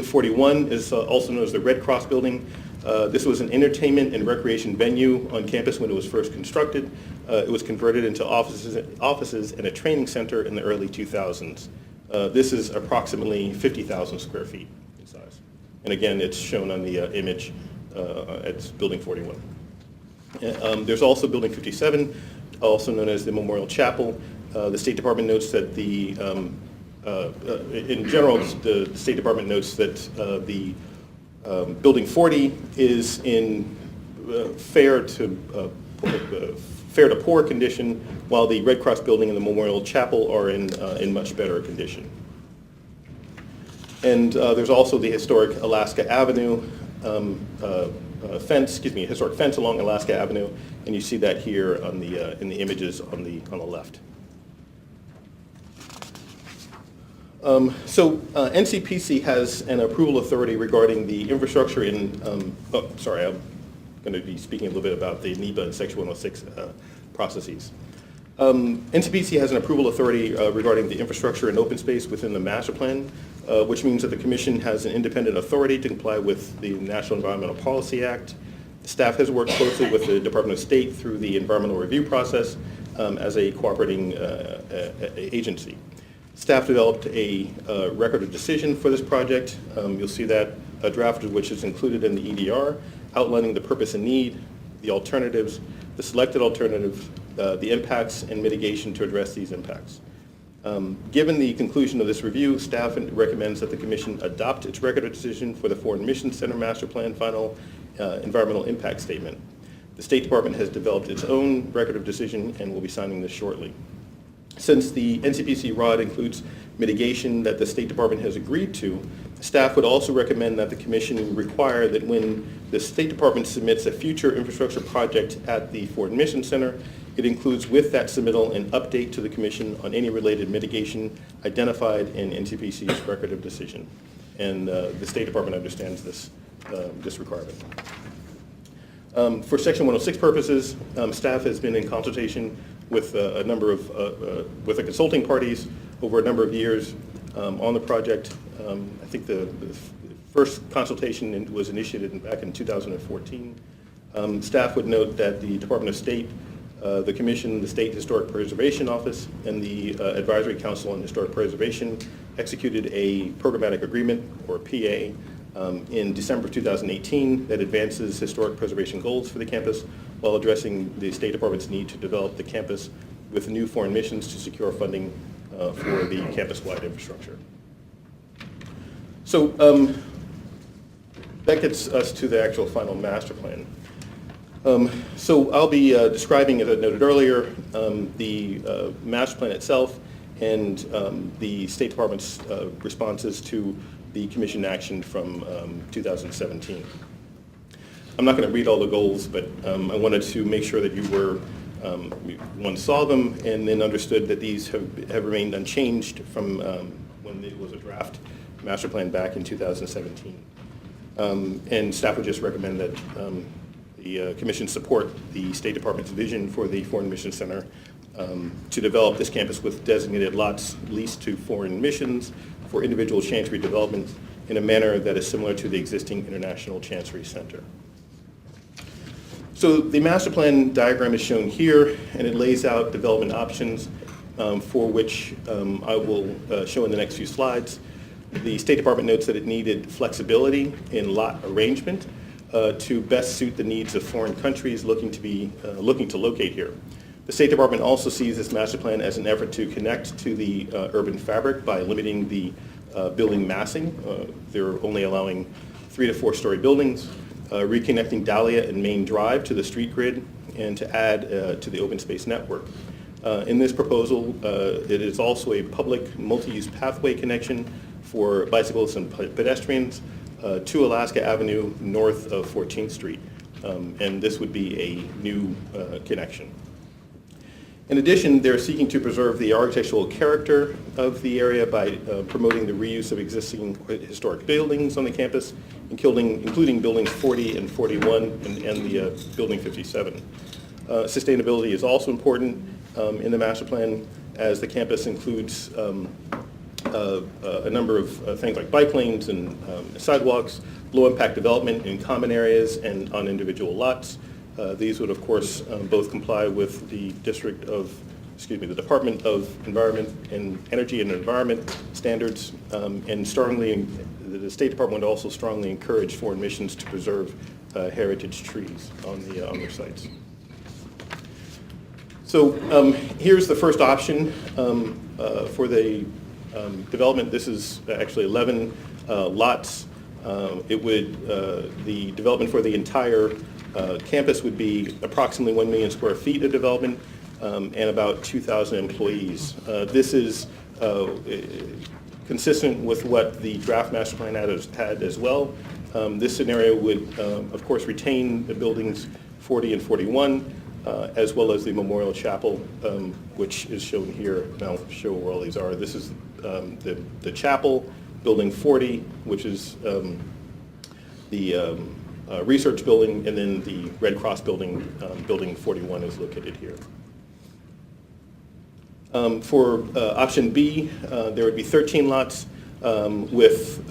41 is also known as the Red Cross Building. This was an entertainment and recreation venue on campus when it was first constructed. It was converted into offices and a training center in the early 2000s. This is approximately 50,000 square feet in size. And again, it's shown on the image at Building 41. There's also Building 57, also known as the Memorial Chapel. The State Department notes that in general, the State Department notes that the Building 40 is in fair to poor condition, while the Red Cross Building and the Memorial Chapel are in much better condition. And there's also the historic Alaska Avenue historic fence along Alaska Avenue, and you see that here on the in the images on the left. NCPC has an approval authority regarding the infrastructure in, I'm going to be speaking a little bit about the NEPA and Section 106 processes. NCPC has an approval authority regarding the infrastructure and open space within the master plan, which means that the Commission has an independent authority to comply with the National Environmental Policy Act. The staff has worked closely with the Department of State through the environmental review process as a cooperating agency. Staff developed a record of decision for this project. You'll see that a draft of which is included in the EDR, outlining the purpose and need, the alternatives, the selected alternative, the impacts, and mitigation to address these impacts. Given the conclusion of this review, staff recommends that the Commission adopt its record of decision for the Foreign Mission Center Master Plan Final Environmental Impact Statement. The State Department has developed its own record of decision and will be signing this shortly. Since the NCPC ROD includes mitigation that the State Department has agreed to, staff would also recommend that the Commission require that when the State Department submits a future infrastructure project at the Foreign Mission Center, it includes with that submittal an update to the Commission on any related mitigation identified in NCPC's record of decision. And the State Department understands this requirement. For Section 106 purposes, staff has been in consultation with a number of with the consulting parties over a number of years on the project. I think the first consultation was initiated back in 2014. Staff would note that the Department of State, the Commission, the State Historic Preservation Office, and the Advisory Council on Historic Preservation executed a programmatic agreement, or PA, in December 2018 that advances historic preservation goals for the campus while addressing the State Department's need to develop the campus with new foreign missions to secure funding for the campus-wide infrastructure. So that gets us to the actual final master plan. So I'll be describing, as I noted earlier, the master plan itself and the State Department's responses to the Commission action from 2017. I'm not going to read all the goals, but I wanted to make sure that you were, one, saw them and then understood that these have remained unchanged from when it was a draft master plan back in 2017. And staff would just recommend that the Commission support the State Department's vision for the Foreign Mission Center to develop this campus with designated lots leased to foreign missions for individual chancery development in a manner that is similar to the existing International Chancery Center. So the master plan diagram is shown here, and it lays out development options for which I will show in the next few slides. The State Department notes that it needed flexibility in lot arrangement to best suit the needs of foreign countries looking to locate here. The State Department also sees this master plan as an effort to connect to the urban fabric by limiting the building massing. They're only allowing 3 to 4 story buildings, reconnecting Dahlia and Main Drive to the street grid, and to add to the open space network. In this proposal, it is also a public multi-use pathway connection for bicyclists and pedestrians to Alaska Avenue north of 14th Street. And this would be a new connection. In addition, they're seeking to preserve the architectural character of the area by promoting the reuse of existing historic buildings on the campus, including buildings 40 and 41 and the building 57. Sustainability is also important in the master plan, as the campus includes a number of things like bike lanes and sidewalks, low-impact development in common areas and on individual lots. These would, of course, both comply with the the Department of Environment and Energy and Environment standards, and the State Department would also strongly encourage foreign missions to preserve heritage trees on their sites. So here's the first option for the development. This is actually 11 lots. The development for the entire campus would be approximately 1 million square feet of development and about 2,000 employees. This is consistent with what the draft master plan had as well. This scenario would, of course, retain the buildings 40 and 41, as well as the Memorial Chapel, which is shown here. And I'll show where all these are. This is the chapel, building 40, which is the research building, and then the Red Cross building, building 41 is located here. For option B, there would be 13 lots, with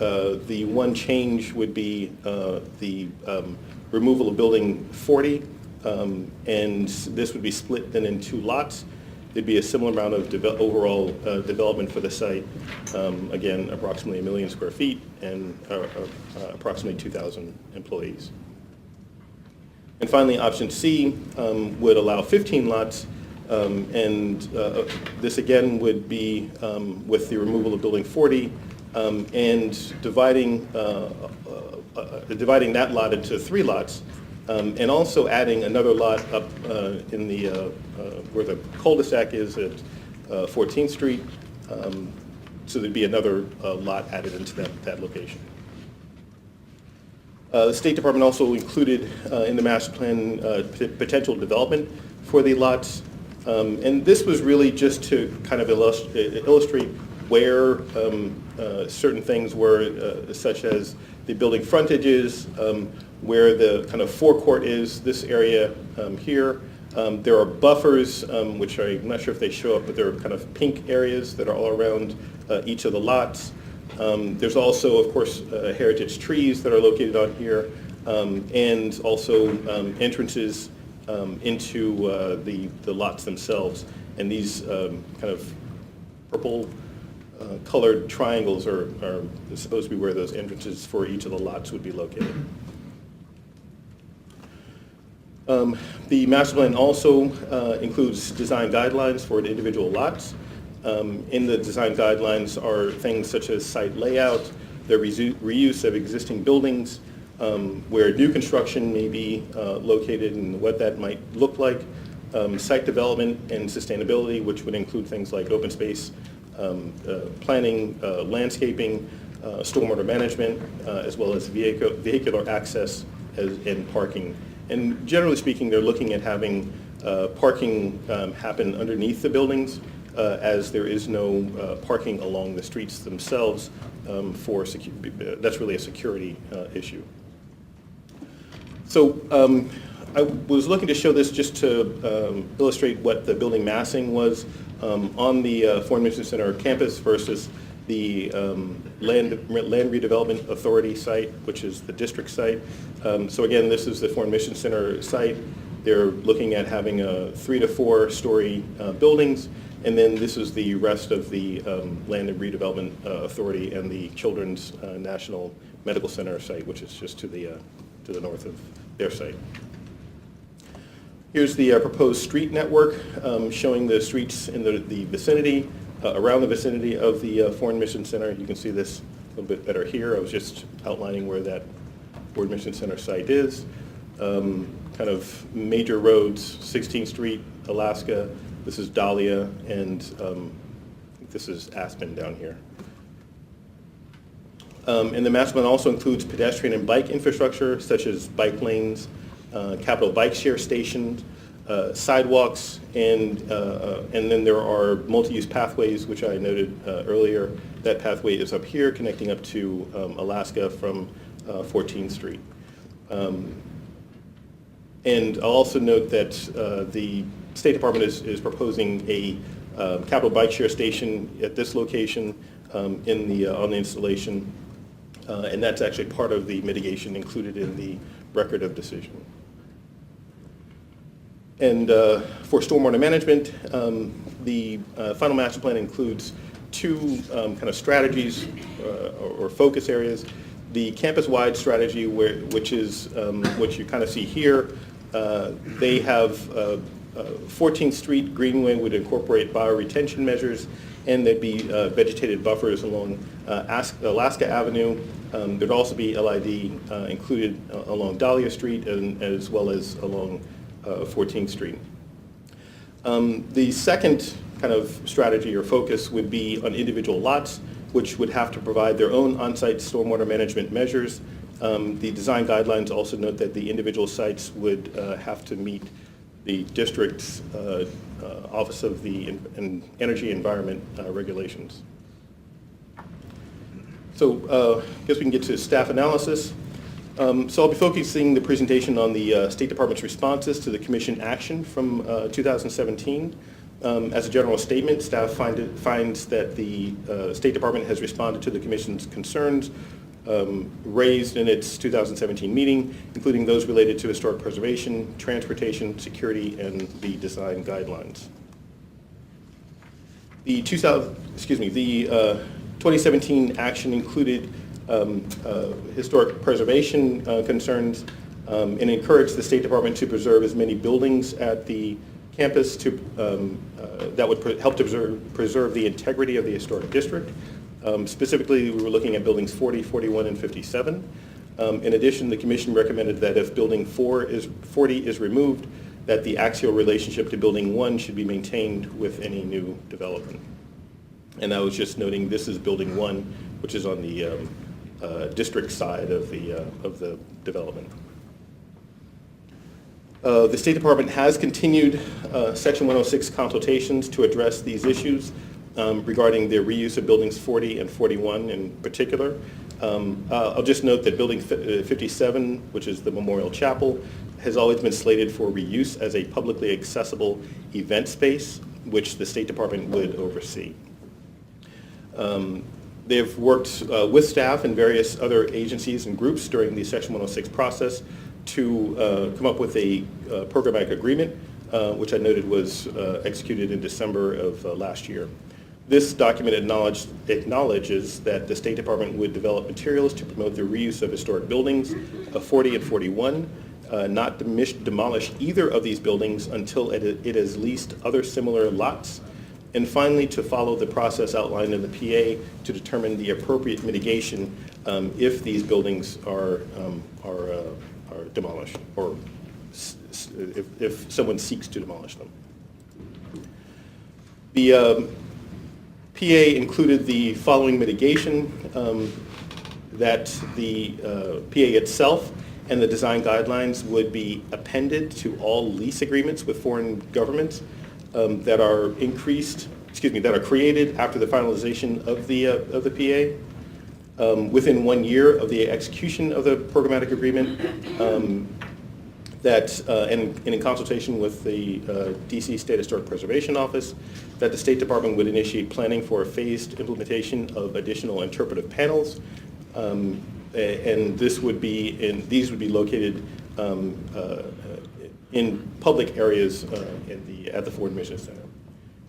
the one change would be the removal of building 40, and this would be split then in 2 lots. There'd be a similar amount of overall development for the site, again, approximately 1 million square feet and approximately 2,000 employees. And finally, option C would allow 15 lots, and this again would be with the removal of building 40 and dividing that lot into 3 lots, and also adding another lot up in the where the cul-de-sac is at 14th Street. So there'd be another lot added into that location. The State Department also included in the master plan potential development for the lots. And this was really just to kind of illustrate where certain things were, such as the building frontages, where the kind of forecourt is, this area here. There are buffers, which I'm not sure if they show up, but they're kind of pink areas that are all around each of the lots. There's also, of course, heritage trees that are located on here, and also entrances into the lots themselves. And these kind of purple colored triangles are supposed to be where those entrances for each of the lots would be located. The master plan also includes design guidelines for the individual lots. In the design guidelines are things such as site layout, the reuse of existing buildings, where new construction may be located and what that might look like, site development and sustainability, which would include things like open space planning, landscaping, stormwater management, as well as vehicular access and parking. And generally speaking, they're looking at having parking happen underneath the buildings, as there is no parking along the streets themselves for that's really a security issue. So I was looking to show this just to illustrate what the building massing was on the Foreign Mission Center campus versus the Land Redevelopment Authority site, which is the district site. So again, this is the Foreign Mission Center site. They're looking at having 3 to 4 story buildings And then this is the rest of the Land and Redevelopment Authority and the Children's National Medical Center site, which is just to the north of their site. Here's the proposed street network showing the streets in the vicinity, around the vicinity of the Foreign Mission Center. You can see this a little bit better here. I was just outlining where that Foreign Mission Center site is. Kind of major roads, 16th Street, Alaska, this is Dahlia, and I think this is Aspen down here. And the master plan also includes pedestrian and bike infrastructure, such as bike lanes, capital bike share stations, sidewalks, and then there are multi-use pathways, which I noted earlier. That pathway is up here, connecting up to Alaska from 14th Street. And I'll also note that the State Department is proposing a capital bike share station at this location on the installation, and that's actually part of the mitigation included in the record of decision. And for stormwater management, the final master plan includes two kind of strategies or focus areas. The campus-wide strategy, which is what you kind of see here, they have 14th Street Greenway would incorporate bioretention measures, and there'd be vegetated buffers along Alaska Avenue. There'd also be LID included along Dahlia Street and as well as along 14th Street. The second kind of strategy or focus would be on individual lots, which would have to provide their own on-site stormwater management measures. The design guidelines also note that the individual sites would have to meet the district's Office of the Energy Environment regulations. So I guess we can get to staff analysis. So I'll be focusing the presentation on the State Department's responses to the Commission action from 2017. As a general statement, staff finds that the State Department has responded to the Commission's concerns raised in its 2017 meeting, including those related to historic preservation, transportation, security, and the design guidelines. The 2017 action included historic preservation concerns and encouraged the State Department to preserve as many buildings at the campus that would help to preserve the integrity of the historic district. Specifically, we were looking at buildings 40, 41, and 57. In addition, the Commission recommended that if building 40 is removed, that the axial relationship to building 1 should be maintained with any new development. And I was just noting this is building 1, which is on the district side of the development. The State Department has continued Section 106 consultations to address these issues regarding the reuse of buildings 40 and 41 in particular. I'll just note that building 57, which is the Memorial Chapel, has always been slated for reuse as a publicly accessible event space, which the State Department would oversee. They've worked with staff and various other agencies and groups during the Section 106 process to come up with a programmatic agreement, which I noted was executed in December of last year. This document acknowledges that the State Department would develop materials to promote the reuse of historic buildings, 40 and 41, not demolish either of these buildings until it has leased other similar lots, and finally to follow the process outlined in the PA to determine the appropriate mitigation if these buildings are demolished, or if someone seeks to demolish them. The PA included the following mitigation, that the PA itself and the design guidelines would be appended to all lease agreements with foreign governments that are created after the finalization of the PA. Within 1 year of the execution of the programmatic agreement, and in consultation with the DC State Historic Preservation Office, that the State Department would initiate planning for a phased implementation of additional interpretive panels, and these would be located in public areas at the Ford Mission Center.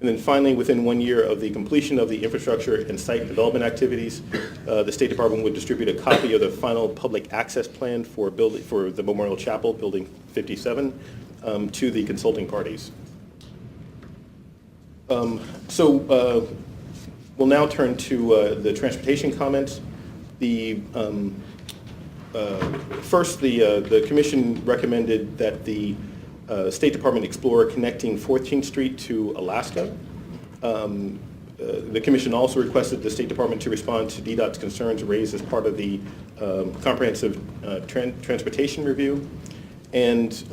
And then finally, within 1 year of the completion of the infrastructure and site development activities, the State Department would distribute a copy of the final public access plan for the Memorial Chapel, Building 57, to the consulting parties. We'll now turn to the transportation comments. First, the Commission recommended that the State Department explore connecting 14th Street to Alaska. The Commission also requested the State Department to respond to DDOT's concerns raised as part of the comprehensive transportation review. And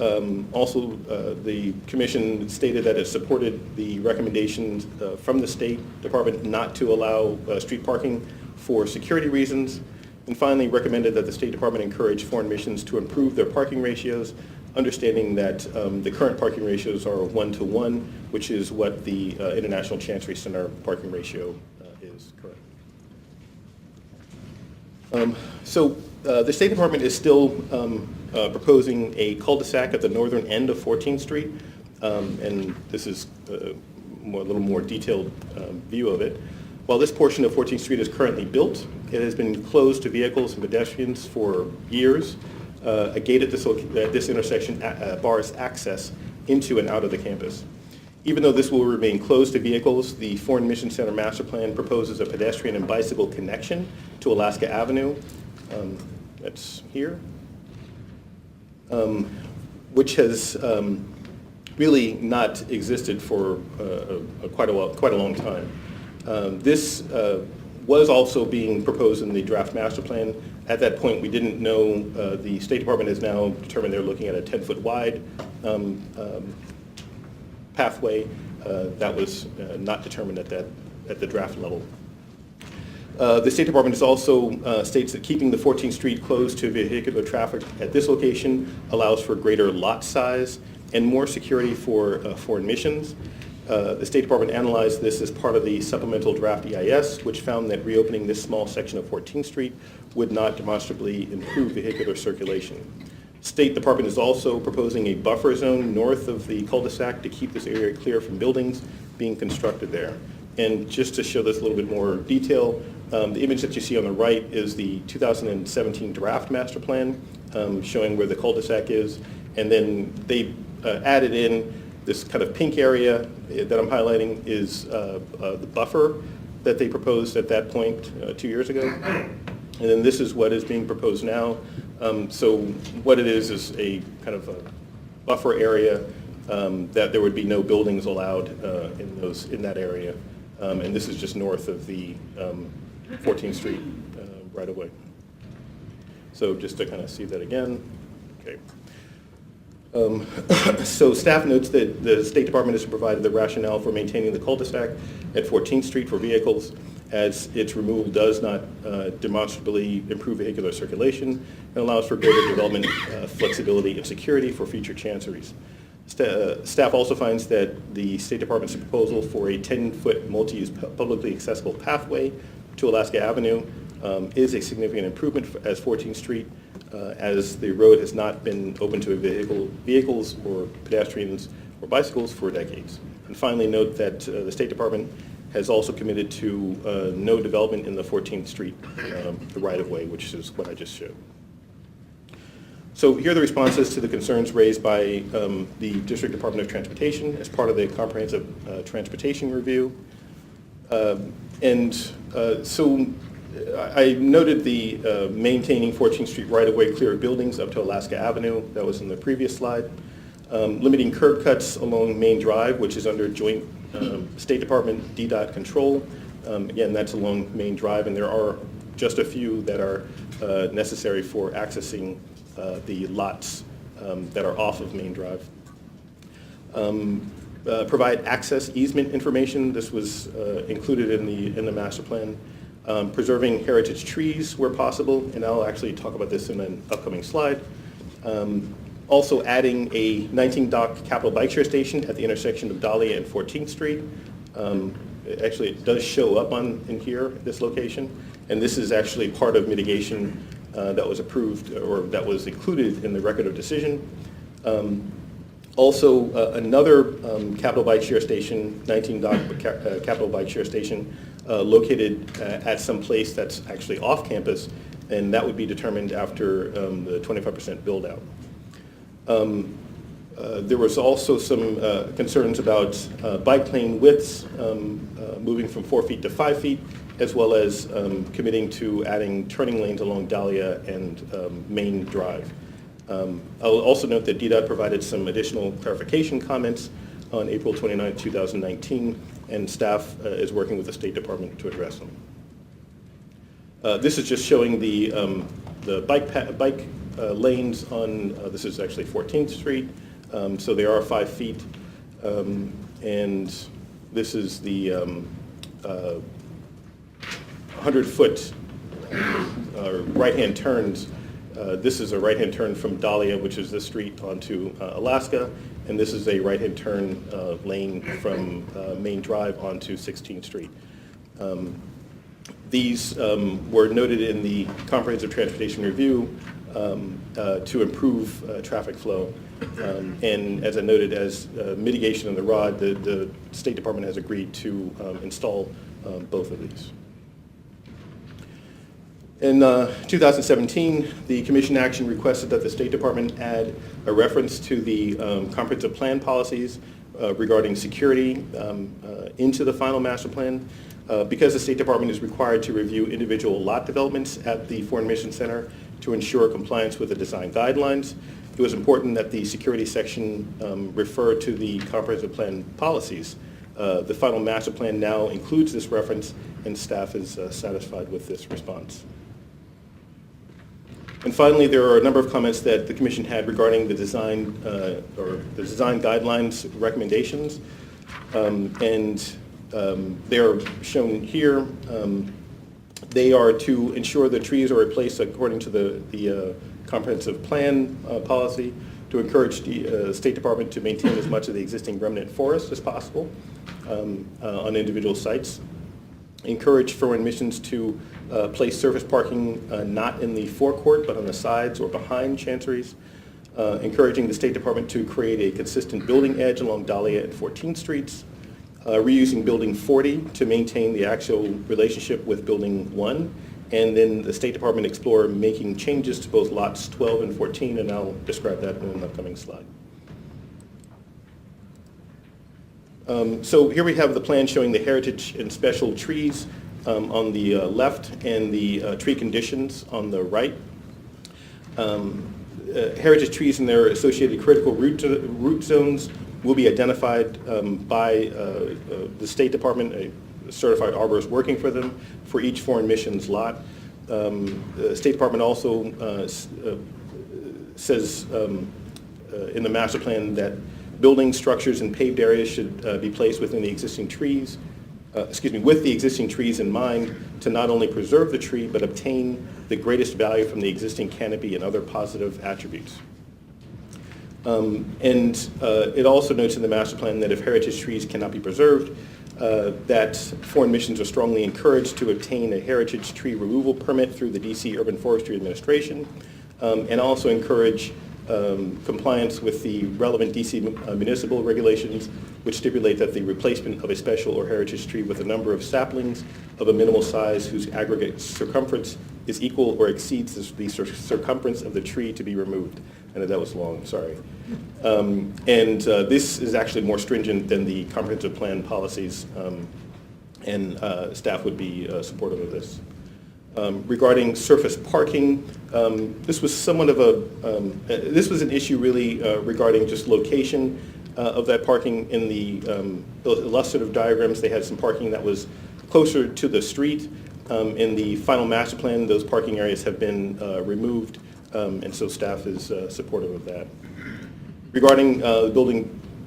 also, the Commission stated that it supported the recommendations from the State Department not to allow street parking for security reasons. And finally, recommended that the State Department encourage foreign missions to improve their parking ratios, understanding that the current parking ratios are 1-to-1, which is what the International Chancery Center parking ratio is currently. The State Department is still proposing a cul-de-sac at the northern end of 14th Street, and this is a little more detailed view of it. While this portion of 14th Street is currently built, it has been closed to vehicles and pedestrians for years. A gate at this intersection bars access into and out of the campus. Even though this will remain closed to vehicles, the Foreign Mission Center Master Plan proposes a pedestrian and bicycle connection to Alaska Avenue. That's here, which has really not existed for quite a long time. This was also being proposed in the draft master plan. At that point, we didn't know, the State Department has now determined they're looking at a 10-foot wide pathway. That was not determined at the draft level. The State Department is also states that keeping the 14th Street closed to vehicular traffic at this location allows for greater lot size and more security for foreign missions. The State Department analyzed this as part of the supplemental draft EIS, which found that reopening this small section of 14th Street would not demonstrably improve vehicular circulation. State Department is also proposing a buffer zone north of the cul-de-sac to keep this area clear from buildings being constructed there. And just to show this a little bit more detail, the image that you see on the right is the 2017 draft master plan showing where the cul-de-sac is. And then they added in this kind of pink area that I'm highlighting is the buffer that they proposed at that point 2 years ago. And then this is what is being proposed now. So what it is a kind of a buffer area that there would be no buildings allowed in that area. And this is just north of the 14th Street right away. So just to kind of see that again. Okay. So staff notes that the State Department has provided the rationale for maintaining the cul-de-sac at 14th Street for vehicles, as its removal does not demonstrably improve vehicular circulation and allows for greater development, flexibility, and security for future chanceries. Staff also finds that the State Department's proposal for a 10-foot multi-use publicly accessible pathway to Alaska Avenue is a significant improvement as 14th Street, as the road has not been open to vehicles or pedestrians or bicycles for decades. And finally, note that the State Department has also committed to no development in the 14th Street, the right-of-way, which is what I just showed. So here are the responses to the concerns raised by the District Department of Transportation as part of the comprehensive transportation review. So I noted the maintaining 14th Street right-of-way clear of buildings up to Alaska Avenue. That was in the previous slide. Limiting curb cuts along Main Drive, which is under joint State Department DDOT control. Again, that's along Main Drive, and there are just a few that are necessary for accessing the lots that are off of Main Drive. Provide access easement information. This was included in the master plan. Preserving heritage trees where possible, and I'll actually talk about this in an upcoming slide. Also adding a 19-dock Capitol Bike Share Station at the intersection of Dahlia and 14th Street. Actually, it does show up in here, this location, and this is actually part of mitigation that was approved or that was included in the record of decision. Also, another capital bike share station, 19 capital bike share station, located at some place that's actually off campus, and that would be determined after the 25% build out. There was also some concerns about bike lane widths moving from 4 feet to 5 feet, as well as committing to adding turning lanes along Dahlia and Main Drive. I'll also note that DDOT provided some additional clarification comments on April 29, 2019, and staff is working with the State Department to address them. This is just showing the bike lanes on, this is actually 14th Street, so they are 5 feet, and this is the 100-foot right-hand turns. This is a right-hand turn from Dahlia, which is this street, onto Alaska, and this is a right-hand turn lane from Main Drive onto 16th Street. These were noted in the Comprehensive Transportation Review to improve traffic flow. And as I noted, as mitigation of the rod, the State Department has agreed to install both of these. In 2017, the Commission action requested that the State Department add a reference to the comprehensive plan policies regarding security into the final master plan. Because the State Department is required to review individual lot developments at the Foreign Mission Center to ensure compliance with the design guidelines, it was important that the security section refer to the comprehensive plan policies. The final master plan now includes this reference, and staff is satisfied with this response. And finally, there are a number of comments that the Commission had regarding the design or the design guidelines recommendations, and they are shown here. They are to ensure the trees are replaced according to the comprehensive plan policy, to encourage the State Department to maintain as much of the existing remnant forest as possible on individual sites, encourage foreign missions to place surface parking not in the forecourt but on the sides or behind chanceries, encouraging the State Department to create a consistent building edge along Dahlia and 14th Streets, reusing Building 40 to maintain the actual relationship with Building 1, and then the State Department explore making changes to both lots 12 and 14, and I'll describe that in an upcoming slide. So here we have the plan showing the heritage and special trees on the left and the tree conditions on the right. Heritage trees and their associated critical root zones will be identified by the State Department, a certified arborist working for them, for each foreign missions lot. The State Department also says in the master plan that building structures and paved areas should be placed within the existing trees, with the existing trees in mind, to not only preserve the tree, but obtain the greatest value from the existing canopy and other positive attributes. It also notes in the master plan that if heritage trees cannot be preserved, that foreign missions are strongly encouraged to obtain a heritage tree removal permit through the DC Urban Forestry Administration, and also encourage compliance with the relevant DC municipal regulations, which stipulate that the replacement of a special or heritage tree with a number of saplings of a minimal size whose aggregate circumference is equal or exceeds the circumference of the tree to be removed. I know that was long, sorry. This is actually more stringent than the comprehensive plan policies, and staff would be supportive of this. Regarding surface parking, this was somewhat of this was an issue really regarding just location of that parking. In the illustrative diagrams, they had some parking that was closer to the street. In the final master plan, those parking areas have been removed, and so staff is supportive of that. Regarding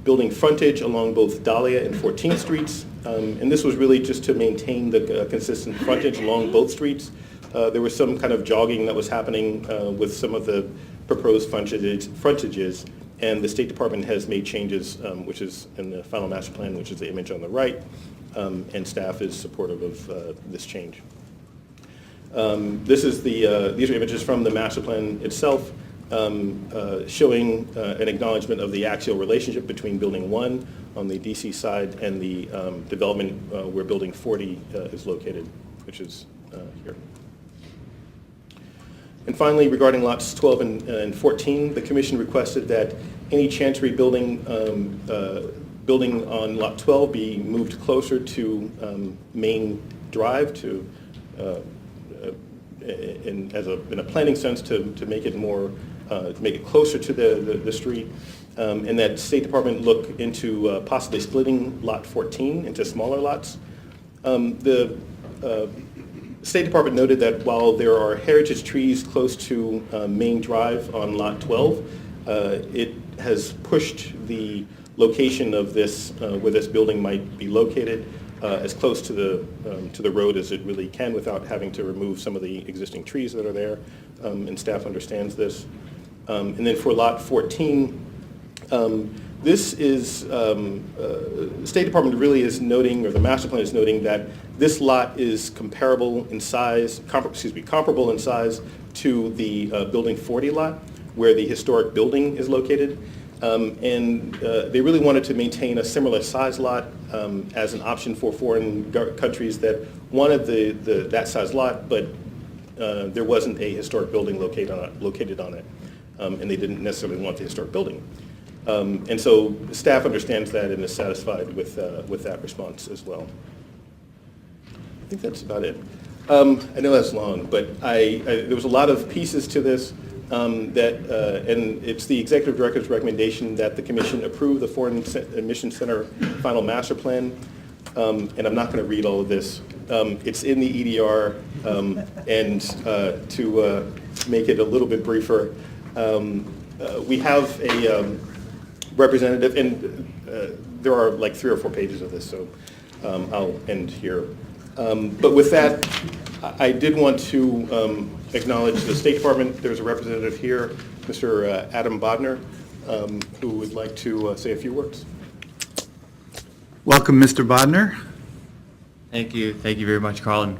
building frontage along both Dahlia and 14th Streets, and this was really just to maintain the consistent frontage along both streets. There was some kind of jogging that was happening with some of the proposed frontages, and the State Department has made changes, which is in the final master plan, which is the image on the right, and staff is supportive of this change. These are images from the master plan itself. showing an acknowledgement of the axial relationship between Building 1 on the DC side and the development where Building 40 is located, which is here. And finally, regarding lots 12 and 14, the commission requested that any Chancery building building on lot 12 be moved closer to Main Drive to in a planning sense to make it more make it closer to the street, and that State Department look into possibly splitting lot 14 into smaller lots. The State Department noted that while there are heritage trees close to Main Drive on lot 12, it has pushed the location of this where this building might be located as close to the road as it really can without having to remove some of the existing trees that are there, and staff understands this. And then for lot 14, this is, State Department really is noting, or the master plan is noting, that this lot is comparable in size, comparable in size to the Building 40 lot, where the historic building is located. And they really wanted to maintain a similar size lot as an option for foreign countries that wanted that size lot, but there wasn't a historic building located on it, and they didn't necessarily want the historic building. And so staff understands that and is satisfied with that response as well. I think that's about it. I know that's long, but there was a lot of pieces to this. And it's the Executive Director's recommendation that the Commission approve the Foreign Mission Center final master plan. And I'm not going to read all of this. It's in the EDR, and to make it a little bit briefer, we have a representative, and there are like 3 or 4 pages of this, so I'll end here. But with that, I did want to acknowledge the State Department. There's a representative here, Mr. Adam Bodner, who would like to say a few words. Welcome, Mr. Bodner. Thank you very much, Carlin.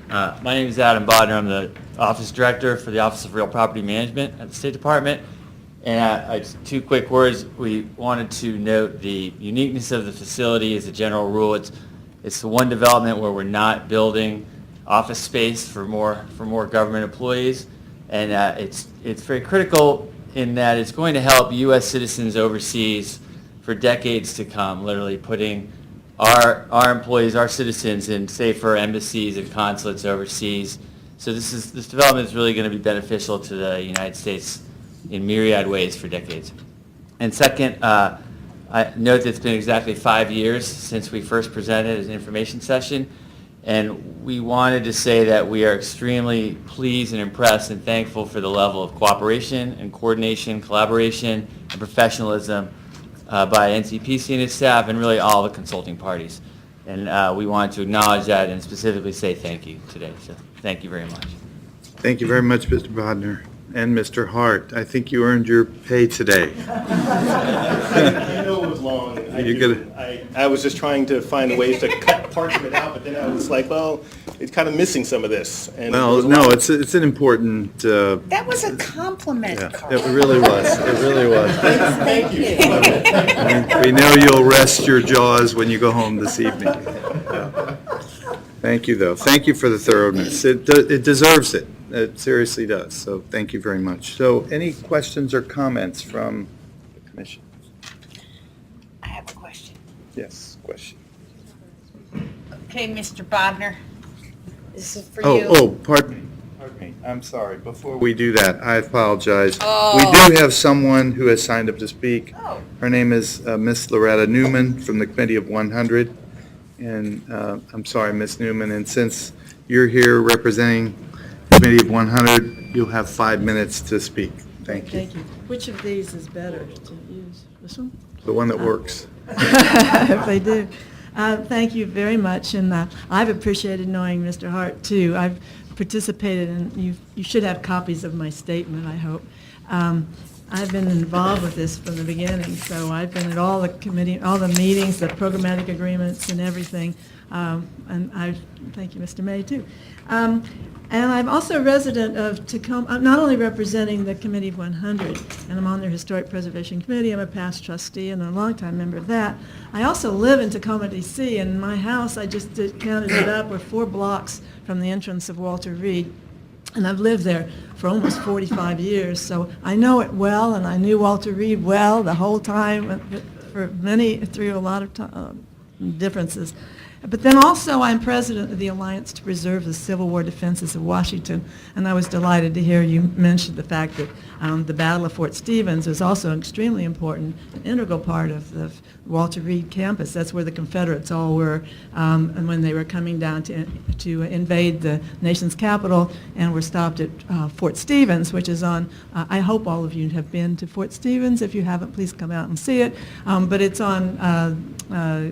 My name is Adam Bodner. I'm the Office Director for the Office of Real Property Management at the State Department. And just 2 quick words. We wanted to note the uniqueness of the facility as a general rule. It's the one development where we're not building office space for more government employees, and it's very critical in that it's going to help U.S. citizens overseas for decades to come, literally putting our employees, our citizens, in safer embassies and consulates overseas. So this development is really going to be beneficial to the United States in myriad ways for decades. And second, I note that it's been exactly 5 years since we first presented as an information session, and we wanted to say that we are extremely pleased and impressed and thankful for the level of cooperation and coordination, collaboration, and professionalism by NCPC and its staff, and really all the consulting parties. And we wanted to acknowledge that and specifically say thank you today. So thank you very much. Thank you very much, Mr. Bodner. And Mr. Hart, I think you earned your pay today. I know it was long. I was just trying to find ways to cut parts of it out, but then I was like, well, it's kind of missing some of this. And Well, no, it's an important. That was a compliment, Yeah, Carl. it really was. It really was. Thank you. We know you'll rest your jaws when you go home this evening. Thank you, though. Thank you for the thoroughness. It deserves it. It seriously does. So thank you very much. So any questions or comments from the commission? I have a question. Yes, question. Okay, Mr. Bodner, this is for you. Pardon me. I'm sorry. Before we do that, I apologize. Oh. We do have someone who has signed up to speak. Oh. Her name is Miss Loretta Newman from the Committee of 100. And I'm sorry, Miss Newman, and since you're here representing the Committee of 100, you'll have 5 minutes to speak. Thank you. Thank you. Which of these is better to use? This one? The one that works. If they do. Thank you very much, and I've appreciated knowing Mr. Hart, too. I've participated, and you should have copies of my statement, I hope. I've been involved with this from the beginning, so I've been at all the committee, all the meetings, the programmatic agreements and everything. And I thank you, Mr. May, too. And I'm also a resident of Tacoma. I'm not only representing the Committee of 100, and I'm on their Historic Preservation Committee. I'm a past trustee and a longtime member of that. I also live in Tacoma, D.C., and my house, I just counted it up, we're 4 blocks from the entrance of Walter Reed. And I've lived there for almost 45 years, so I know it well, and I knew Walter Reed well the whole time, through a lot of differences. But then also, I'm president of the Alliance to Preserve the Civil War Defenses of Washington, and I was delighted to hear you mention the fact that the Battle of Fort Stevens was also an extremely important, an integral part of the Walter Reed campus. That's where the Confederates all were, and when they were coming down to invade the nation's capital, and were stopped at Fort Stevens, which is on, I hope all of you have been to Fort Stevens. If you haven't, please come out and see it. But it's on,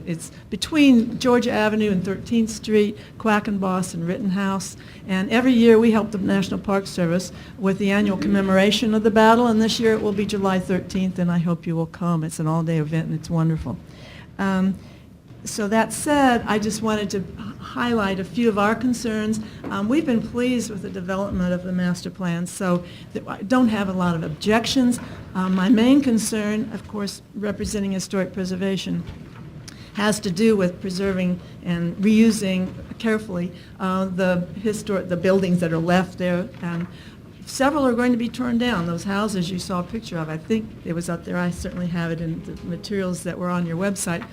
it's between Georgia Avenue and 13th Street, Quackenboss and Rittenhouse. And every year we help the National Park Service with the annual commemoration of the battle, and this year it will be July 13th, and I hope you will come. It's an all-day event, and it's wonderful. So that said, I just wanted to highlight a few of our concerns. We've been pleased with the development of the master plan, so I don't have a lot of objections. My main concern, of course, representing historic preservation, has to do with preserving and reusing carefully the buildings that are left there. And several are going to be torn down. Those houses you saw a picture of, I think it was up there. I certainly have it in the materials that were on your website.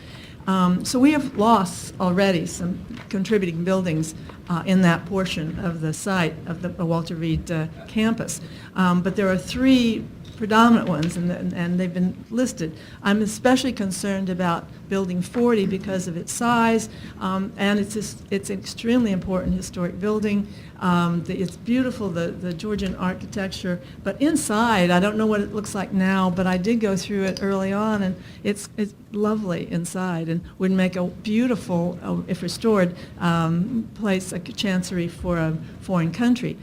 So we have lost already some contributing buildings in that portion of the site of the Walter Reed campus. But there are 3 predominant ones, and they've been listed. I'm especially concerned about Building 40 because of its size, and it's an extremely important historic building. It's beautiful, the Georgian architecture, but inside, I don't know what it looks like now, but I did go through it early on, and it's lovely inside, and would make a beautiful, if restored, place, a chancery for a foreign country.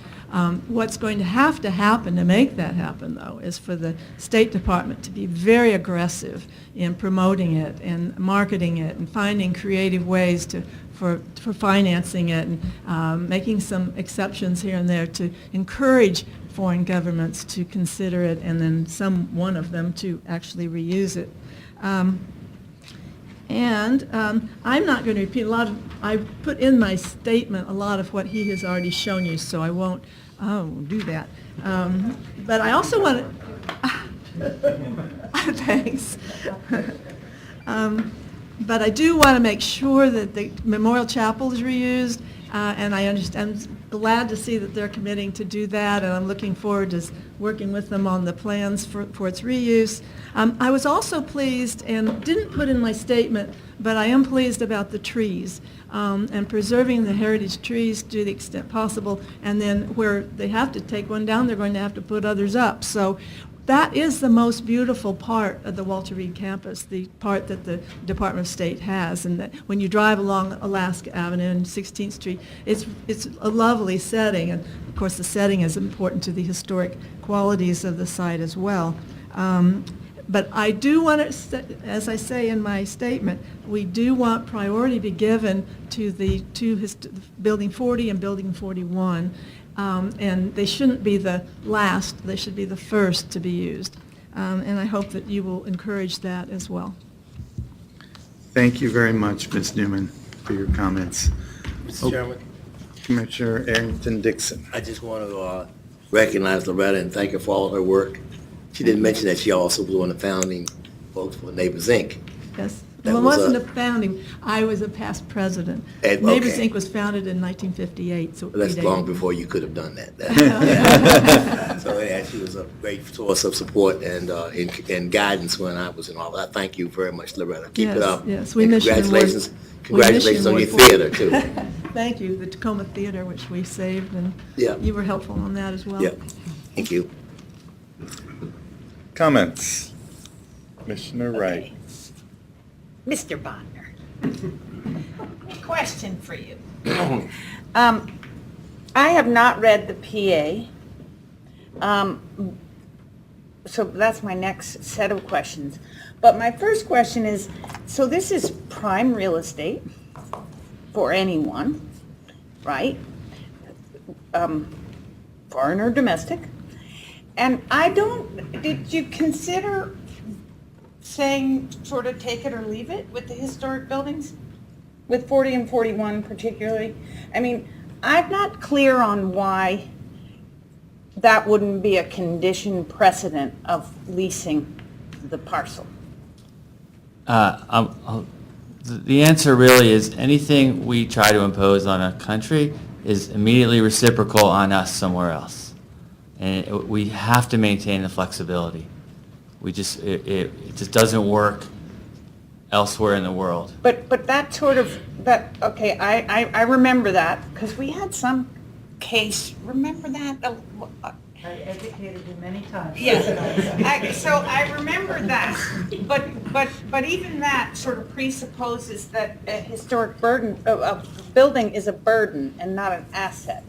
What's going to happen to make that happen, though, is for the State Department to be very aggressive in promoting it and marketing it and finding creative ways for financing it and making some exceptions here and there to encourage foreign governments to consider it, and then one of them to actually reuse it. I'm not going to repeat I put in my statement a lot of what he has already shown you, so I won't do that. But I also want to, thanks. But I do want to make sure that the Memorial Chapel is reused, and I'm glad to see that they're committing to do that, and I'm looking forward to working with them on the plans for its reuse. I was also pleased, and didn't put in my statement, but I am pleased about the trees, and preserving the heritage trees to the extent possible, and then where they have to take one down, they're going to have to put others up. So that is the most beautiful part of the Walter Reed campus, the part that the Department of State has, and that when you drive along Alaska Avenue and 16th Street, it's a lovely setting, and of course the setting is important to the historic qualities of the site as well. But I do want to, as I say in my statement, we do want priority to be given to the Building 40 and Building 41. And they shouldn't be the last, they should be the first to be used. And I hope that you will encourage that as well. Thank you very much, Ms. Newman, for your comments. Mr. Chairman, Commissioner Arrington Dixon. I just want to recognize Loretta and thank her for all her work. She didn't mention that she also was one of the founding folks for Neighbors, Inc. Yes. That Well, it was wasn't a founding, I was a past president. Okay. Neighbors Inc. was founded in 1958, so it That's predated long me. before you could have done that. So yeah, she was a great source of support and guidance when I was in all that. Thank you very much, Loretta. Keep it Yes, up. yes, we And miss you. congratulations, We miss congratulations you on your more for- theater too. Thank you, the Tacoma Theater, which we saved, and Yeah. you were helpful on that as well. Yeah, thank you. Comments? Commissioner Wright. Mr. Bodnar, a question for you. I have not read the PA, so that's my next set of questions. But my first question is, so this is prime real estate for anyone, right? Foreign or domestic. And did you consider saying sort of take it or leave it with the historic buildings? With 40 and 41 particularly? I mean, I'm not clear on why that wouldn't be a condition precedent of leasing the parcel. The answer really is anything we try to impose on a country is immediately reciprocal on us somewhere else. And we have to maintain the flexibility. It just doesn't work elsewhere in the world. But that okay, I remember that, because we had some case, remember that? I educated you many times. Yes, so I remember that, but even that sort of presupposes that a historic burden, a building is a burden and not an asset.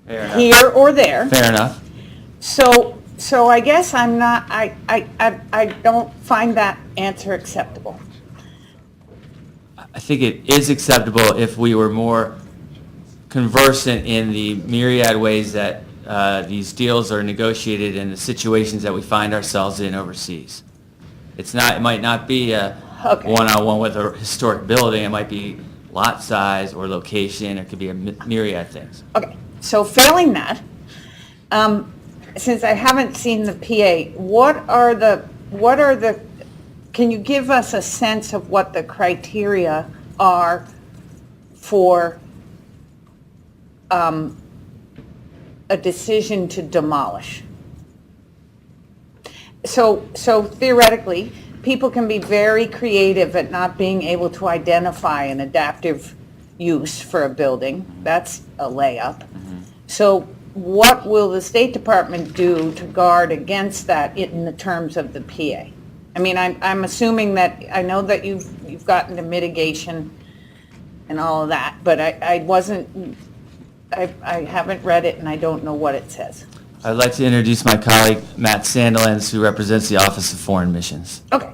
Fair enough. Here or there. Fair enough. So I guess I don't find that answer acceptable. I think it is acceptable if we were more conversant in the myriad ways that these deals are negotiated and the situations that we find ourselves in overseas. It might not be a one-on-one with a historic building. It might be lot size or location. It could be a myriad things. Okay, so failing that, since I haven't seen the PA, what are the, can you give us a sense of what the criteria are for a decision to demolish? So theoretically, people can be very creative at not being able to identify an adaptive use for a building. That's a layup. So what will the State Department do to guard against that in the terms of the PA? I mean, I'm assuming that, I know that you've gotten to mitigation and all of that, but I haven't read it and I don't know what it says. I'd like to introduce my colleague, Matt Sandilands, who represents the Office of Foreign Missions. Okay,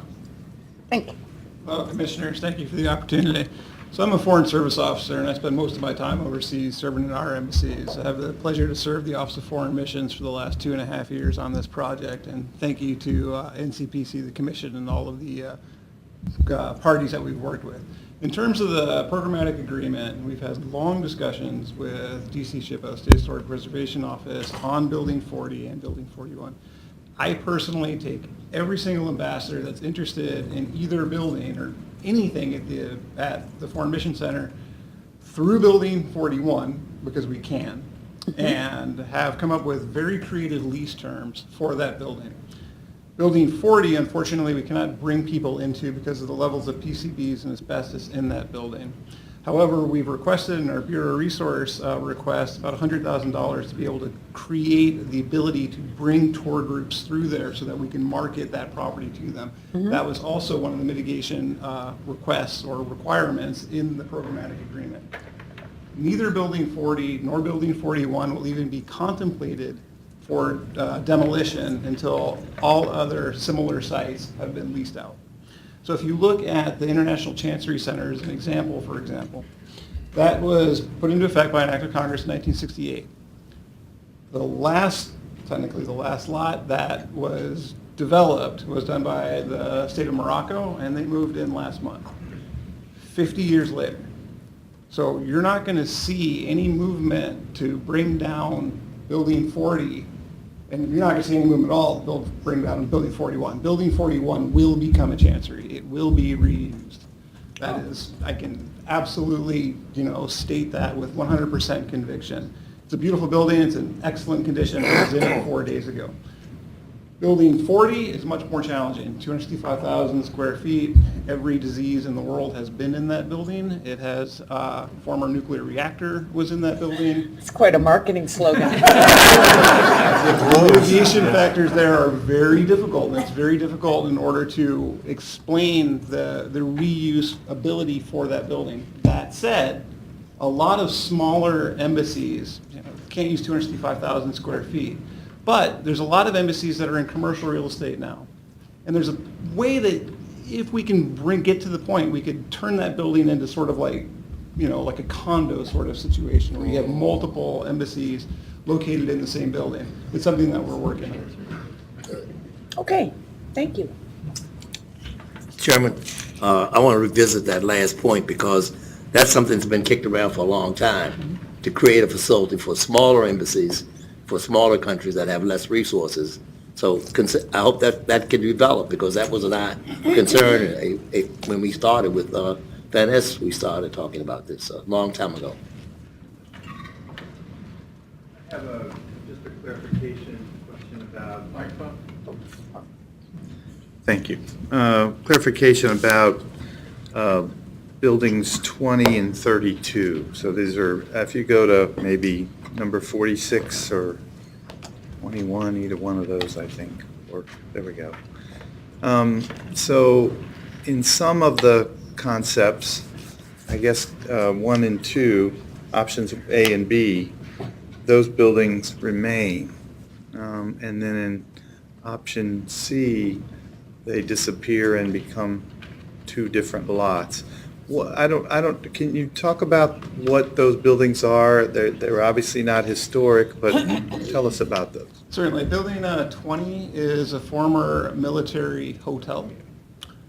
thank you. Well, Commissioners, thank you for the opportunity. So I'm a Foreign Service Officer, and I spend most of my time overseas serving in our embassies. I have the pleasure to serve the Office of Foreign Missions for the last 2.5 years on this project, and thank you to NCPC, the Commission, and all of the parties that we've worked with. In terms of the programmatic agreement, we've had long discussions with DC SHPO, State Historic Preservation Office, on Building 40 and Building 41. I personally take every single ambassador that's interested in either building or anything at the Foreign Mission Center through Building 41, because we can, and have come up with very creative lease terms for that building. Building 40, unfortunately, we cannot bring people into because of the levels of PCBs and asbestos in that building. However, we've requested in our Bureau Resource request about $100,000 to be able to create the ability to bring tour groups through there so that we can market that property to them. That was also one of the mitigation requests or requirements in the programmatic agreement. Neither Building 40 nor Building 41 will even be contemplated for demolition until all other similar sites have been leased out. So if you look at the International Chancery Center as an example, for example, that was put into effect by an act of Congress in 1968. Technically the last lot that was developed was done by the state of Morocco, and they moved in last month, 50 years later. So you're not going to see any movement to bring down Building 40, and you're not going to see any movement at all to bring down Building 41. Building 41 will become a chancery. It will be reused. That is, I can absolutely, state that with 100% conviction. It's a beautiful building. It's in excellent condition. I was in it 4 days ago. Building 40 is much more challenging, 265,000 square feet. Every disease in the world has been in that building. It has, former nuclear reactor was in that building. It's quite a marketing slogan. The mitigation factors there are very difficult, and it's very difficult in order to explain the reuse ability for that building. That said, a lot of smaller embassies can't use 265,000 square feet. But there's a lot of embassies that are in commercial real estate now. And there's a way that if we can get to the point, we could turn that building into sort of like, like a condo sort of situation where you have multiple embassies located in the same building. It's something that we're working on. Okay, thank you. Chairman, I want to revisit that last point because that's something that's been kicked around for a long time, to create a facility for smaller embassies, for smaller countries that have less resources. So I hope that can develop, because that was our concern when we started with Van Ness. We started talking about this a long time ago. I have just a clarification question about microphone. Thank you. Clarification about buildings 20 and 32. So these are, if you go to maybe number 46 or 21, either one of those, I think, or there we go. So in some of the concepts, I guess 1 and 2, options A and B, those buildings remain. And then in option C, they disappear and become 2 different lots. Well, can you talk about what those buildings are? They're obviously not historic, but tell us about those. Certainly. Building 20 is a former military hotel.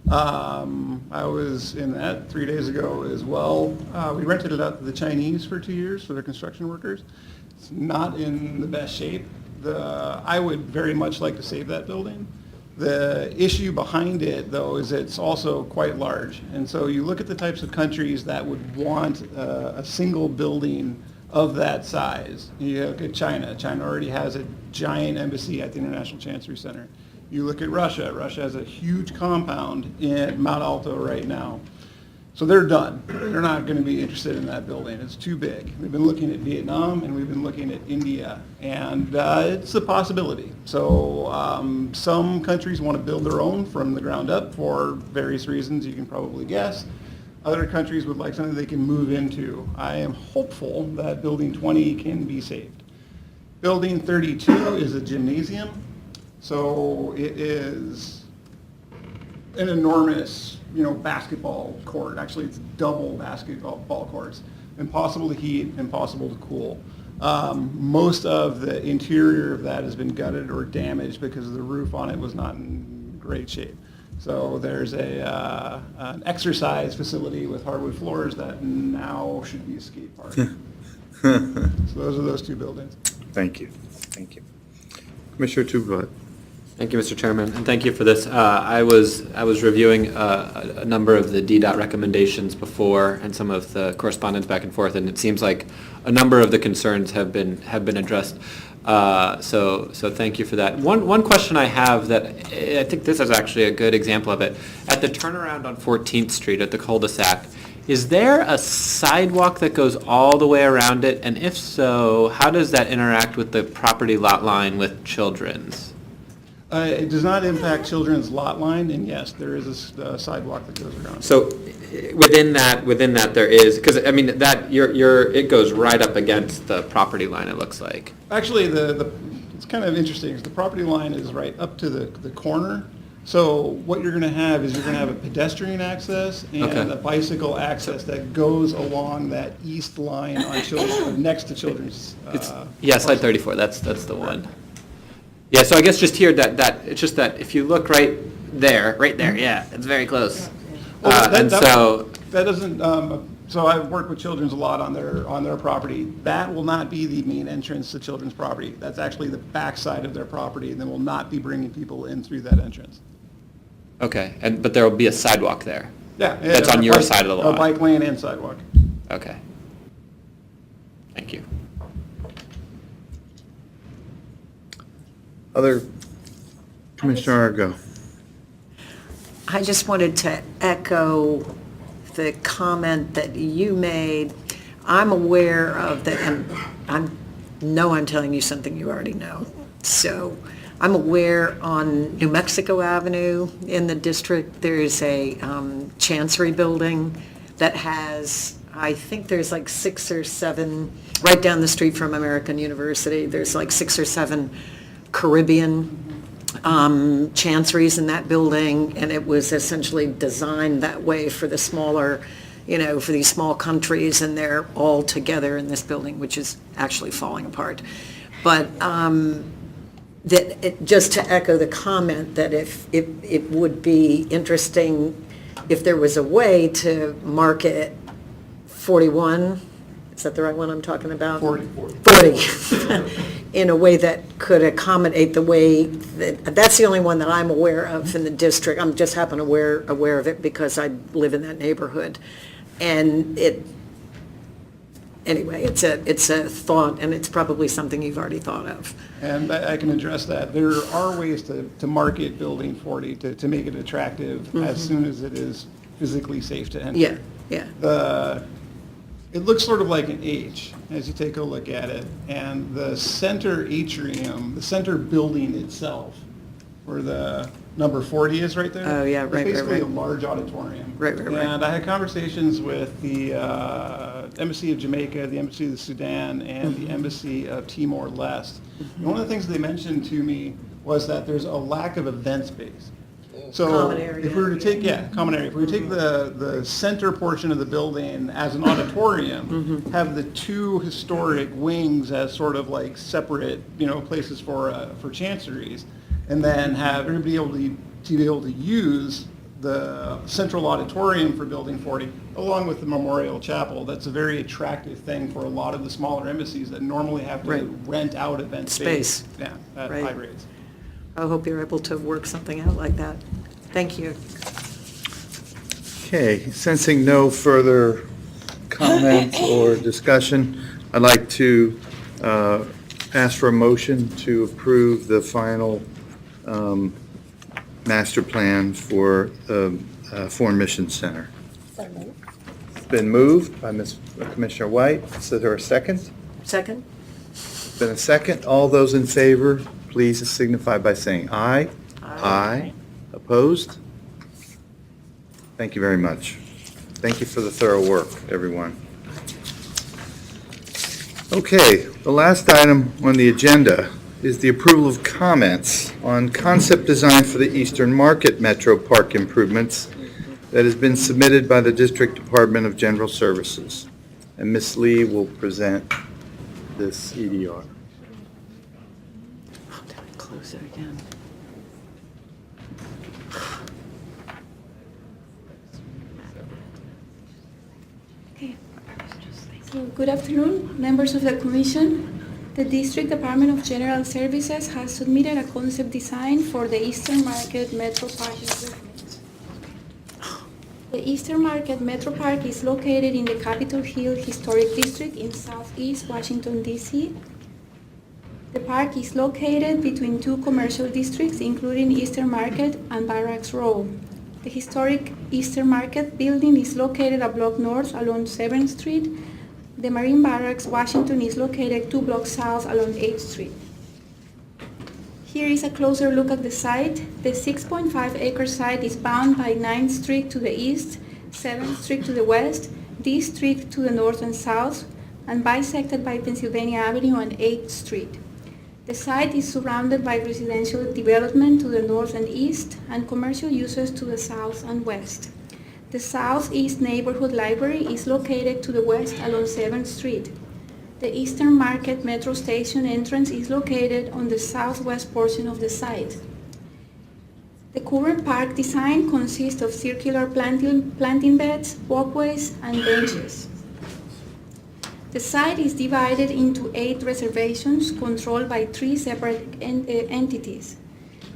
I was in that 3 days ago as well. We rented it out to the Chinese for 2 years for their construction workers. It's not in the best shape. I would very much like to save that building. The issue behind it, though, is it's also quite large. And so you look at the types of countries that would want a single building of that size. You look at China. China already has a giant embassy at the International Chancery Center. You look at Russia. Russia has a huge compound in Mount Alto right now. So they're done. They're not going to be interested in that building. It's too big. We've been looking at Vietnam, and we've been looking at India, and it's a possibility. So some countries want to build their own from the ground up for various reasons you can probably guess. Other countries would like something they can move into. I am hopeful that Building 20 can be saved. Building 32 is a gymnasium, so it is an enormous basketball court. Actually, it's double basketball courts. Impossible to heat, impossible to cool. Most of the interior of that has been gutted or damaged because the roof on it was not in great shape. So there's an exercise facility with hardwood floors that now should be a skate park. So those are those 2 buildings. Thank you. Thank you. Commissioner Tugvat. Thank you, Mr. Chairman, and thank you for this. I was reviewing a number of the DDOT recommendations before and some of the correspondence back and forth, and it seems like a number of the concerns have been addressed. So thank you for that. One question I have that I think this is actually a good example of it. At the turnaround on 14th Street at the cul-de-sac, is there a sidewalk that goes all the way around it? And if so, how does that interact with the property lot line with Children's? It does not impact Children's lot line, and yes, there is a sidewalk that goes around. So within that there is, because I mean that it goes right up against the property line, it looks like. Actually, it's kind of interesting because the property line is right up to the corner. So what you're going to have is you're going to have a pedestrian access and a bicycle access that goes along that east line on next to Children's. Slide 34. That's the one. Yeah, so I guess just here that it's just that if you look right there, yeah, it's very close. So I've worked with Children's a lot on their property. That will not be the main entrance to Children's property. That's actually the back side of their property, and they will not be bringing people in through that entrance. Okay, but there will be a sidewalk there. Yeah. That's on your side of the lot. A bike lane and sidewalk. Okay. Thank you. Other, Commissioner Argo. I just wanted to echo the comment that you made. I'm aware of the, and I'm telling you something you already know. So I'm aware on New Mexico Avenue in the district, there is a Chancery building that has, I think there's like 6 or 7, right down the street from American University, there's like 6 or 7 Caribbean chanceries in that building, and it was essentially designed that way for the smaller, for these small countries, and they're all together in this building, which is actually falling apart. But just to echo the comment that if it would be interesting if there was a way to market 41, is that the right one I'm talking about? 40. In a way that could accommodate the way that's the only one that I'm aware of in the district. I'm just happen aware of it because I live in that neighborhood. And anyway, it's a thought, and it's probably something you've already thought of. And I can address that. There are ways to market Building 40 to make it attractive as soon as it is physically safe to enter. Yeah. It looks sort of like an H as you take a look at it, and the center atrium, the center building itself, where the number 40 is right there. Oh, yeah, right. It's basically a large auditorium. Right. And I had conversations with the Embassy of Jamaica, the Embassy of the Sudan, and the Embassy of Timor-Leste. And one of the things they mentioned to me was that there's a lack of event space. So Common area. if we were to take, common area, if we were to take the center portion of the building as an auditorium, have the two historic wings as sort of like separate, places for chanceries, and then have everybody be able to use the central auditorium for Building 40, along with the Memorial Chapel. That's a very attractive thing for a lot of the smaller embassies that normally have to rent out event space. At high rates. I hope you're able to work something out like that. Thank you. Okay, sensing no further comments or discussion, I'd like to ask for a motion to approve the final master plan for the Foreign Mission Center. It's been moved by Commissioner White. Is there a second? Second? Been a second. All those in favor, please signify by saying aye. Aye. Opposed? Thank you very much. Thank you for the thorough work, everyone. Okay, the last item on the agenda is the approval of comments on concept design for the Eastern Market Metro Park improvements that has been submitted by the District Department of General Services. And Ms. Lee will present this EDR. Oh, did I close it again? Okay. So, good afternoon, members of the Commission. The District Department of General Services has submitted a concept design for the Eastern Market Metro Park improvement. The Eastern Market Metro Park is located in the Capitol Hill Historic District in Southeast Washington, D.C. The park is located between two commercial districts, including Eastern Market and Barracks Row. The historic Eastern Market building is located a block north along 7th Street. The Marine Barracks, Washington, is located 2 blocks south along 8th Street. Here is a closer look at the site. The 6.5-acre site is bound by 9th Street to the east, 7th Street to the west, D Street to the north and south, and bisected by Pennsylvania Avenue and 8th Street. The site is surrounded by residential development to the north and east, and commercial uses to the south and west. The Southeast Neighborhood Library is located to the west along 7th Street. The Eastern Market Metro Station entrance is located on the southwest portion of the site. The current park design consists of circular planting beds, walkways, and benches. The site is divided into 8 reservations controlled by 3 separate entities.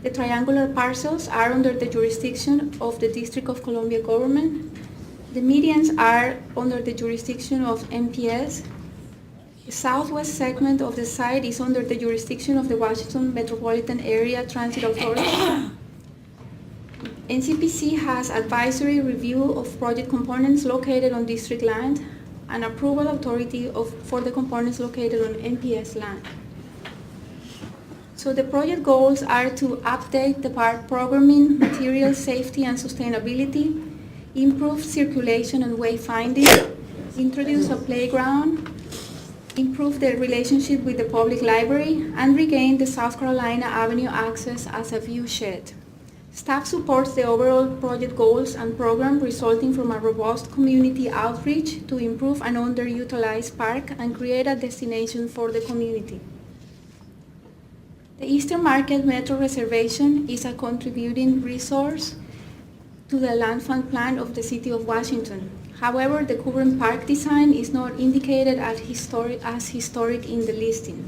The triangular parcels are under the jurisdiction of the District of Columbia government. The medians are under the jurisdiction of MPS. The southwest segment of the site is under the jurisdiction of the Washington Metropolitan Area Transit Authority. NCPC has advisory review of project components located on district land and approval authority for the components located on MPS land. So the project goals are to update the park programming, material safety and sustainability, improve circulation and wayfinding, introduce a playground, improve the relationship with the public library, and regain the South Carolina Avenue access as a view shed. Staff supports the overall project goals and program resulting from a robust community outreach to improve an underutilized park and create a destination for the community. The Eastern Market Metro Reservation is a contributing resource to the land fund plan of the City of Washington. However, the current park design is not indicated as historic in the listing.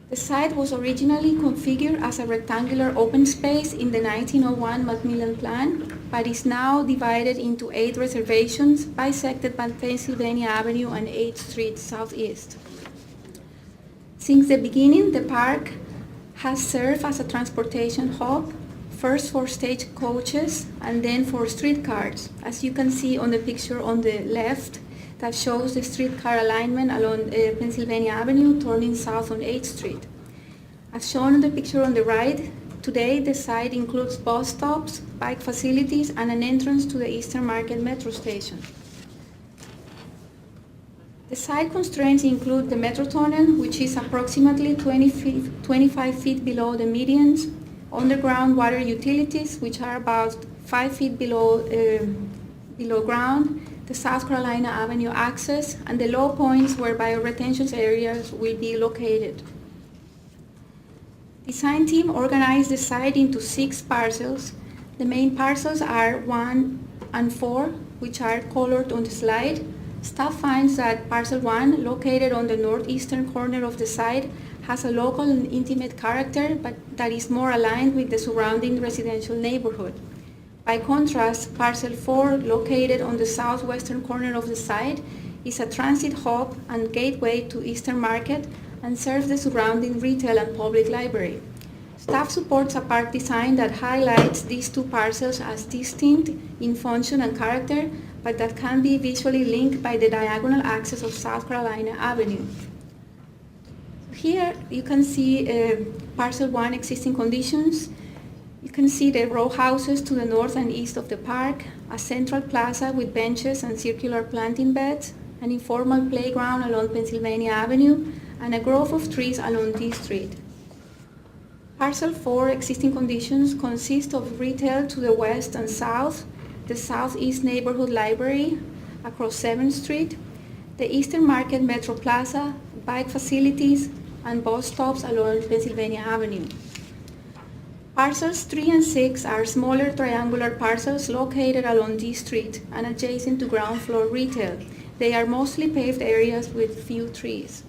The site was originally configured as a rectangular open space in the 1901 Macmillan Plan, but is now divided into 8 reservations bisected by Pennsylvania Avenue and 8th Street Southeast. Since the beginning, the park has served as a transportation hub, first for stagecoaches and then for streetcars, as you can see on the picture on the left that shows the streetcar alignment along Pennsylvania Avenue turning south on 8th Street. As shown on the picture on the right, today the site includes bus stops, bike facilities, and an entrance to the Eastern Market Metro Station. The site constraints include the Metro Tunnel, which is approximately 25 feet below the medians, underground water utilities, which are about 5 feet below ground, the South Carolina Avenue access, and the low points where bioretention areas will be located. Design team organized the site into 6 parcels. The main parcels are 1 and 4, which are colored on the slide. Staff finds that parcel 1, located on the northeastern corner of the site, has a local and intimate character, but that is more aligned with the surrounding residential neighborhood. By contrast, parcel 4, located on the southwestern corner of the site, is a transit hub and gateway to Eastern Market and serves the surrounding retail and public library. Staff supports a park design that highlights these 2 parcels as distinct in function and character, but that can be visually linked by the diagonal axis of South Carolina Avenue. Here you can see parcel 1 existing conditions. You can see the row houses to the north and east of the park, a central plaza with benches and circular planting beds, an informal playground along Pennsylvania Avenue, and a grove of trees along D Street. Parcel 4 existing conditions consist of retail to the west and south, the Southeast Neighborhood Library across 7th Street, the Eastern Market Metro Plaza, bike facilities, and bus stops along Pennsylvania Avenue. Parcels 3 and 6 are smaller triangular parcels located along D Street and adjacent to ground floor retail. They are mostly paved areas with few trees.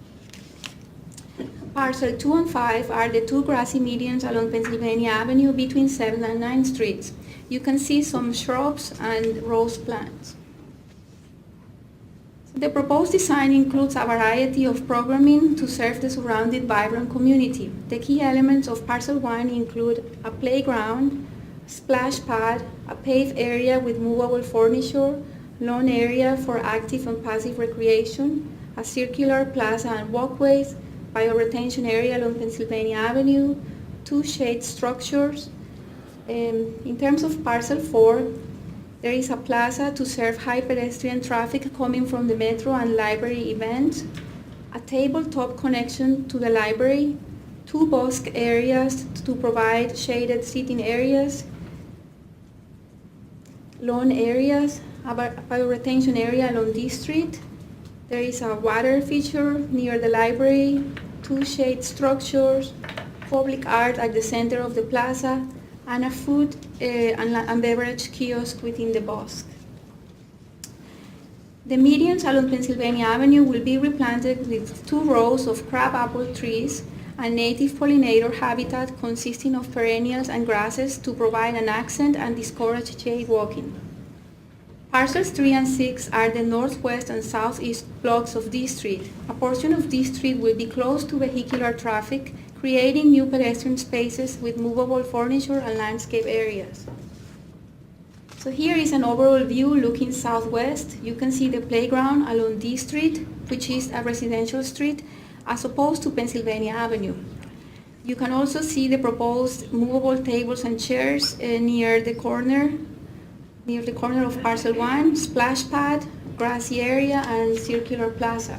Parcel 2 and 5 are the 2 grassy medians along Pennsylvania Avenue between 7th and 9th Streets. You can see some shrubs and rose plants. The proposed design includes a variety of programming to serve the surrounding vibrant community. The key elements of Parcel 1 include a playground, splash pad, a paved area with movable furniture, lawn area for active and passive recreation, a circular plaza and walkways, bioretention area along Pennsylvania Avenue, 2 shade structures. In terms of Parcel 4, there is a plaza to serve high pedestrian traffic coming from the metro and library events, a tabletop connection to the library, 2 bosque areas to provide shaded seating areas, lawn areas, a bioretention area along D Street. There is a water feature near the library, 2 shade structures, public art at the center of the plaza, and a food and beverage kiosk within the bosque. The medians along Pennsylvania Avenue will be replanted with 2 rows of crabapple trees and native pollinator habitat consisting of perennials and grasses to provide an accent and discourage jaywalking. Parcels 3 and 6 are the northwest and southeast blocks of D Street. A portion of D Street will be closed to vehicular traffic, creating new pedestrian spaces with movable furniture and landscape areas. So here is an overall view looking southwest. You can see the playground along D Street, which is a residential street, as opposed to Pennsylvania Avenue. You can also see the proposed movable tables and chairs near the corner of Parcel 1, splash pad, grassy area, and circular plaza.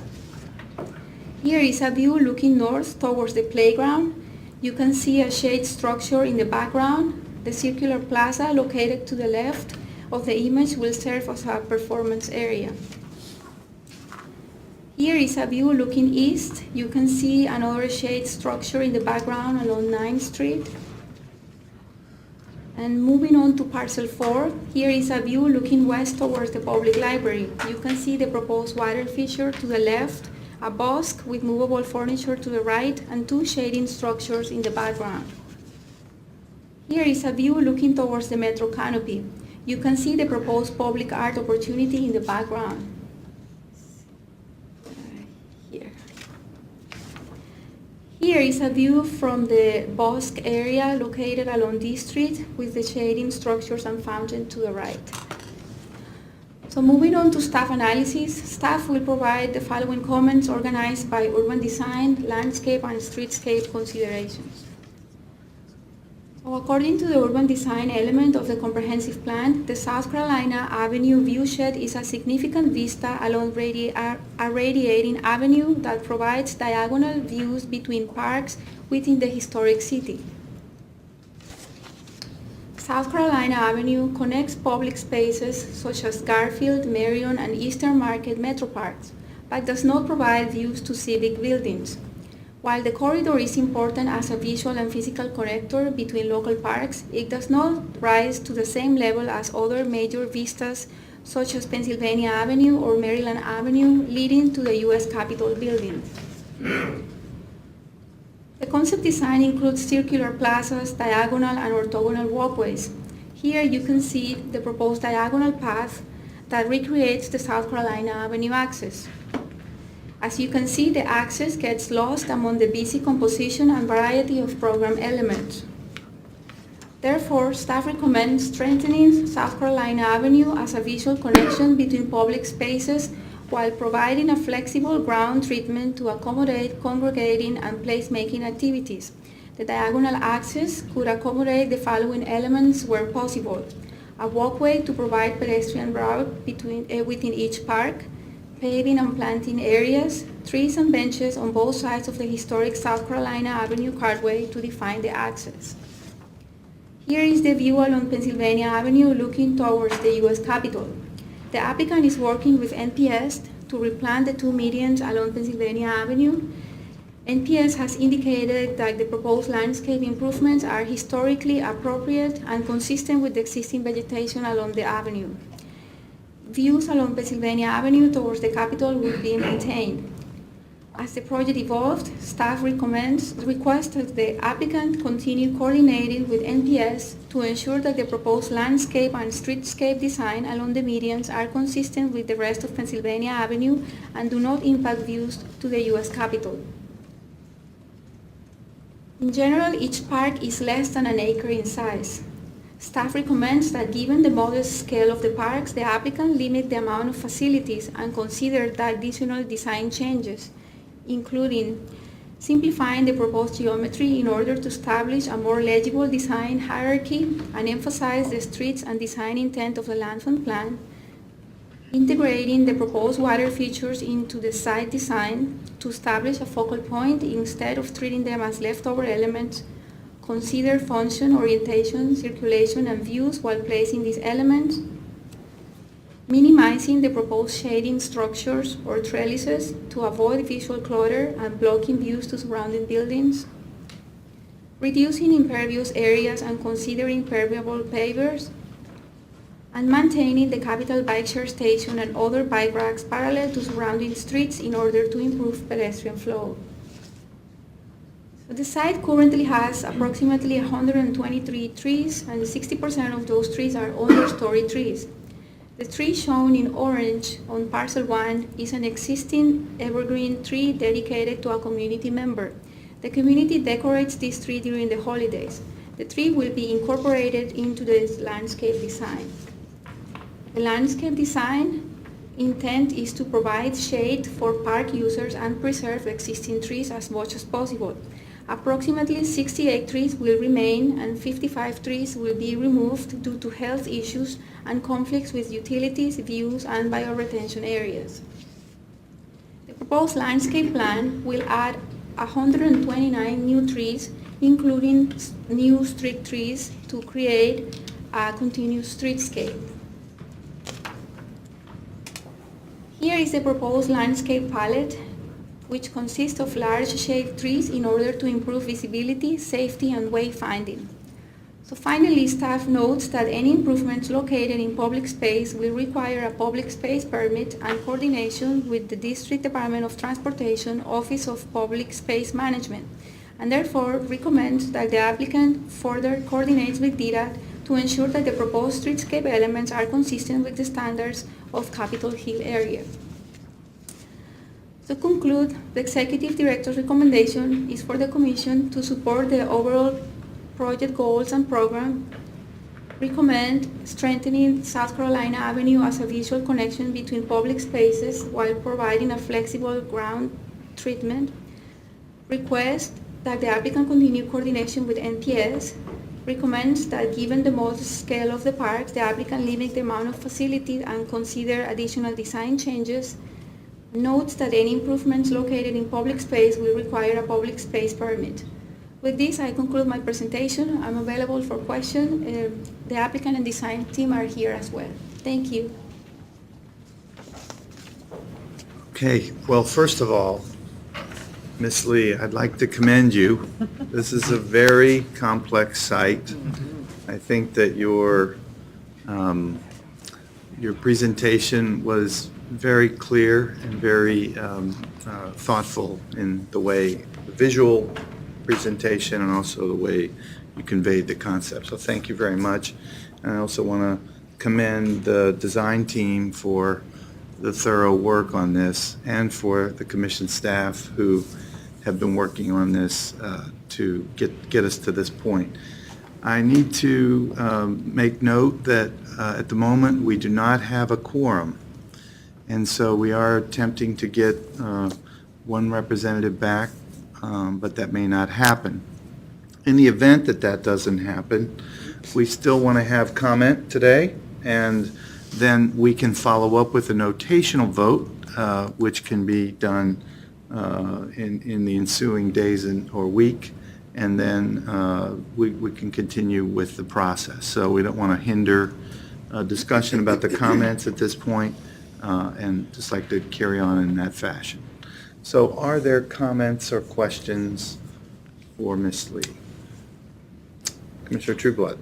Here is a view looking north towards the playground. You can see a shade structure in the background. The circular plaza located to the left of the image will serve as a performance area. Here is a view looking east. You can see another shade structure in the background along 9th Street. And moving on to parcel 4, here is a view looking west towards the public library. You can see the proposed water feature to the left, a bosque with movable furniture to the right, and 2 shading structures in the background. Here is a view looking towards the metro canopy. You can see the proposed public art opportunity in the background. Here is a view from the bosque area located along this street with the shading structures and fountain to the right. So moving on to staff analysis, staff will provide the following comments organized by urban design, landscape, and streetscape considerations. So according to the urban design element of the comprehensive plan, the South Carolina Avenue viewshed is a significant vista along a radiating avenue that provides diagonal views between parks within the historic city. South Carolina Avenue connects public spaces such as Garfield, Marion, and Eastern Market metro parks, but does not provide views to civic buildings. While the corridor is important as a visual and physical connector between local parks, it does not rise to the same level as other major vistas such as Pennsylvania Avenue or Maryland Avenue leading to the U.S. Capitol building. The concept design includes circular plazas, diagonal and orthogonal walkways. Here you can see the proposed diagonal path that recreates the South Carolina Avenue axis. As you can see, the axis gets lost among the busy composition and variety of program elements. Therefore, staff recommends strengthening South Carolina Avenue as a visual connection between public spaces while providing a flexible ground treatment to accommodate congregating and placemaking activities. The diagonal axis could accommodate the following elements where possible: a walkway to provide pedestrian route within each park, paving and planting areas, trees and benches on both sides of the historic South Carolina Avenue cartway to define the access. Here is the view along Pennsylvania Avenue looking towards the U.S. Capitol. The applicant is working with NPS to replant the 2 medians along Pennsylvania Avenue. NPS has indicated that the proposed landscape improvements are historically appropriate and consistent with the existing vegetation along the avenue. Views along Pennsylvania Avenue towards the Capitol will be maintained. As the project evolved, staff requests that the applicant continue coordinating with NPS to ensure that the proposed landscape and streetscape design along the medians are consistent with the rest of Pennsylvania Avenue and do not impact views to the U.S. Capitol. In general, each park is less than an acre in size. Staff recommends that given the modest scale of the parks, the applicant limit the amount of facilities and consider the additional design changes, including simplifying the proposed geometry in order to establish a more legible design hierarchy and emphasize the streets and design intent of the landfund plan, integrating the proposed water features into the site design to establish a focal point instead of treating them as leftover elements. Consider function, orientation, circulation, and views while placing these elements. Minimizing the proposed shading structures or trellises to avoid visual clutter and blocking views to surrounding buildings. Reducing impervious areas and considering permeable pavers. And maintaining the Capitol Bike Share Station and other bike racks parallel to surrounding streets in order to improve pedestrian flow. The site currently has approximately 123 trees, and 60% of those trees are understory trees. The tree shown in orange on parcel 1 is an existing evergreen tree dedicated to a community member. The community decorates this tree during the holidays. The tree will be incorporated into the landscape design. The landscape design intent is to provide shade for park users and preserve existing trees as much as possible. Approximately 68 trees will remain and 55 trees will be removed due to health issues and conflicts with utilities, views, and bioretention areas. The proposed landscape plan will add 129 new trees, including new street trees, to create a continuous streetscape. Here is the proposed landscape palette, which consists of large shade trees in order to improve visibility, safety, and wayfinding. So finally, staff notes that any improvements located in public space will require a public space permit and coordination with the District Department of Transportation Office of Public Space Management, and therefore recommends that the applicant further coordinates with DDOT to ensure that the proposed streetscape elements are consistent with the standards of Capitol Hill area. To conclude, the Executive Director's recommendation is for the Commission to support the overall project goals and program, recommend strengthening South Carolina Avenue as a visual connection between public spaces while providing a flexible ground treatment, request that the applicant continue coordination with NTS, recommends that given the modest scale of the parks, the applicant limit the amount of facilities and consider additional design changes, notes that any improvements located in public space will require a public space permit. With this, I conclude my presentation. I'm available for questions. The applicant and design team are here as well. Thank you. Okay, well, first of all, Ms. Lee, I'd like to commend you. This is a very complex site. I think that your presentation was very clear and very thoughtful in the way, the visual presentation and also the way you conveyed the concept. So thank you very much. And I also want to commend the design team for the thorough work on this and for the commission staff who have been working on this to get us to this point. I need to make note that at the moment we do not have a quorum. And so we are attempting to get one representative back, but that may not happen. In the event that that doesn't happen, we still want to have comment today, and then we can follow up with a notational vote, which can be done in the ensuing days or week, and then we can continue with the process. So we don't want to hinder discussion about the comments at this point, and just like to carry on in that fashion. So are there comments or questions for Ms. Lee? Commissioner Trueblood.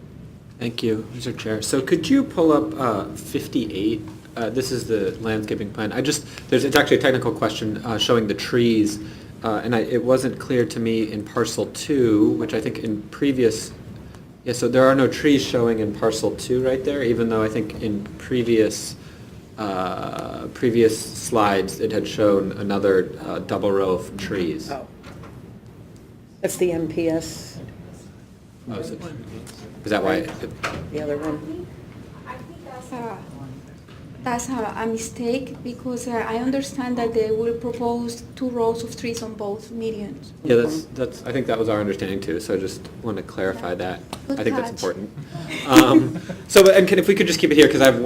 Thank you, Mr. Chair. So could you pull up 58? This is the landscaping plan. It's actually a technical question showing the trees, and it wasn't clear to me in parcel 2, which I think in previous, so there are no trees showing in parcel 2 right there, even though I think in previous slides it had shown another double row of trees. Oh. That's the MPS, Oh, is that why? the other one. I think that's a mistake because I understand that they will propose 2 rows of trees on both medians. Yeah, that's. I think that was our understanding too. So I just want to clarify that. Good I think that's catch. important. If we could just keep it here, because I have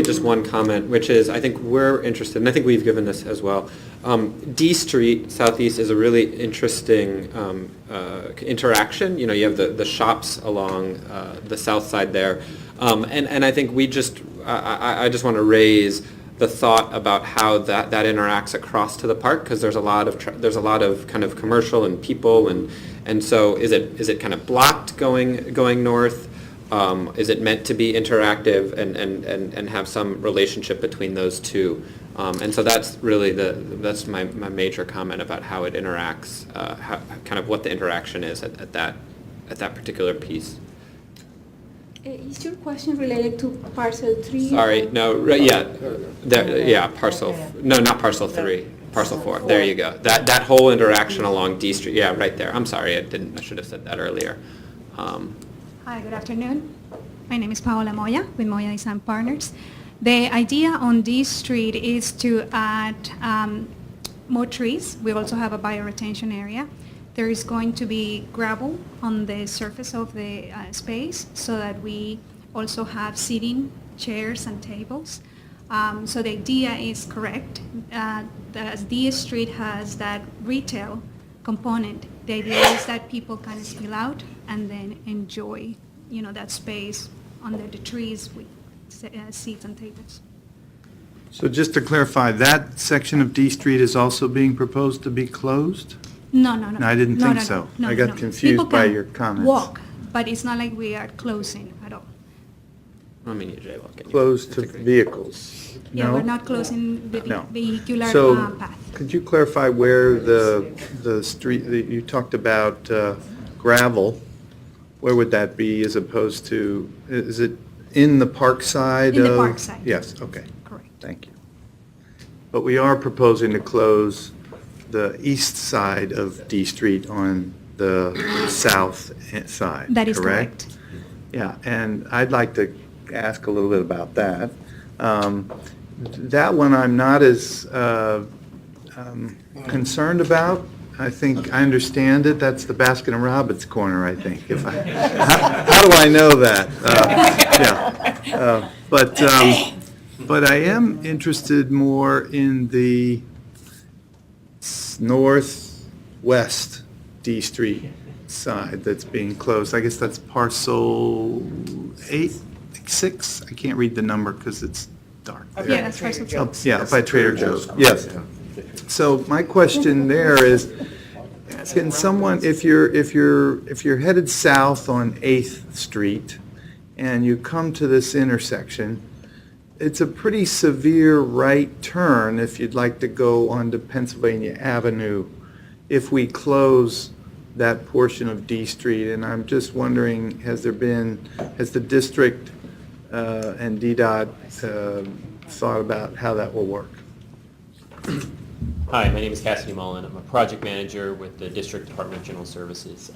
just one comment, which is I think we're interested, and I think we've given this as well. D Street Southeast is a really interesting interaction. You know, you have the shops along the south side there, and I think I just want to raise the thought about how that interacts across to the park, because there's a lot of kind of commercial and people, and so is it kind of blocked going north? Is it meant to be interactive and have some relationship between those two? And so that's really that's my major comment about how it interacts, kind of what the interaction is at that particular piece. Is your question related to parcel 3? Sorry, no, parcel, no, not parcel 3, parcel 4, there you go. That whole interaction along D Street, yeah, right there. I'm sorry, I should have said that earlier. Hi, good afternoon. My name is Paola Moya with Moya Design Partners. The idea on D Street is to add more trees. We also have a bioretention area. there is going to be gravel on the surface of the space so that we also have seating, chairs and tables. So the idea is correct. As D Street has that retail component, the idea is that people can spill out and then enjoy, that space under the trees with seats and tables. So just to clarify, that section of D Street is also being proposed to be closed? No. I didn't think so. I got People confused by can your comments. walk, but it's not like we are closing at all. I mean, you jaywalk. Closed to vehicles? Yeah, No? we're not closing the No. vehicular So, path. could you clarify where the street, you talked about gravel, where would that be as opposed to, is it in the park side In the of- park side. Yes, okay. Correct. Thank you. But we are proposing to close the east side of D Street on the south side, That is correct? correct. Yeah, and I'd like to ask a little bit about that. That one I'm not as concerned about. I think, I understand it, that's the Baskin and Robbins corner, I think. How do I know that? But I am interested more in the northwest D Street side that's being closed. I guess that's parcel 6? I can't read the number because it's dark there. Yeah, that's parcel Oh, 6. yeah, by Trader Joe's, yes. So my question there is, can someone, if you're headed south on 8th Street and you come to this intersection, it's a pretty severe right turn if you'd like to go onto Pennsylvania Avenue if we close that portion of D Street. And I'm just wondering, has the district and DDOT thought about how that will work? Hi, my name is Cassidy Mullen. I'm a project manager with the District Department of General Services.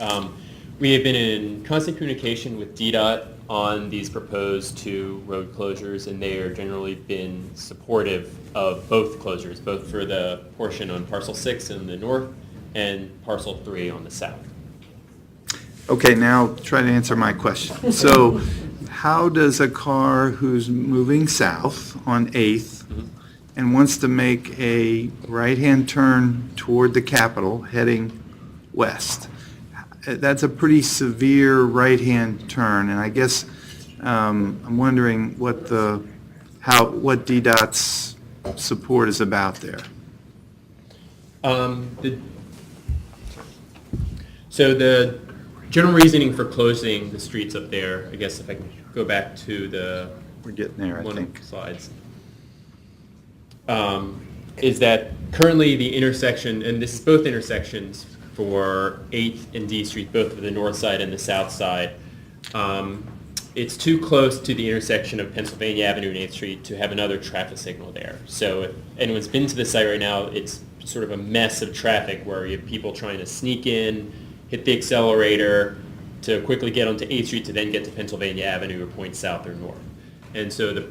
We have been in constant communication with DDOT on these proposed 2 road closures, and they are generally been supportive of both closures, both for the portion on parcel 6 in the north and parcel 3 on the south. Okay, now try to answer my question. So how does a car who's moving south on 8th and wants to make a right-hand turn toward the Capitol heading west, that's a pretty severe right-hand turn, and I guess I'm wondering what DDOT's support is about there. So the general reasoning for closing the streets up there, I guess if I can go back to the We're getting there, I one think. of the slides, is that currently the intersection, and this is both intersections for 8th and D Street, both for the north side and the south side, it's too close to the intersection of Pennsylvania Avenue and 8th Street to have another traffic signal there. So if anyone's been to the site right now, it's sort of a mess of traffic where you have people trying to sneak in, hit the accelerator to quickly get onto 8th Street to then get to Pennsylvania Avenue or point south or north. And so the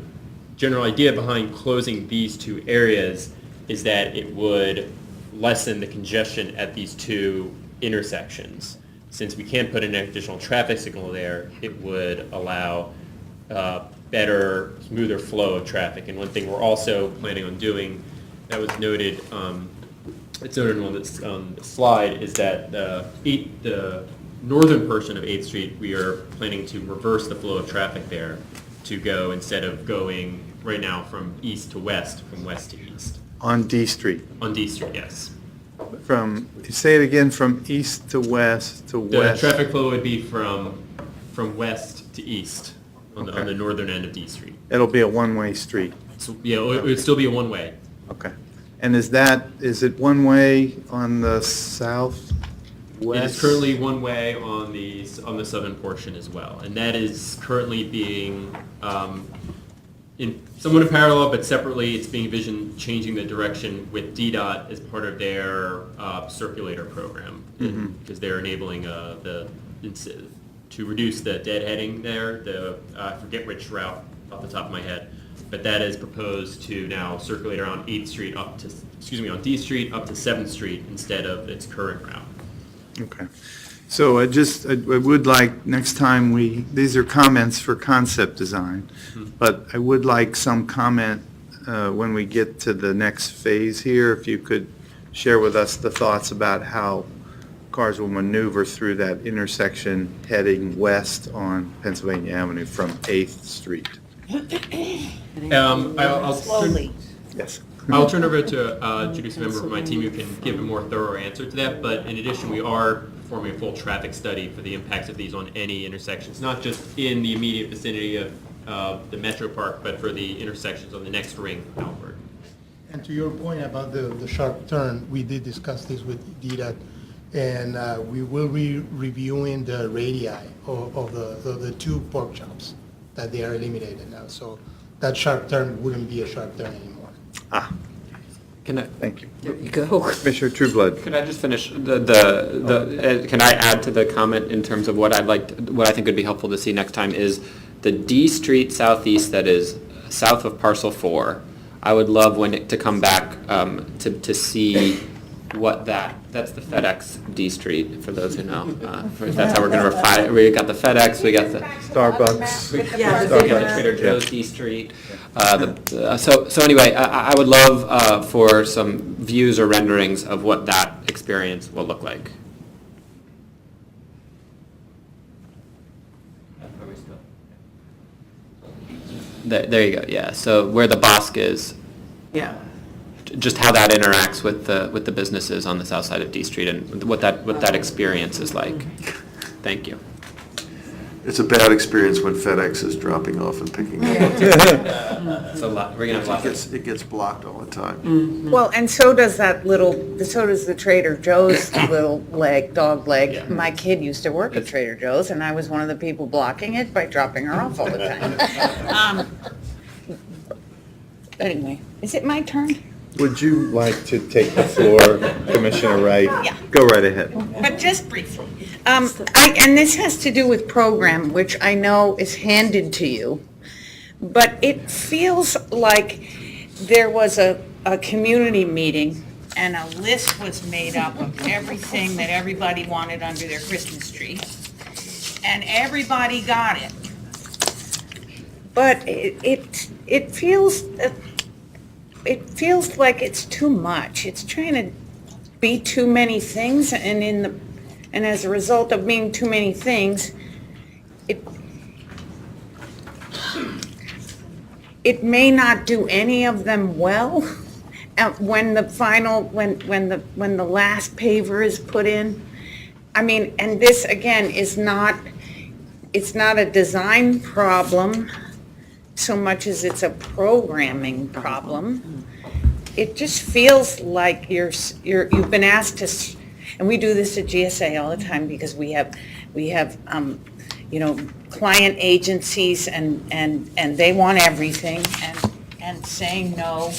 general idea behind closing these 2 areas is that it would lessen the congestion at these 2 intersections. Since we can't put an additional traffic signal there, it would allow better, smoother flow of traffic. And one thing we're also planning on doing that was noted, it's noted on this slide, is that the northern portion of 8th Street, we are planning to reverse the flow of traffic there to go, instead of going right now from east to west, from west to east. On D Street? On D Street, yes. Say it again, from east to west to west? The traffic flow would be from west to east on the northern end of D Street. It'll be a one-way street? So, yeah, it would still be a one-way. Okay. And is it one-way on the southwest? It is currently one way on the southern portion as well, and that is currently being somewhat in parallel, but separately. It's being envisioned changing the direction with DDOT as part of their circulator program, because they're enabling to reduce the deadheading there. I forget which route off the top of my head, but that is proposed to now circulate around 8th Street on D Street up to 7th Street instead of its current route. Okay. So I would like, next time these are comments for concept design, but I would like some comment when we get to the next phase here, if you could share with us the thoughts about how cars will maneuver through that intersection heading west on Pennsylvania Avenue from 8th Street. Slowly. Yes. I'll turn over to introduce a member of my team who can give a more thorough answer to that, but in addition, we are performing a full traffic study for the impacts of these on any intersections, not just in the immediate vicinity of the Metro Park, but for the intersections on the next ring outward. And to your point about the sharp turn, we did discuss this with DDOT, and we will be reviewing the radii of the two pork chops that they are eliminated now. So that sharp turn wouldn't be a sharp turn anymore. Thank you. There you go. Commissioner Trueblood. Could I just finish can I add to the comment in terms of what I think would be helpful to see next time is the D Street Southeast that is south of parcel 4. I would love to come back to see what that's the FedEx D Street, for those who know. That's how we're going to reply. We got the FedEx, we got the Starbucks. we got the Trader Joe's D Street. So anyway, I would love for some views or renderings of what that experience will look like. There you go. Yeah. So where the Bosque is. Yeah. Just how that interacts with the businesses on the south side of D Street and what that experience is like. Thank you. It's a bad experience when FedEx is dropping off and picking up. It's a lot. We're gonna have lots. It gets blocked all the time. Well, and so does so does the Trader Joe's little dog leg. Yeah. My kid used to work at Trader Joe's, and I was one of the people blocking it by dropping her off all the time. Anyway, is it my turn? Would you like to take the floor, Commissioner Wright? Yeah. Go right ahead. But just briefly. And this has to do with program, which I know is handed to you, but it feels like there was a community meeting and a list was made up of everything that everybody wanted under their Christmas tree, and everybody got it. But it feels like it's too much. It's trying to be too many things, and as a result of being too many things, it may not do any of them well. When the last paver is put in, I mean, and this again is it's not a design problem so much as it's a programming problem. It just feels like you've been asked to, and we do this at GSA all the time because we have client agencies and they want everything, and saying no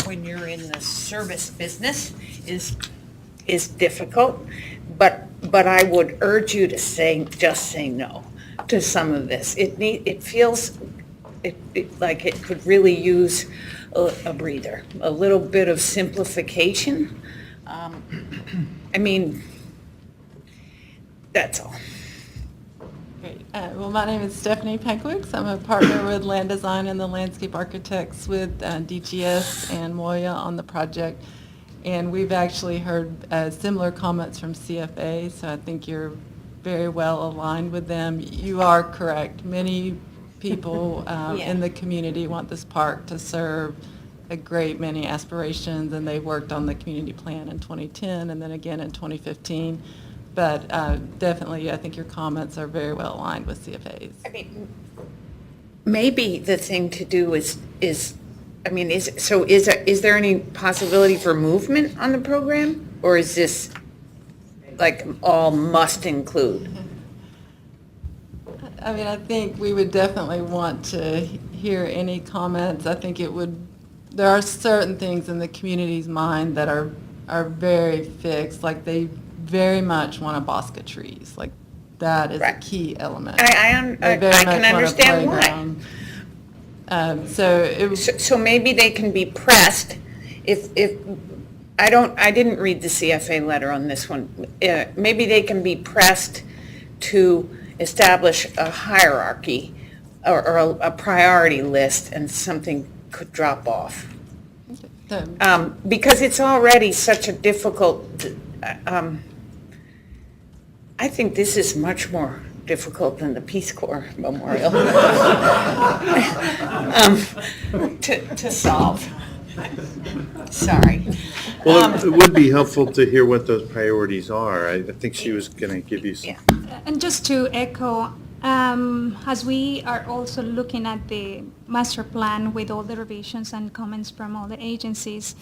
when you're in the service business is difficult. But I would urge you to just say no to some of this. It feels like it could really use a breather, a little bit of simplification. I mean, that's all. Great. Well, my name is Stephanie Penkwicks. I'm a partner with Land Design and the Landscape Architects with DGS and Moya on the project. And we've actually heard similar comments from CFA, so I think you're very well aligned with them. You are correct. Many people in the community want this park to serve a great many aspirations, and they worked on the community plan in 2010 and then again in 2015. But definitely, I think your comments are very well aligned with CFA's. I mean, maybe the thing to do is there any possibility for movement on the program, or is this like all must include? I mean, I think we would definitely want to hear any comments. I think there are certain things in the community's mind that are very fixed, like they very much want a bosque of trees. Like that is a key element. I can understand why. So maybe they can be pressed if I didn't read the CFA letter on this one. Maybe they can be pressed to establish a hierarchy or a priority list, and something could drop off. Because it's already such a difficult, I think this is much more difficult than the Peace Corps Memorial to solve. Sorry. Well, it would be helpful to hear what those priorities are. I think she was going to give you some. And just to echo, as we are also looking at the master plan with all the revisions and comments from all the agencies,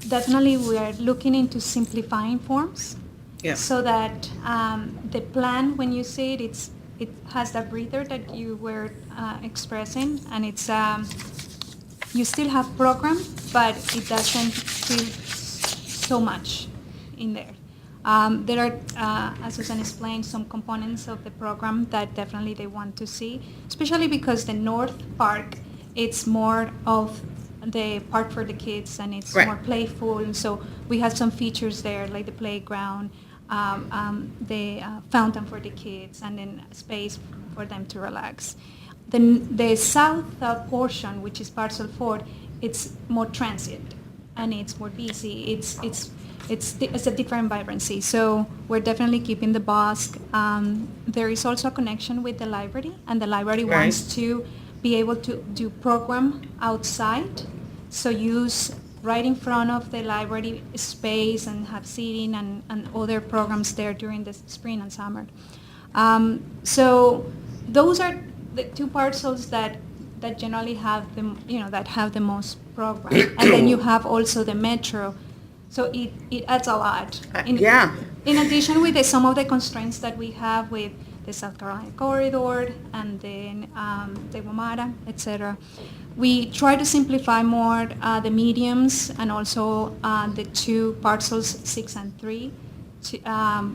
definitely we are looking into simplifying forms. Yeah. So that the plan, when you say it, it has that breather that you were expressing, and it's you still have program, but it doesn't feel so much in there. There are, as Susan explained, some components of the program that definitely they want to see, especially because the North Park, it's more of the park for the kids, and it's Right. more playful. And so we have some features there, like the playground, the fountain for the kids, and then space for them to relax. The south portion, which is parcel 4, it's more transient and it's more busy. It's a different vibrancy. So we're definitely keeping the bosque. There is also a connection with the library, and the library Right. wants to be able to do program outside. So use right in front of the library space and have seating and other programs there during the spring and summer. So those are the 2 parcels that generally have the most program. And then you have also the metro. So it adds a lot. Yeah. In addition with some of the constraints that we have with the South Carolina corridor and then the WMATA, etc. We try to simplify more the mediums and also the 2 parcels 6 and 3.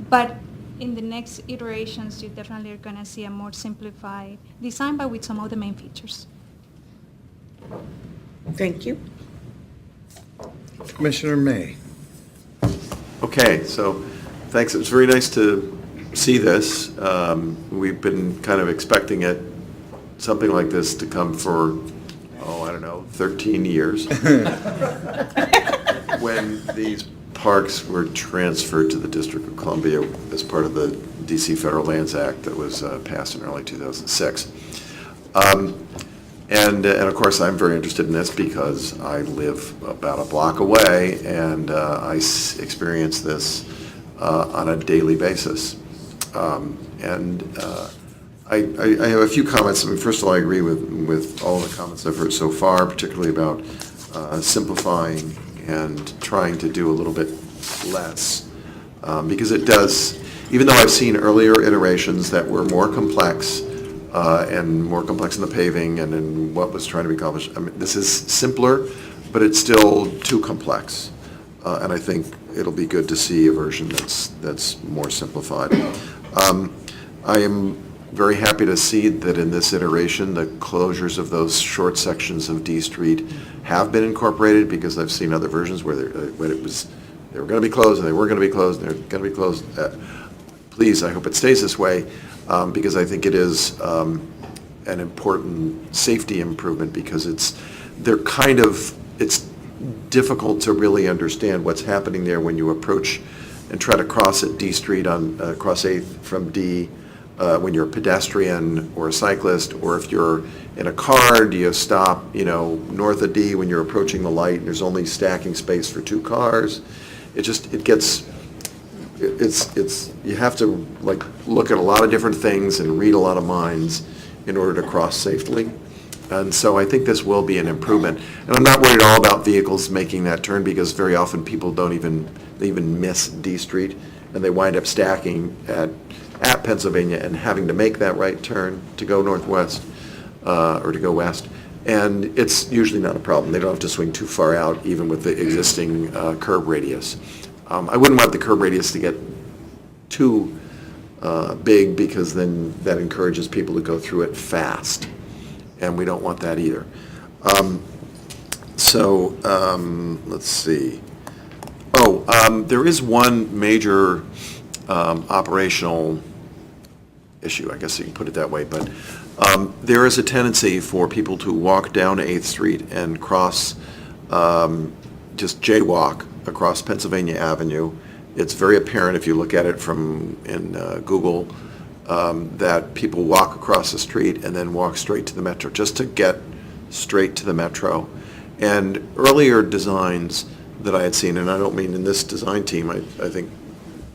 But in the next iterations, you definitely are going to see a more simplified design, but with some of the main features. Thank you. Commissioner May. Okay, so thanks. It was very nice to see this. We've been kind of expecting something like this to come for, 13 years. When these parks were transferred to the District of Columbia as part of the DC Federal Lands Act that was passed in early 2006. And of course, I'm very interested in this because I live about a block away, and I experience this on a daily basis. I have a few comments. I mean, first of all, I agree with all the comments I've heard so far, particularly about simplifying and trying to do a little bit less, because it does, even though I've seen earlier iterations that were more complex, and more complex in the paving and in what was trying to be accomplished. I mean, this is simpler, but it's still too complex. And I think it'll be good to see a version that's more simplified. I am very happy to see that in this iteration, the closures of those short sections of D Street have been incorporated, because I've seen other versions where they were going to be closed and they weren't going to be closed and they're going to be closed. Please, I hope it stays this way. Because I think it is an important safety improvement, because it's difficult to really understand what's happening there when you approach and try to cross at D Street cross 8th from D, when you're a pedestrian or a cyclist, or if you're in a car, do you stop, north of D when you're approaching the light and there's only stacking space for 2 cars. You have to look at a lot of different things and read a lot of minds in order to cross safely. And so I think this will be an improvement. And I'm not worried at all about vehicles making that turn, because very often people they even miss D Street, and they wind up stacking at Pennsylvania and having to make that right turn to go northwest or to go west. And it's usually not a problem. They don't have to swing too far out, even with the existing curb radius. I wouldn't want the curb radius to get too big, because then that encourages people to go through it fast, and we don't want that either. Let's see. There is one major operational issue, I guess you can put it that way, but there is a tendency for people to walk down 8th Street and cross, just jaywalk across Pennsylvania Avenue. It's very apparent if you look at it in Google that people walk across the street and then walk straight to the Metro, just to get straight to the Metro. And earlier designs that I had seen, and I don't mean in this design team, I think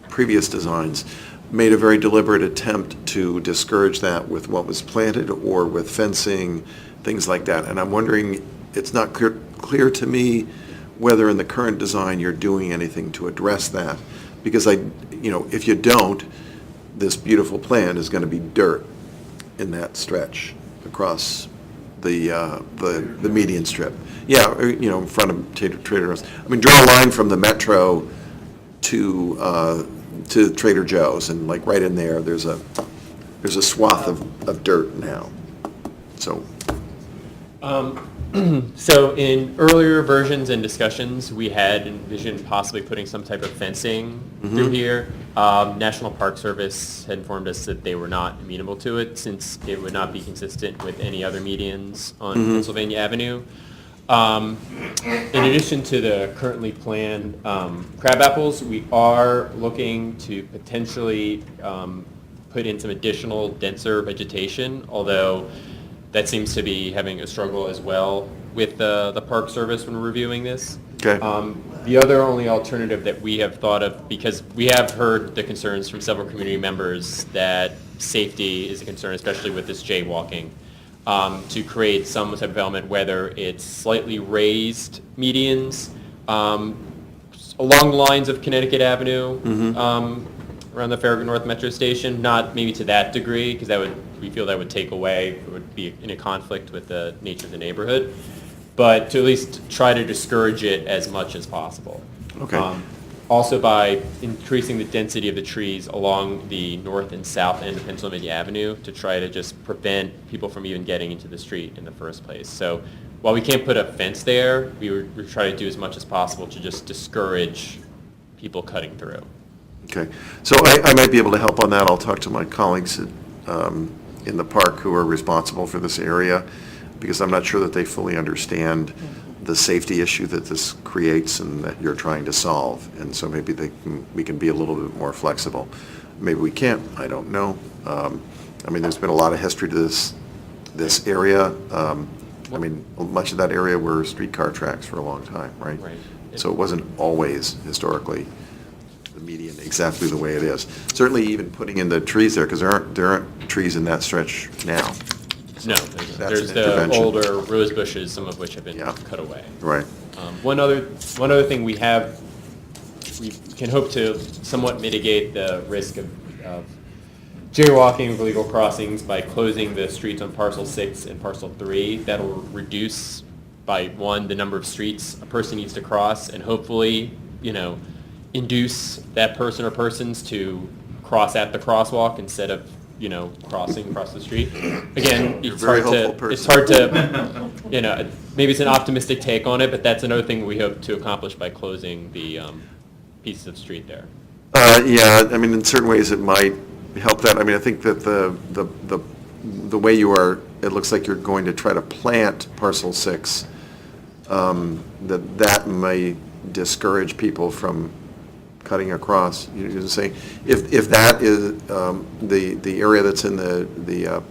previous designs, made a very deliberate attempt to discourage that with what was planted or with fencing, things like that. And I'm wondering, it's not clear to me whether in the current design you're doing anything to address that. Because if you don't, this beautiful plan is going to be dirt in that stretch across the median strip. Yeah, in front of Trader Joe's. I mean, draw a line from the Metro to Trader Joe's, and like right in there, there's a swath of dirt now. So. So in earlier versions and discussions, we had envisioned possibly putting some type of fencing through here. National Park Service had informed us that they were not amenable to it since it would not be consistent with any other medians on Pennsylvania Avenue. In addition to the currently planned crabapples, we are looking to potentially put in some additional denser vegetation, although that seems to be having a struggle as well with the Park Service when reviewing this. Okay. The other only alternative that we have thought of, because we have heard the concerns from several community members that safety is a concern, especially with this jaywalking, to create some type of element, whether it's slightly raised medians along the lines of Connecticut Avenue, around the Farragut North Metro Station, not maybe to that degree, because we feel that would take away, it would be in a conflict with the nature of the neighborhood, but to at least try to discourage it as much as possible. Okay. Also by increasing the density of the trees along the north and south end of Pennsylvania Avenue to try to just prevent people from even getting into the street in the first place. So while we can't put a fence there, we try to do as much as possible to just discourage people cutting through. Okay, so I might be able to help on that. I'll talk to my colleagues in the park who are responsible for this area, because I'm not sure that they fully understand the safety issue that this creates and that you're trying to solve. And so maybe we can be a little bit more flexible. Maybe we can't, I don't know. I mean, there's been a lot of history to this area. I mean, much of that area were streetcar tracks for a long time, right? Right. So it wasn't always historically the median exactly the way it is. Certainly even putting in the trees there, because there aren't trees in that stretch now. No, there's the older rose bushes, some of which have been cut away. Right. One other thing we can hope to somewhat mitigate the risk of jaywalking of illegal crossings by closing the streets on parcel 6 and parcel 3. That'll reduce by 1 the number of streets a person needs to cross, and hopefully, induce that person or persons to cross at the crosswalk instead of crossing across the street. Again, it's hard to, maybe it's an optimistic take on it, but that's another thing we hope to accomplish by closing the pieces of street there. Yeah, I mean, in certain ways it might help that. I mean, I think that the way you are, it looks like you're going to try to plant parcel 6, that may discourage people from cutting across. You're saying if that is the area that's in the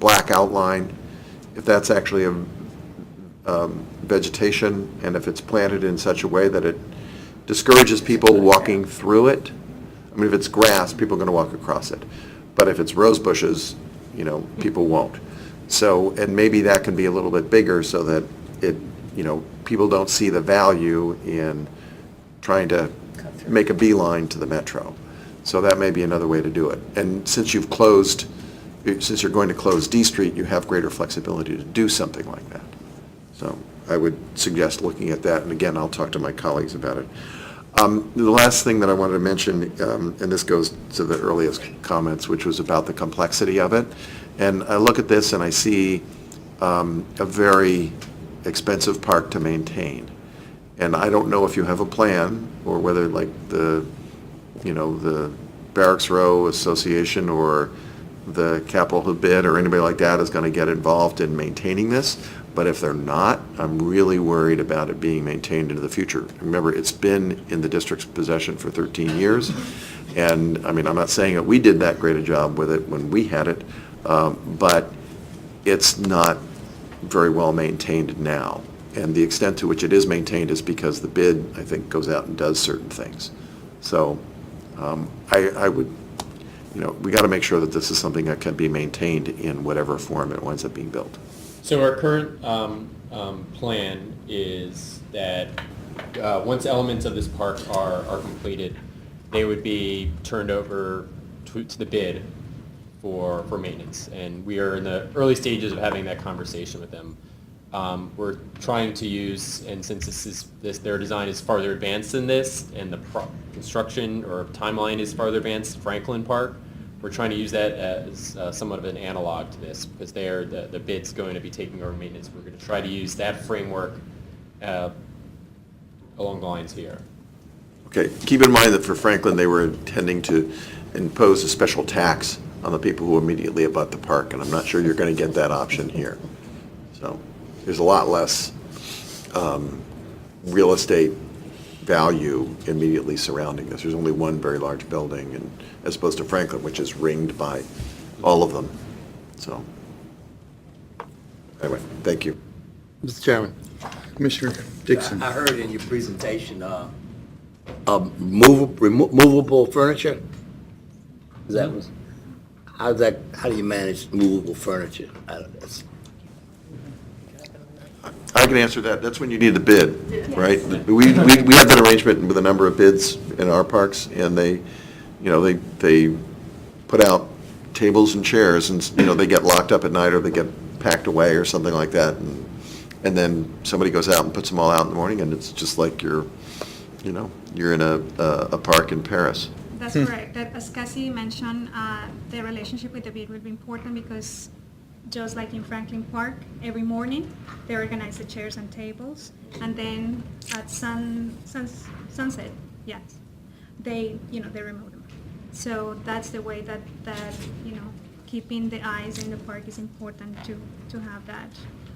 black outline, if that's actually a vegetation, and if it's planted in such a way that it discourages people walking through it. I mean, if it's grass, people are going to walk across it. But if it's rose bushes, people won't. So, and maybe that can be a little bit bigger so that people don't see the value in trying to make a beeline to the Metro. So that may be another way to do it. And since you're going to close D Street, you have greater flexibility to do something like that. So I would suggest looking at that, and again, I'll talk to my colleagues about it. The last thing that I wanted to mention, and this goes to the earliest comments, which was about the complexity of it. And I look at this and I see a very expensive park to maintain. And I don't know if you have a plan, or whether like the Barracks Row Association or the Capitol Hill Bid or anybody like that is going to get involved in maintaining this. But if they're not, I'm really worried about it being maintained into the future. Remember, it's been in the district's possession for 13 years. And, I mean, I'm not saying that we did that great a job with it when we had it, but it's not very well maintained now. And the extent to which it is maintained is because the bid, I think, goes out and does certain things. So I would, we got to make sure that this is something that can be maintained in whatever form it winds up being built. So our current plan is that once elements of this park are completed, they would be turned over to the bid for maintenance. And we are in the early stages of having that conversation with them. We're trying to use, and since their design is farther advanced than this, and the construction or timeline is farther advanced, Franklin Park, we're trying to use that as somewhat of an analog to this, because the bid's going to be taking over maintenance. We're going to try to use that framework along the lines here. Okay, keep in mind that for Franklin, they were intending to impose a special tax on the people who immediately abut the park, and I'm not sure you're going to get that option here. So there's a lot less real estate value immediately surrounding this. There's only one very large building, and as opposed to Franklin, which is ringed by all of them. So anyway, thank you. Mr. Chairman. Commissioner Dixon. I heard in your presentation, movable furniture? Is that was, how do you manage movable furniture? I can answer that. That's when you need a bid, right? We have that arrangement with a number of bids in our parks, and they put out tables and chairs, and they get locked up at night, or they get packed away or something like that, and then somebody goes out and puts them all out in the morning, and it's just like you're in a park in Paris. That's correct. As Cassie mentioned, the relationship with the bid will be important because just like in Franklin Park, every morning they organize the chairs and tables, and then at sunset, yes, they remove them. So that's the way that keeping the eyes in the park is important to have that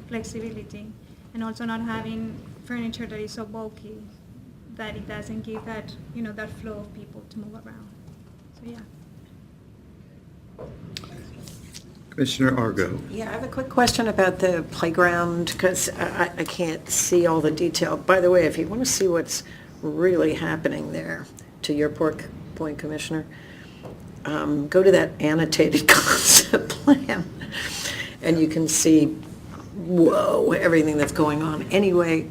flexibility, and also not having furniture that is so bulky that it doesn't give that that flow of people to move around. So yeah. Commissioner Argo. Yeah, I have a quick question about the playground, because I can't see all the detail. By the way, if you want to see what's really happening there, to your point, Commissioner, go to that annotated concept plan, and you can see, whoa, everything that's going on. Anyway,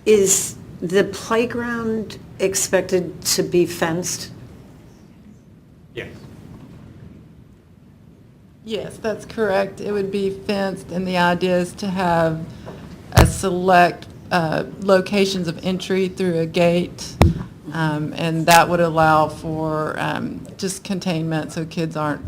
is the playground expected to be fenced? Yes. Yes, that's correct. It would be fenced, and the idea is to have a select locations of entry through a gate, and that would allow for just containment, so kids aren't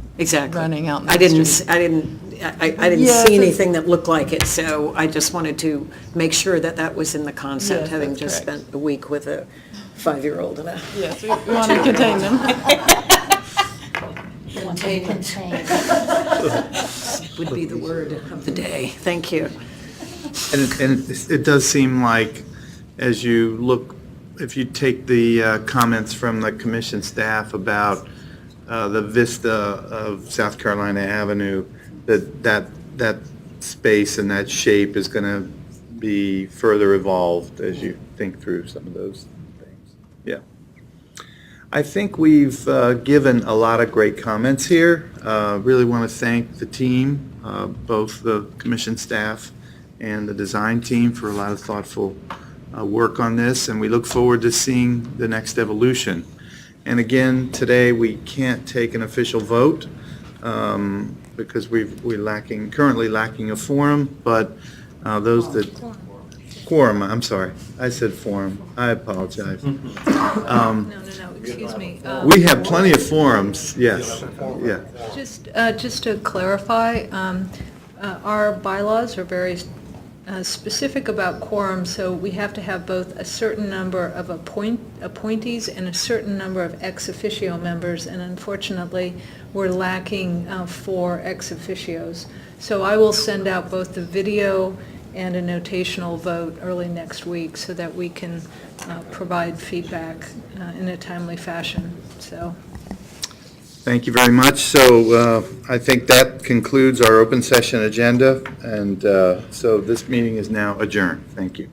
running out in the street. I didn't Yes, see anything that looked like it, so I just wanted to make sure that was in the concept, Yes, having that's just correct. spent a week with a 5-year-old and a... Yes, we want to contain them. Would be the word of the day. Thank you. And it does seem like, as you look, if you take the comments from the commission staff about the vista of South Carolina Avenue, that space and that shape is going to be further evolved as you think through some of those things. Yeah. I think we've given a lot of great comments here. Really want to thank the team, both the commission staff and the design team, for a lot of thoughtful work on this, and we look forward to seeing the next evolution. And again, today we can't take an official vote because we're currently lacking a forum, but those that... Quorum, I'm sorry. I said forum. I apologize. No, excuse me. We have plenty of forums, yes. Yeah. Just to clarify, our bylaws are very specific about quorum, so we have to have both a certain number of appointees and a certain number of ex officio members, and unfortunately, we're lacking 4 ex officios. So I will send out both the video and a notational vote early next week so that we can provide feedback in a timely fashion. So. Thank you very much. So I think that concludes our open session agenda, and so this meeting is now adjourned. Thank you.